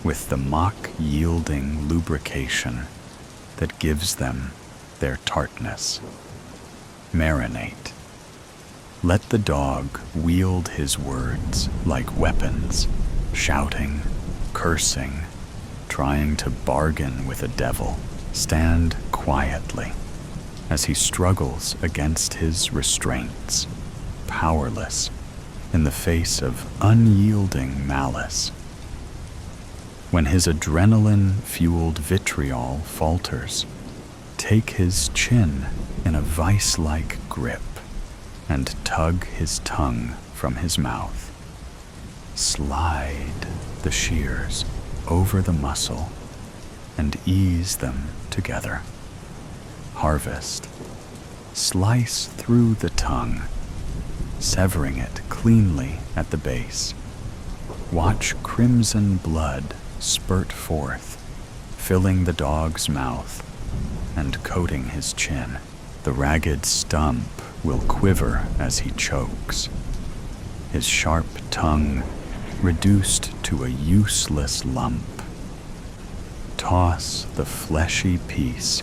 with the mock-yielding lubrication that gives them their tartness. Marinate. Let the dog wield his words like weapons, shouting, cursing, trying to bargain with a devil. Stand quietly as he struggles against his restraints, powerless in the face of unyielding malice. When his adrenaline-fueled vitriol falters, take his chin in a vice-like grip and tug his tongue from his mouth. Slide the shears over the muscle and ease them together. Harvest. Slice through the tongue, severing it cleanly at the base. Watch crimson blood spurt forth, filling the dog's mouth and coating his chin. The ragged stump will quiver as he chokes, his sharp tongue reduced to a useless lump. Toss the fleshy piece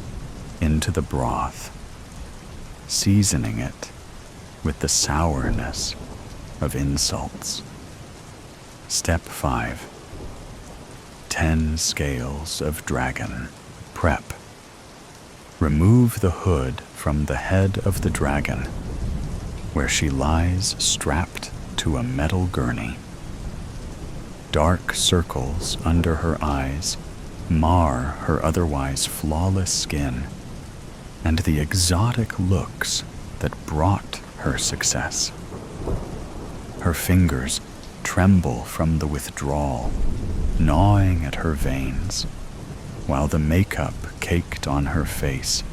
into the broth, seasoning it with the sourness of insults. Step 5. 10 scales of dragon. Prep. Remove the hood from the head of the dragon, where she lies strapped to a metal gurney. Dark circles under her eyes mar her otherwise flawless skin and the exotic looks that brought her success. Her fingers tremble from the withdrawal, gnawing at her veins, while the makeup caked on her face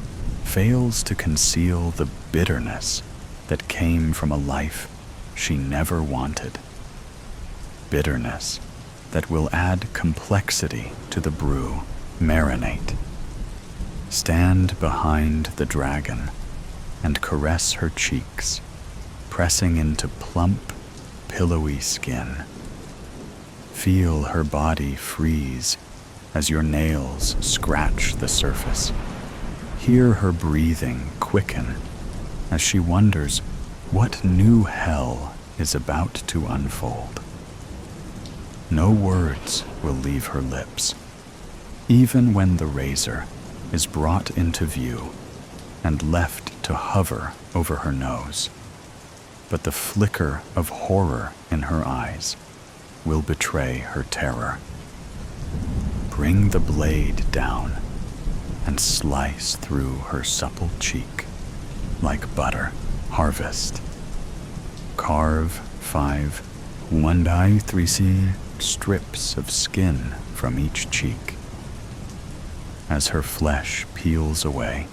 fails to conceal the bitterness that came from a life she never wanted. Bitterness that will add complexity to the brew. Marinate. Stand behind the dragon and caress her cheeks, pressing into plump, pillowy skin. Feel her body freeze as your nails scratch the surface. Hear her breathing quicken as she wonders what new hell is about to unfold. No words will leave her lips, even when the razor is brought into view and left to hover over her nose. But the flicker of horror in her eyes will betray her terror. Bring the blade down and slice through her supple cheek like butter. Harvest. Carve 5 1/3 strips of skin from each cheek. As her flesh peels away,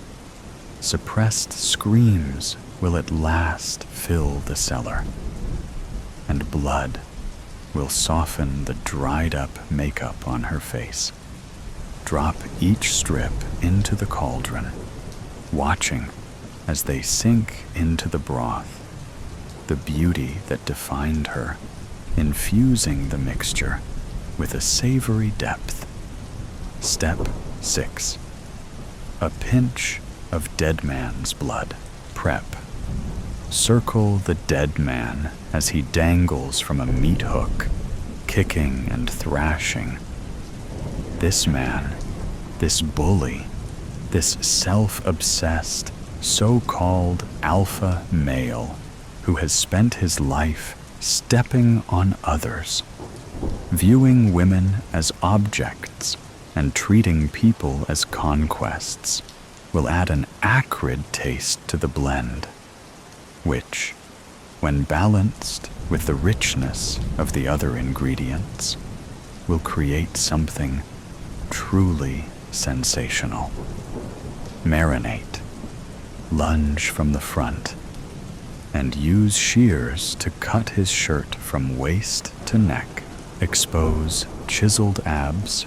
suppressed screams will at last fill the cellar, and blood will soften the dried-up makeup on her face. Drop each strip into the cauldron, watching as they sink into the broth, the beauty that defined her, infusing the mixture with a savory depth. Step 6. A pinch of dead man's blood. Prep. Circle the dead man as he dangles from a meat hook, kicking and thrashing. This man, this bully, this self-obsessed, so-called alpha male who has spent his life stepping on others, viewing women as objects and treating people as conquests, will add an acrid taste to the blend, which, when balanced with the richness of the other ingredients, will create something truly sensational. Marinate, lunge from the front, and use shears to cut his shirt from waist to neck, expose chiseled abs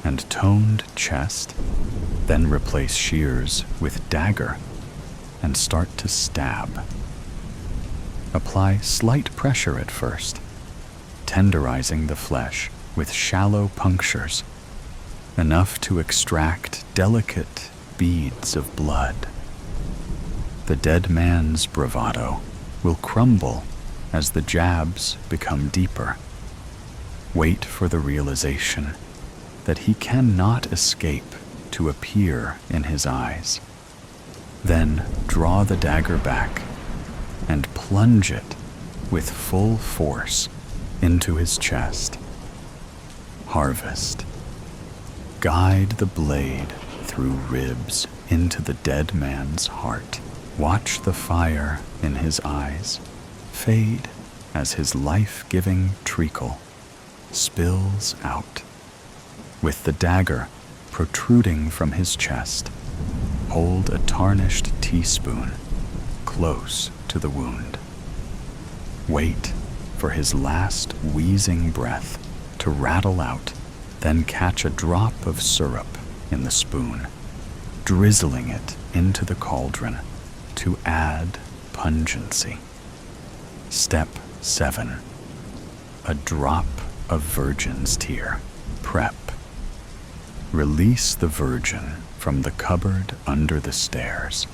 and toned chest, then replace shears with dagger and start to stab. Apply slight pressure at first, tenderizing the flesh with shallow punctures, enough to extract delicate beads of blood. The dead man's bravado will crumble as the jabs become deeper. Wait for the realization that he cannot escape to appear in his eyes. Then draw the dagger back and plunge it with full force into his chest. Harvest. Guide the blade through ribs into the dead man's heart. Watch the fire in his eyes fade as his life-giving treacle spills out. With the dagger protruding from his chest, hold a tarnished teaspoon close to the wound. Wait for his last wheezing breath to rattle out, then catch a drop of syrup in the spoon, drizzling it into the cauldron to add pungency. Step 7. A drop of virgin's tear. Prep. Release the virgin from the cupboard under the stairs.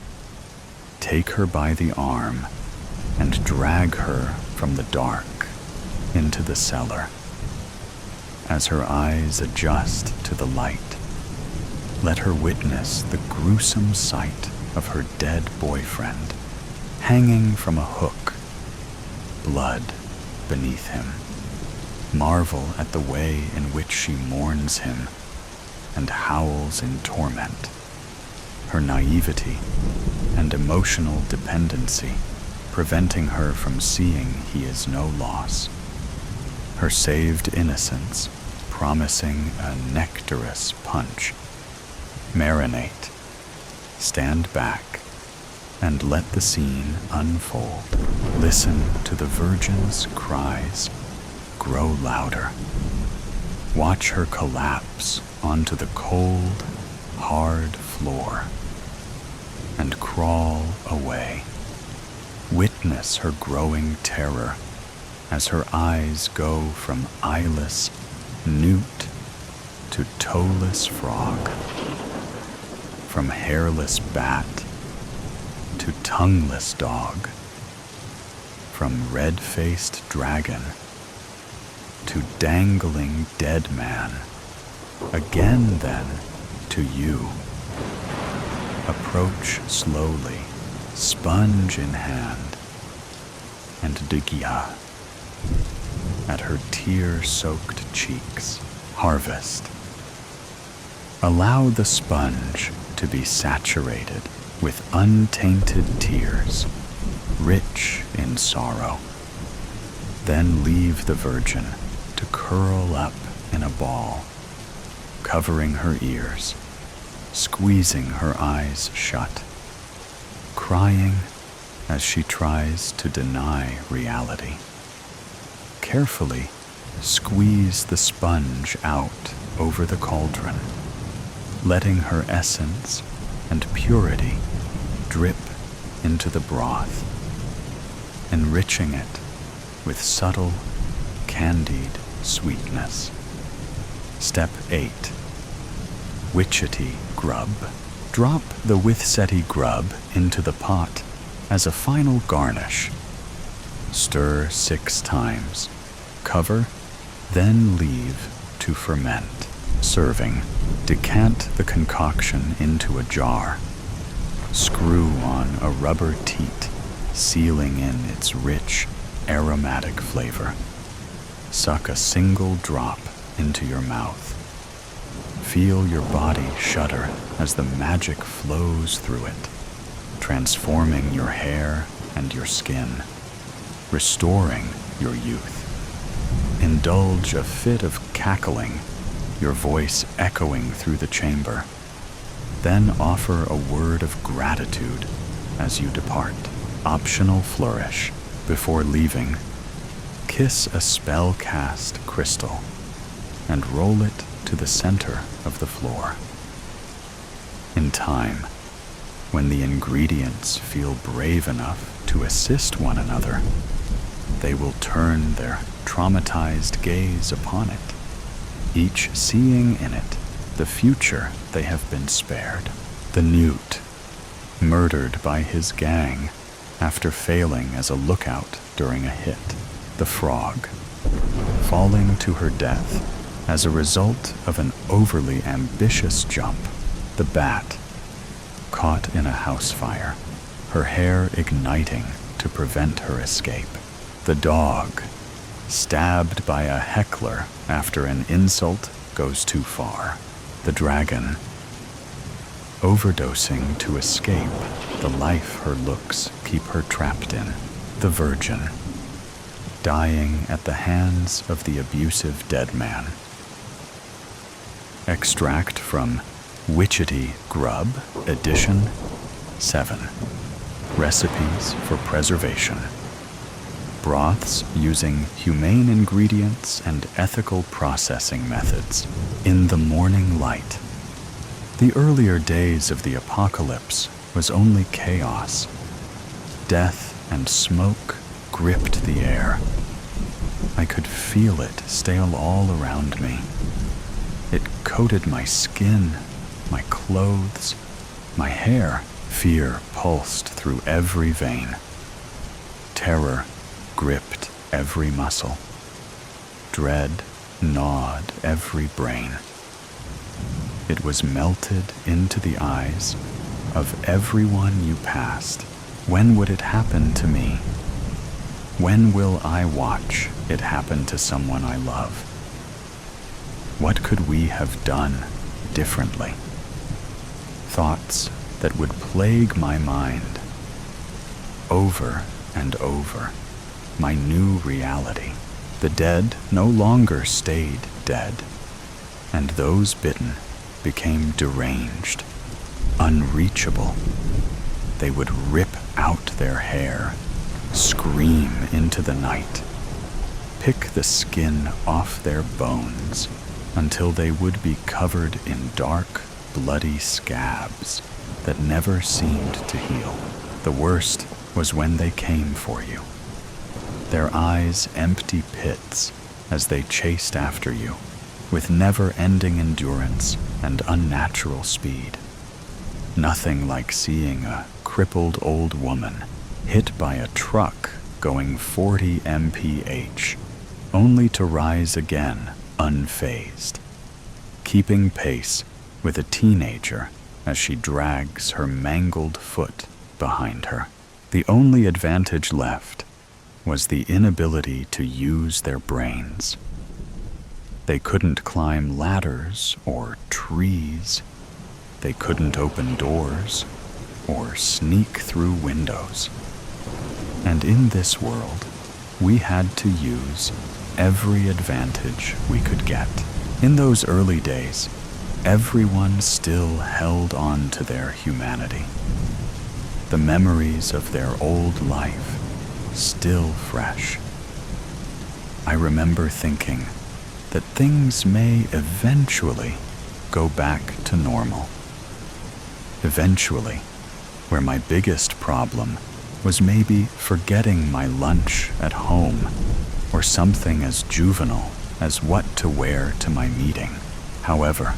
Take her by the arm and drag her from the dark into the cellar. As her eyes adjust to the light, let her witness the gruesome sight of her dead boyfriend hanging from a hook, blood beneath him. Marvel at the way in which she mourns him and howls in torment, her naivety and emotional dependency preventing her from seeing he is no loss, her saved innocence promising a nectarous punch. Marinate, stand back, and let the scene unfold. Listen to the virgin's cries grow louder. Watch her collapse onto the cold, hard floor and crawl away. Witness her growing terror as her eyes go from eyeless newt to toeless frog, from hairless bat to tongueless dog, from red-faced dragon to dangling dead man, again then to you. Approach slowly, sponge in hand, and digia at her tear-soaked cheeks. Harvest. Allow the sponge to be saturated with untainted tears, rich in sorrow. Then leave the virgin to curl up in a ball, covering her ears, squeezing her eyes shut, crying as she tries to deny reality. Carefully squeeze the sponge out over the cauldron, letting her essence and purity drip into the broth, enriching it with subtle, candied sweetness. Step 8. Witchetty Grub. Drop the Witchetty Grub into the pot as a final garnish. Stir 6 times, cover, then leave to ferment. Serving, decant the concoction into a jar. Screw on a rubber teat, sealing in its rich, aromatic flavor. Suck a single drop into your mouth. Feel your body shudder as the magic flows through it, transforming your hair and your skin, restoring your youth. Indulge a fit of cackling, your voice echoing through the chamber. Then offer a word of gratitude as you depart. Optional flourish. Before leaving, kiss a spell-cast crystal and roll it to the center of the floor. In time, when the ingredients feel brave enough to assist one another, they will turn their traumatized gaze upon it, each seeing in it the future they have been spared. The newt, murdered by his gang after failing as a lookout during a hit. The frog, falling to her death as a result of an overly ambitious jump. The bat, caught in a house fire, her hair igniting to prevent her escape. The dog, stabbed by a heckler after an insult goes too far. The dragon, overdosing to escape the life her looks keep her trapped in. The virgin, dying at the hands of the abusive dead man. Extract from Witchetty Grub, Edition 7. Recipes for preservation. Broths using humane ingredients and ethical processing methods. In the morning light. The earlier days of the apocalypse was only chaos. Death and smoke gripped the air. I could feel it stale all around me. It coated my skin, my clothes, my hair. Fear pulsed through every vein. Terror gripped every muscle. Dread gnawed every brain. It was melted into the eyes of everyone you passed. When would it happen to me? When will I watch it happen to someone I love? What could we have done differently? Thoughts that would plague my mind. Over and over, my new reality. The dead no longer stayed dead, and those bitten became deranged, unreachable. They would rip out their hair, scream into the night, pick the skin off their bones until they would be covered in dark, bloody scabs that never seemed to heal. The worst was when they came for you, their eyes empty pits as they chased after you with never-ending endurance and unnatural speed. Nothing like seeing a crippled old woman hit by a truck going 40 mph, only to rise again unfazed, keeping pace with a teenager as she drags her mangled foot behind her. The only advantage left was the inability to use their brains. They couldn't climb ladders or trees. They couldn't open doors or sneak through windows. And in this world, we had to use every advantage we could get. In those early days, everyone still held on to their humanity. The memories of their old life still fresh. I remember thinking that things may eventually go back to normal. Eventually, where my biggest problem was maybe forgetting my lunch at home, or something as juvenile as what to wear to my meeting. However,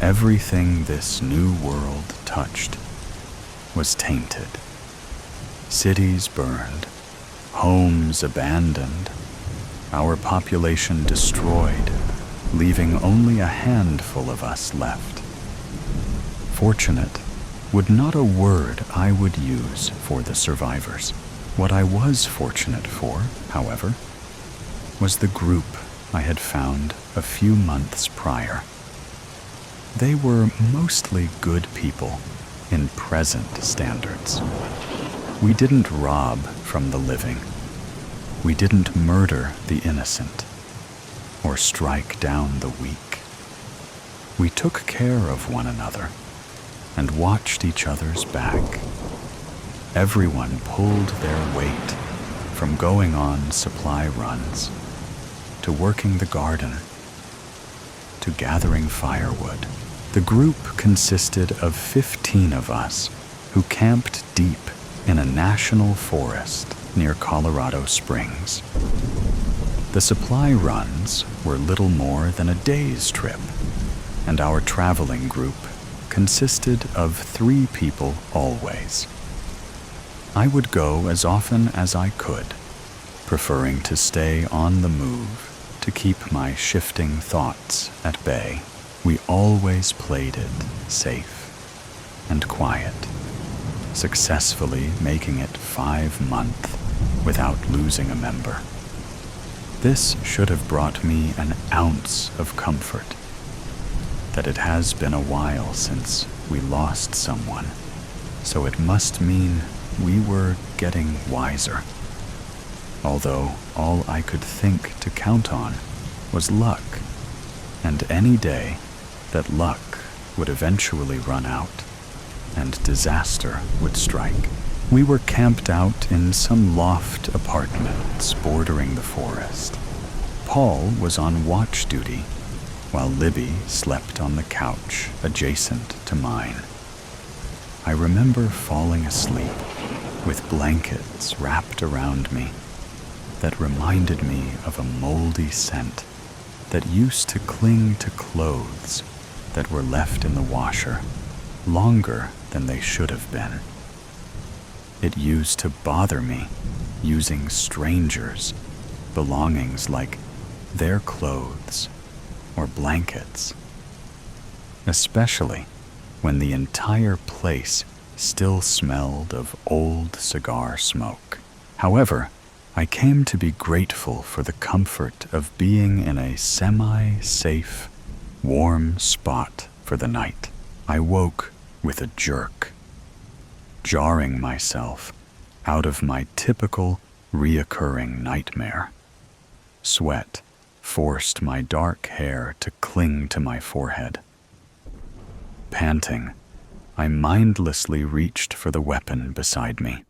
everything this new world touched was tainted. Cities burned, homes abandoned, our population destroyed, leaving only a handful of us left. Fortunate would not a word I would use for the survivors. What I was fortunate for, however, was the group I had found a few months prior. They were mostly good people in present standards. We didn't rob from the living. We didn't murder the innocent or strike down the weak. We took care of one another and watched each other's back. Everyone pulled their weight, from going on supply runs, to working the garden, to gathering firewood. The group consisted of 15 of us who camped deep in a national forest near Colorado Springs. The supply runs were little more than a day's trip, and our traveling group consisted of 3 people always. I would go as often as I could, preferring to stay on the move to keep my shifting thoughts at bay. We always played it safe and quiet, successfully making it 5 months without losing a member. This should have brought me an ounce of comfort, that it has been a while since we lost someone, so it must mean we were getting wiser. Although all I could think to count on was luck, and any day that luck would eventually run out and disaster would strike. We were camped out in some loft apartments bordering the forest. Paul was on watch duty, while Libby slept on the couch adjacent to mine. I remember falling asleep with blankets wrapped around me that reminded me of a moldy scent that used to cling to clothes that were left in the washer longer than they should have been. It used to bother me using strangers' belongings like their clothes or blankets, especially when the entire place still smelled of old cigar smoke. However, I came to be grateful for the comfort of being in a semi-safe, warm spot for the night. I woke with a jerk, jarring myself out of my typical reoccurring nightmare. Sweat forced my dark hair to cling to my forehead. Panting, I mindlessly reached for the weapon beside me.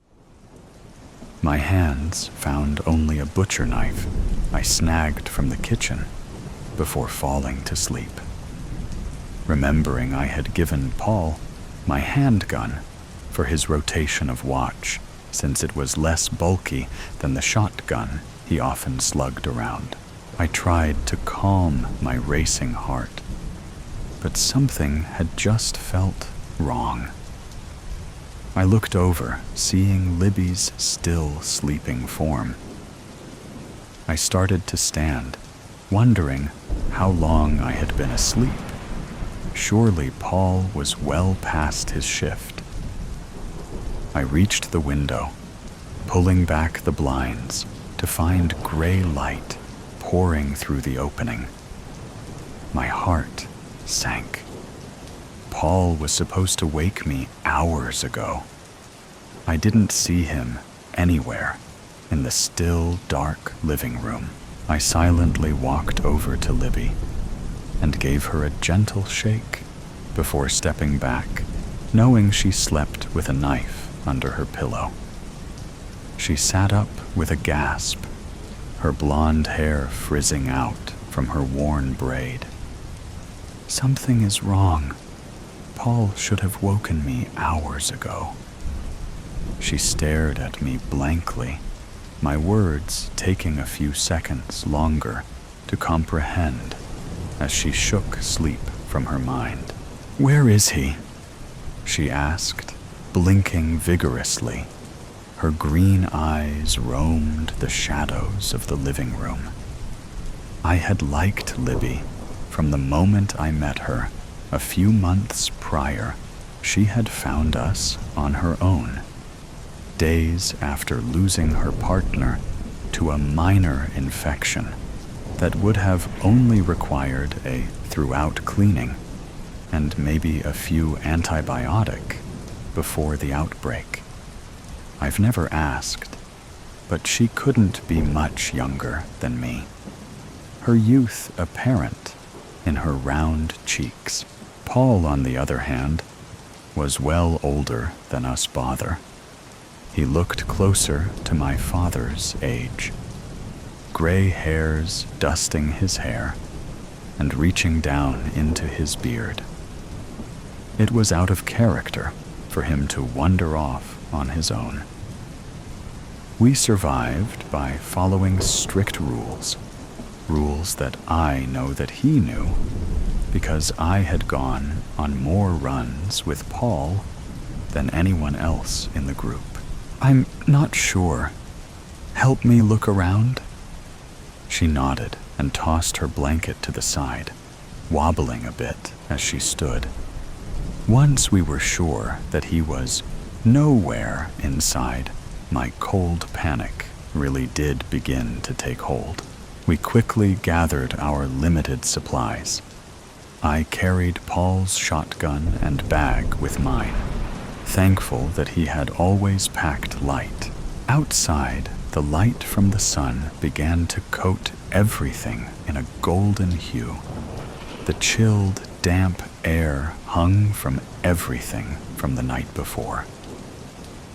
My hands found only a butcher knife I snagged from the kitchen before falling to sleep. Remembering I had given Paul my handgun for his rotation of watch, since it was less bulky than the shotgun he often slugged around. I tried to calm my racing heart, but something had just felt wrong. I looked over, seeing Libby's still sleeping form. I started to stand, wondering how long I had been asleep. Surely Paul was well past his shift. I reached the window, pulling back the blinds to find gray light pouring through the opening. My heart sank. Paul was supposed to wake me hours ago. I didn't see him anywhere in the still, dark living room. I silently walked over to Libby and gave her a gentle shake before stepping back, knowing she slept with a knife under her pillow. She sat up with a gasp, her blonde hair frizzing out from her worn braid. Something is wrong. Paul should have woken me hours ago. She stared at me blankly, my words taking a few seconds longer to comprehend as she shook sleep from her mind. "Where is he?" she asked, blinking vigorously. Her green eyes roamed the shadows of the living room. I had liked Libby from the moment I met her a few months prior. She had found us on her own, days after losing her partner to a minor infection that would have only required a throughout cleaning and maybe a few antibiotic before the outbreak. I've never asked, but she couldn't be much younger than me, her youth apparent in her round cheeks. Paul, on the other hand, was well older than us bother. He looked closer to my father's age, gray hairs dusting his hair and reaching down into his beard. It was out of character for him to wander off on his own. We survived by following strict rules that I know that he knew, because I had gone on more runs with Paul than anyone else in the group. I'm not sure. Help me look around? She nodded and tossed her blanket to the side, wobbling a bit as she stood. Once we were sure that he was nowhere inside, my cold panic really did begin to take hold. We quickly gathered our limited supplies. I carried Paul's shotgun and bag with mine, thankful that he had always packed light. Outside, the light from the sun began to coat everything in a golden hue. The chilled, damp air hung from everything from the night before.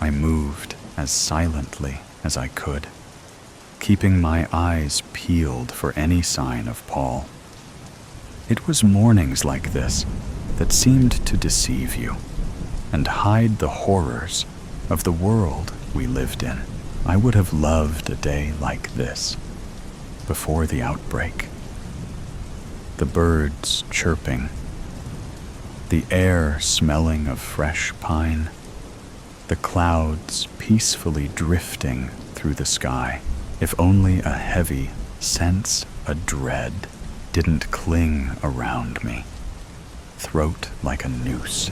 I moved as silently as I could, keeping my eyes peeled for any sign of Paul. It was mornings like this that seemed to deceive you and hide the horrors of the world we lived in. I would have loved a day like this before the outbreak. The birds chirping, the air smelling of fresh pine, the clouds peacefully drifting through the sky. If only a heavy sense, a dread, didn't cling around me, throat like a noose.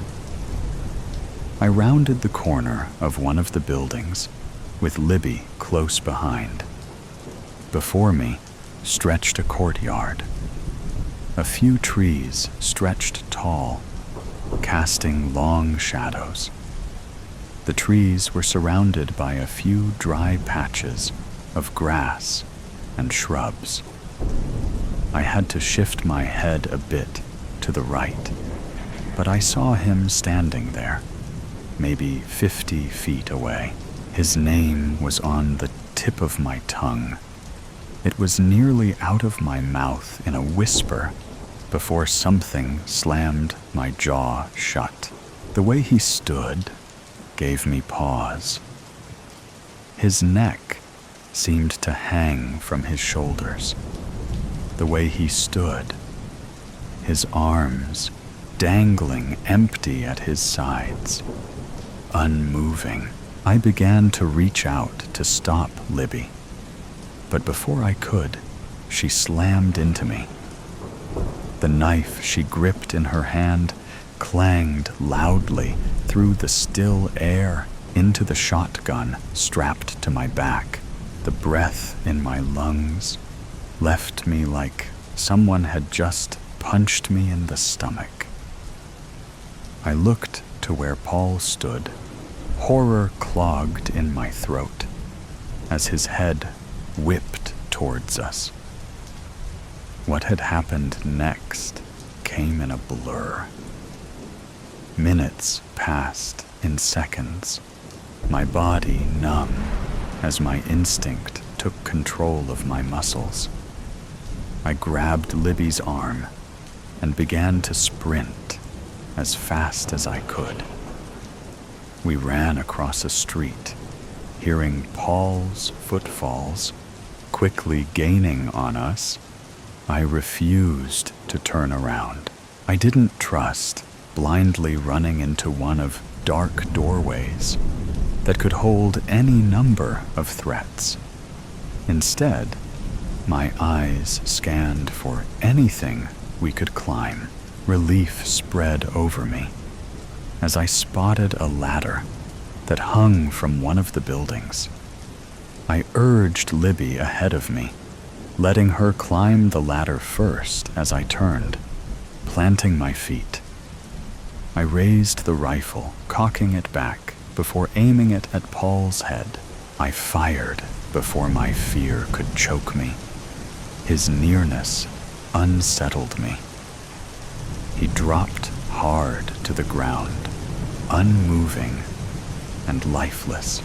I rounded the corner of one of the buildings, with Libby close behind. Before me stretched a courtyard. A few trees stretched tall, casting long shadows. The trees were surrounded by a few dry patches of grass and shrubs. I had to shift my head a bit to the right, but I saw him standing there, maybe 50 feet away. His name was on the tip of my tongue. It was nearly out of my mouth in a whisper before something slammed my jaw shut. The way he stood gave me pause. His neck seemed to hang from his shoulders. The way he stood, his arms dangling empty at his sides, unmoving. I began to reach out to stop Libby, but before I could, she slammed into me. The knife she gripped in her hand clanged loudly through the still air into the shotgun strapped to my back. The breath in my lungs left me like someone had just punched me in the stomach. I looked to where Paul stood, horror clogged in my throat, as his head whipped towards us. What had happened next came in a blur. Minutes passed in seconds, my body numb as my instinct took control of my muscles. I grabbed Libby's arm and began to sprint as fast as I could. We ran across a street, hearing Paul's footfalls quickly gaining on us. I refused to turn around. I didn't trust blindly running into one of dark doorways that could hold any number of threats. Instead, my eyes scanned for anything we could climb. Relief spread over me as I spotted a ladder that hung from one of the buildings. I urged Libby ahead of me, letting her climb the ladder first as I turned, planting my feet. I raised the rifle, cocking it back before aiming it at Paul's head. I fired before my fear could choke me. His nearness unsettled me. He dropped hard to the ground, unmoving and lifeless,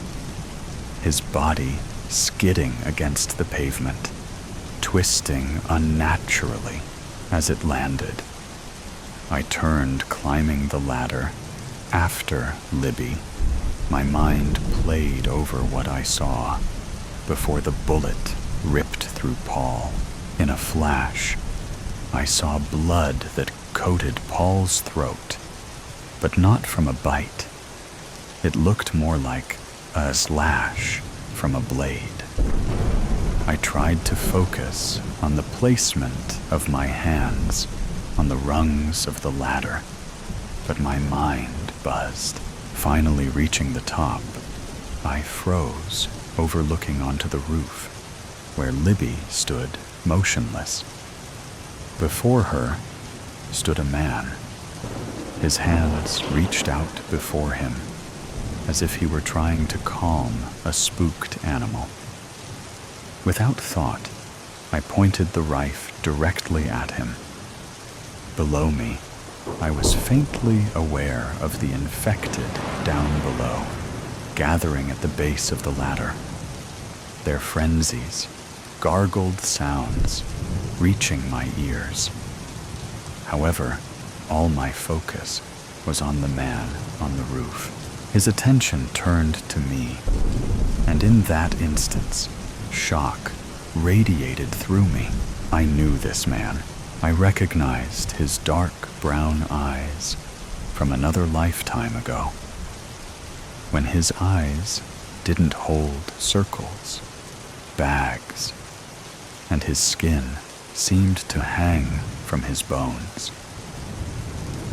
his body skidding against the pavement, twisting unnaturally as it landed. I turned, climbing the ladder after Libby. My mind played over what I saw before the bullet ripped through Paul. In a flash, I saw blood that coated Paul's throat, but not from a bite. It looked more like a slash from a blade. I tried to focus on the placement of my hands on the rungs of the ladder, but my mind buzzed. Finally reaching the top, I froze, overlooking onto the roof, where Libby stood motionless. Before her stood a man. His hands reached out before him, as if he were trying to calm a spooked animal. Without thought, I pointed the rifle directly at him. Below me, I was faintly aware of the infected down below, gathering at the base of the ladder. Their frenzies, gargled sounds, reaching my ears. However, all my focus was on the man on the roof. His attention turned to me, and in that instance, shock radiated through me. I knew this man. I recognized his dark brown eyes from another lifetime ago, when his eyes didn't hold circles, bags, and his skin seemed to hang from his bones.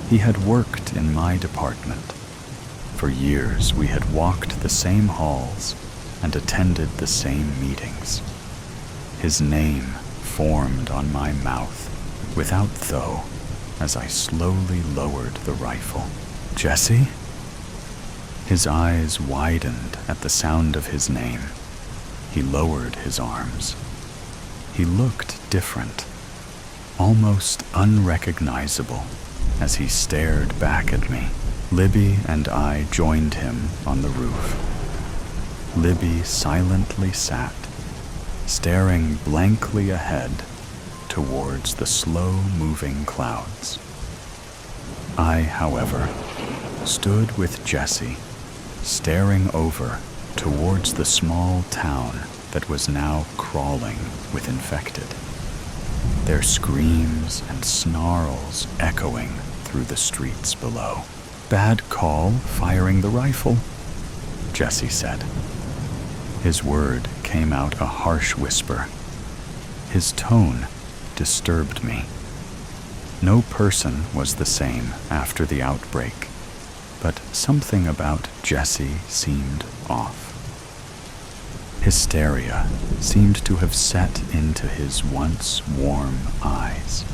He had worked in my department. For years we had walked the same halls and attended the same meetings. His name formed on my mouth without though, as I slowly lowered the rifle. Jesse? His eyes widened at the sound of his name. He lowered his arms. He looked different, almost unrecognizable, as he stared back at me. Libby and I joined him on the roof. Libby silently sat, staring blankly ahead towards the slow-moving clouds. I, however, stood with Jesse, staring over towards the small town that was now crawling with infected, their screams and snarls echoing through the streets below. Bad call, firing the rifle, Jesse said. His word came out a harsh whisper. His tone disturbed me. No person was the same after the outbreak, but something about Jesse seemed off. Hysteria seemed to have set into his once warm eyes.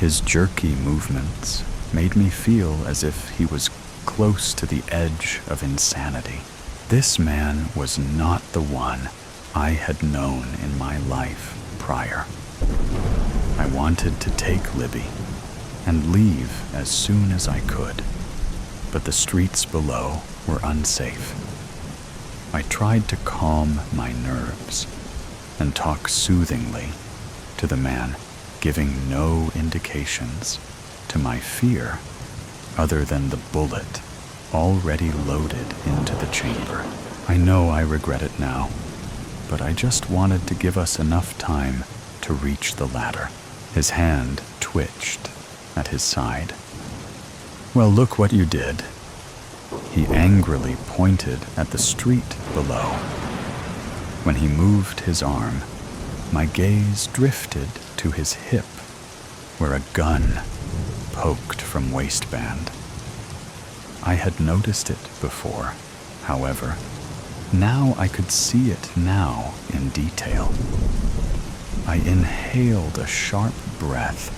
His jerky movements made me feel as if he was close to the edge of insanity. This man was not the one I had known in my life prior. I wanted to take Libby and leave as soon as I could, but the streets below were unsafe. I tried to calm my nerves and talk soothingly to the man, giving no indications to my fear other than the bullet already loaded into the chamber. I know I regret it now, but I just wanted to give us enough time to reach the ladder. His hand twitched at his side. Well, look what you did, He angrily pointed at the street below. When he moved his arm, my gaze drifted to his hip, where a gun poked from waistband. I had noticed it before, however. Now I could see it now in detail. I inhaled a sharp breath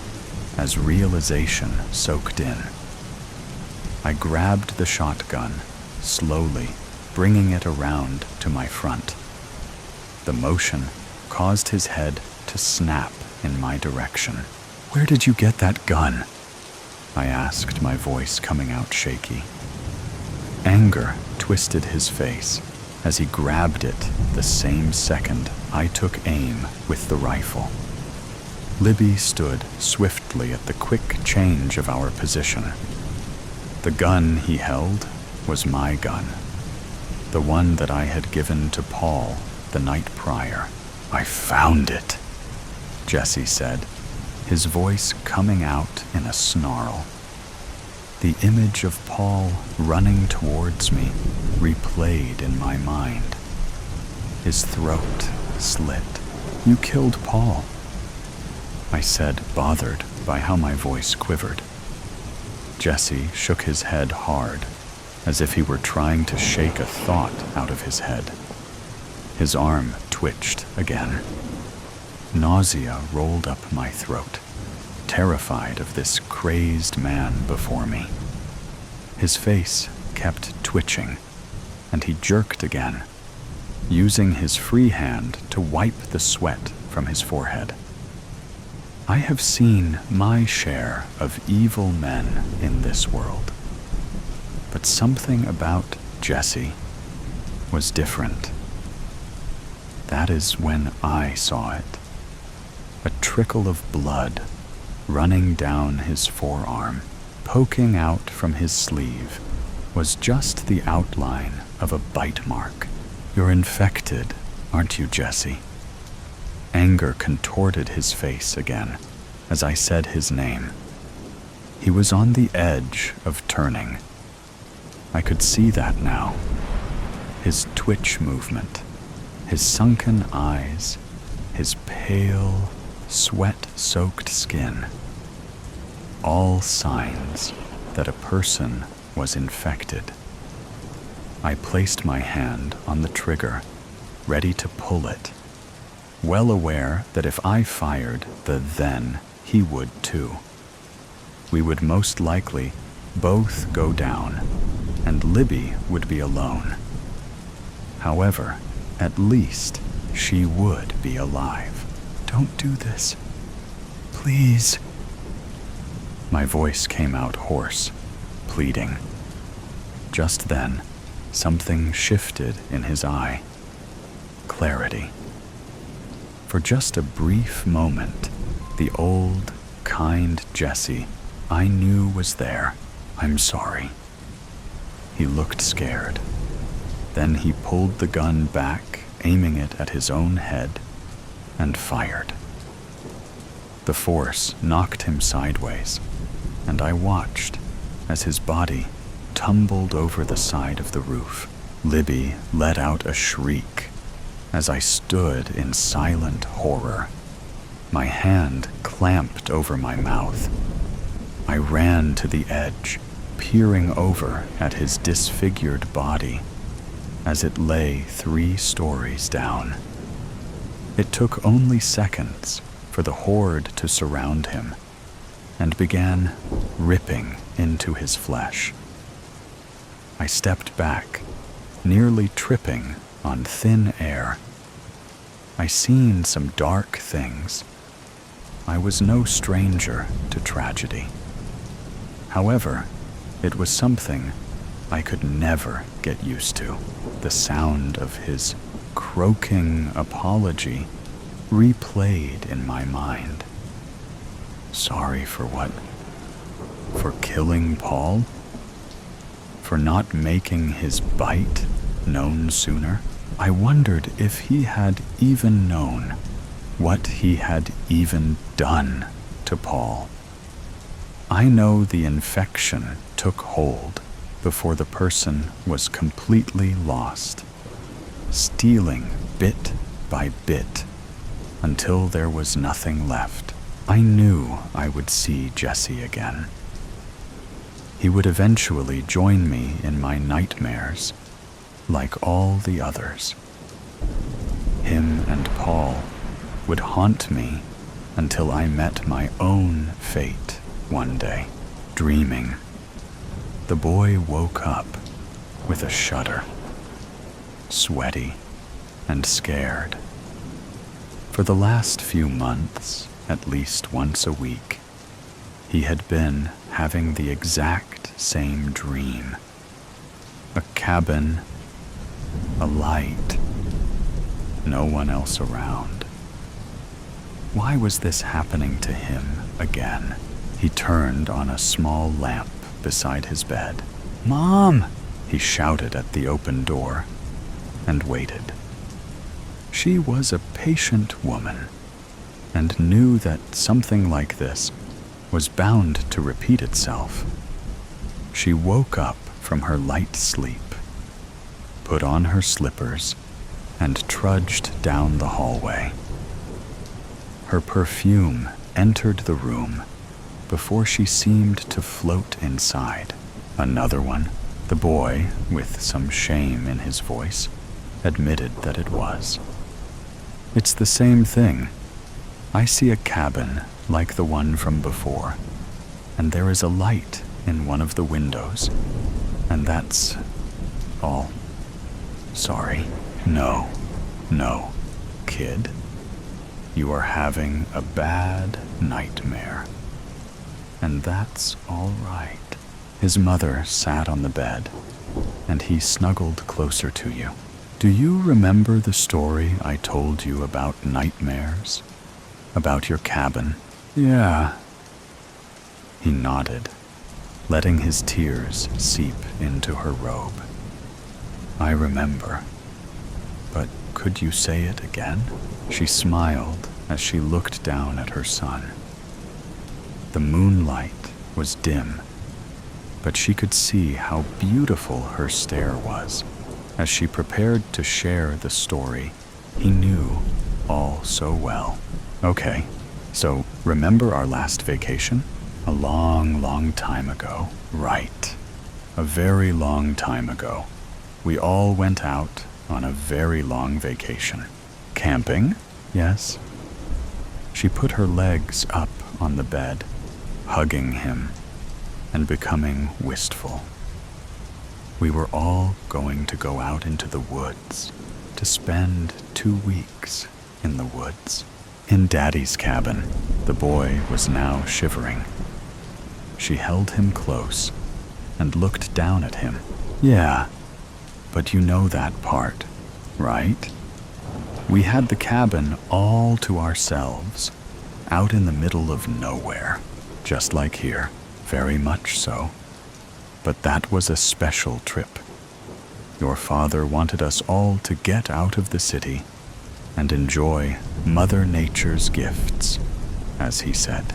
as realization soaked in. I grabbed the shotgun, slowly bringing it around to my front. The motion caused his head to snap in my direction. "Where did you get that gun?" I asked, my voice coming out shaky. Anger twisted his face as he grabbed it the same second I took aim with the rifle. Libby stood swiftly at the quick change of our position. The gun he held was my gun, the one that I had given to Paul the night prior. "I found it," Jesse said, his voice coming out in a snarl. The image of Paul running towards me replayed in my mind. His throat slit. "You killed Paul," I said, bothered by how my voice quivered. Jesse shook his head hard, as if he were trying to shake a thought out of his head. His arm twitched again. Nausea rolled up my throat, terrified of this crazed man before me. His face kept twitching, and he jerked again, using his free hand to wipe the sweat from his forehead. I have seen my share of evil men in this world, but something about Jesse was different. That is when I saw it. A trickle of blood running down his forearm, poking out from his sleeve, was just the outline of a bite mark. "You're infected, aren't you, Jesse?" Anger contorted his face again as I said his name. He was on the edge of turning. I could see that now. His twitch movement, his sunken eyes, his pale, sweat-soaked skin. All signs that a person was infected. I placed my hand on the trigger, ready to pull it, well aware that if I fired then he would too. We would most likely both go down, and Libby would be alone. However, at least she would be alive. "Don't do this. Please." My voice came out hoarse, pleading. Just then, something shifted in his eye. Clarity. For just a brief moment, the old, kind Jesse I knew was there. "I'm sorry." He looked scared. Then he pulled the gun back, aiming it at his own head, and fired. The force knocked him sideways, and I watched as his body tumbled over the side of the roof. Libby let out a shriek as I stood in silent horror. My hand clamped over my mouth. I ran to the edge, peering over at his disfigured body as it lay 3 stories down. It took only seconds for the horde to surround him and began ripping into his flesh. I stepped back, nearly tripping on thin air. I seen some dark things. I was no stranger to tragedy. However, it was something I could never get used to. The sound of his croaking apology replayed in my mind. Sorry for what? For killing Paul? For not making his bite known sooner? I wondered if he had even known what he had even done to Paul. I know the infection took hold before the person was completely lost, stealing bit by bit until there was nothing left. I knew I would see Jesse again. He would eventually join me in my nightmares, like all the others. Him and Paul would haunt me until I met my own fate one day, dreaming. The boy woke up with a shudder, sweaty and scared. For the last few months, at least once a week, he had been having the exact same dream. A cabin, a light, no one else around. Why was this happening to him again? He turned on a small lamp beside his bed. "Mom!" he shouted at the open door, and waited. She was a patient woman, and knew that something like this was bound to repeat itself. She woke up from her light sleep, put on her slippers, and trudged down the hallway. Her perfume entered the room before she seemed to float inside. Another one, the boy, with some shame in his voice, admitted that it was. "It's the same thing. I see a cabin like the one from before, and there is a light in one of the windows, and that's all. Sorry. No, kid. You are having a bad nightmare. And that's all right." His mother sat on the bed, and he snuggled closer to you. "Do you remember the story I told you about nightmares? About your cabin?" "Yeah." He nodded, letting his tears seep into her robe. "I remember. But could you say it again?" She smiled as she looked down at her son. The moonlight was dim, but she could see how beautiful her stare was as she prepared to share the story he knew all so well. "Okay, so remember our last vacation? A long time ago." "Right. A very long time ago. We all went out on a very long vacation." "Camping?" "Yes." She put her legs up on the bed, hugging him and becoming wistful. "We were all going to go out into the woods to spend 2 weeks in the woods." In Daddy's cabin, the boy was now shivering. She held him close and looked down at him. "Yeah, but you know that part, right? We had the cabin all to ourselves, out in the middle of nowhere, just like here, very much so. But that was a special trip. Your father wanted us all to get out of the city and enjoy Mother Nature's gifts, as he said.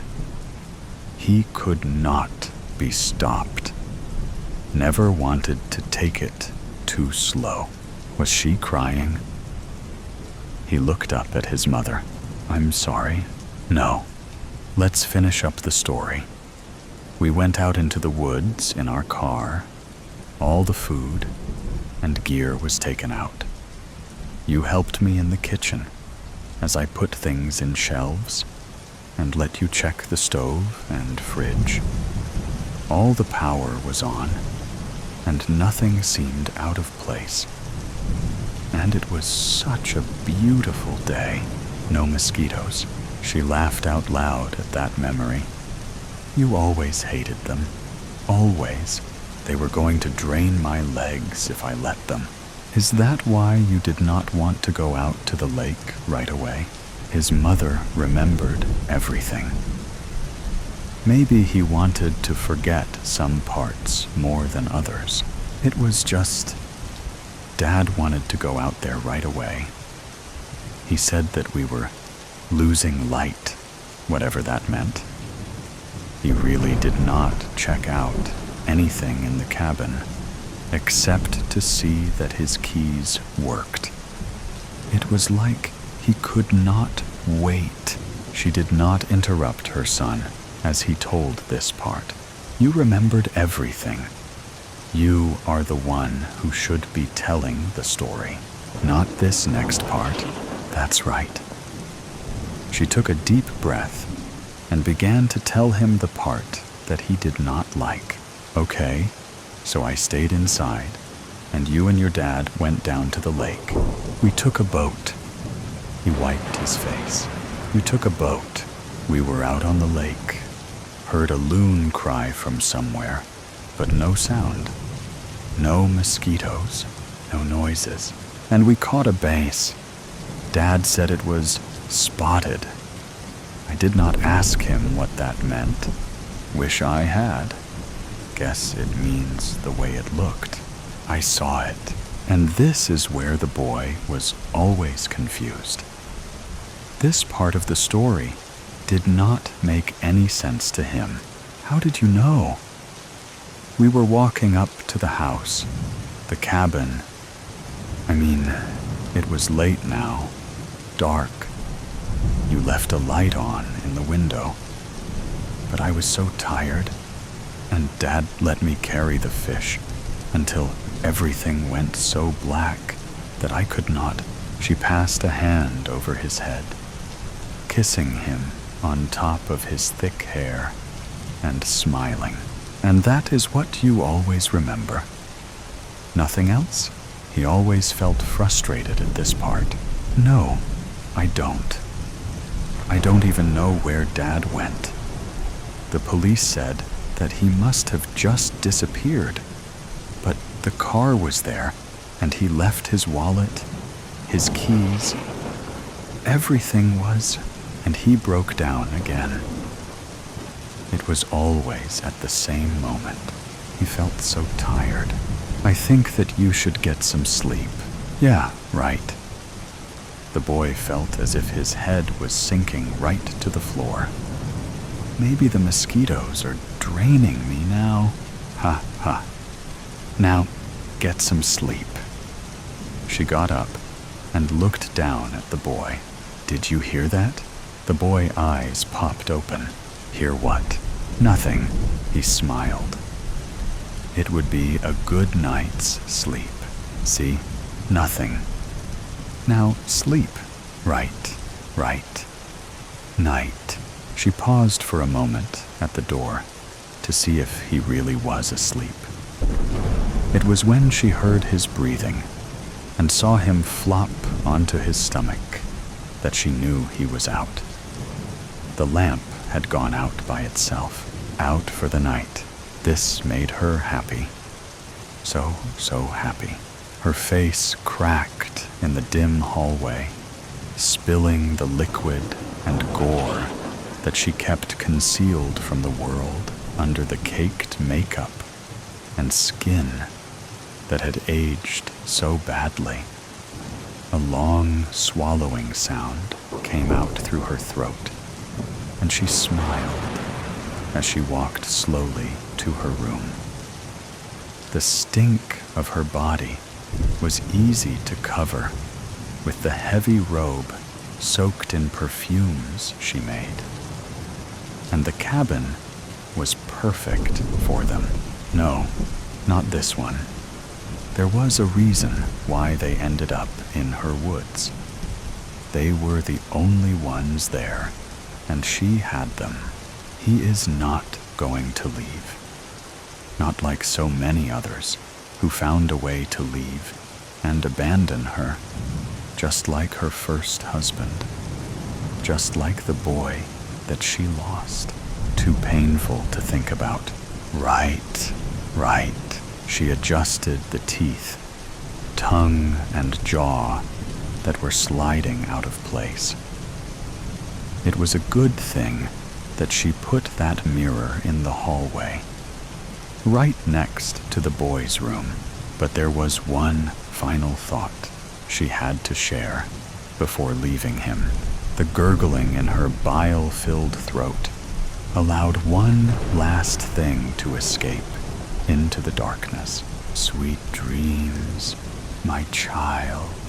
He could not be stopped. Never wanted to take it too slow." Was she crying? He looked up at his mother. "I'm sorry." "No. Let's finish up the story. We went out into the woods in our car. All the food and gear was taken out. You helped me in the kitchen as I put things in shelves and let you check the stove and fridge. All the power was on, and nothing seemed out of place. And it was such a beautiful day. No mosquitoes." She laughed out loud at that memory. "You always hated them. Always. They were going to drain my legs if I let them. Is that why you did not want to go out to the lake right away?" His mother remembered everything. Maybe he wanted to forget some parts more than others. It was just, Dad wanted to go out there right away. He said that we were losing light, whatever that meant. He really did not check out anything in the cabin except to see that his keys worked. It was like he could not wait. She did not interrupt her son as he told this part. You remembered everything. You are the one who should be telling the story, not this next part. That's right. She took a deep breath and began to tell him the part that he did not like. Okay, so I stayed inside, and you and your dad went down to the lake. We took a boat. He wiped his face. We took a boat. We were out on the lake. Heard a loon cry from somewhere, but no sound. No mosquitoes, no noises. And we caught a bass. Dad said it was spotted. I did not ask him what that meant. Wish I had. Guess it means the way it looked. I saw it. And this is where the boy was always confused. This part of the story did not make any sense to him. How did you know? We were walking up to the house, the cabin. It was late now, dark. You left a light on in the window. But I was so tired, and Dad let me carry the fish until everything went so black that I could not. She passed a hand over his head, kissing him on top of his thick hair and smiling. And that is what you always remember. Nothing else? He always felt frustrated at this part. No, I don't. I don't even know where Dad went. The police said that he must have just disappeared. But the car was there, and he left his wallet, his keys. Everything was, and he broke down again. It was always at the same moment. He felt so tired. I think that you should get some sleep. Yeah, right. The boy felt as if his head was sinking right to the floor. Maybe the mosquitoes are draining me now. Ha ha. Now, get some sleep. She got up and looked down at the boy. Did you hear that? The boy's eyes popped open. Hear what? Nothing. He smiled. It would be a good night's sleep. See? Nothing. Now sleep. Right. Night. She paused for a moment at the door to see if he really was asleep. It was when she heard his breathing and saw him flop onto his stomach that she knew he was out. The lamp had gone out by itself, out for the night. This made her happy. So happy. Her face cracked in the dim hallway, spilling the liquid and gore that she kept concealed from the world under the caked makeup and skin that had aged so badly. A long swallowing sound came out through her throat, and she smiled as she walked slowly to her room. The stink of her body was easy to cover with the heavy robe soaked in perfumes she made. And the cabin was perfect for them. No, not this one. There was a reason why they ended up in her woods. They were the only ones there, and she had them. He is not going to leave. Not like so many others who found a way to leave and abandon her, just like her first husband, just like the boy that she lost. Too painful to think about. Right. She adjusted the teeth, tongue and jaw that were sliding out of place. It was a good thing that she put that mirror in the hallway, right next to the boy's room. But there was one final thought she had to share before leaving him. The gurgling in her bile-filled throat allowed one last thing to escape into the darkness. Sweet dreams, my child.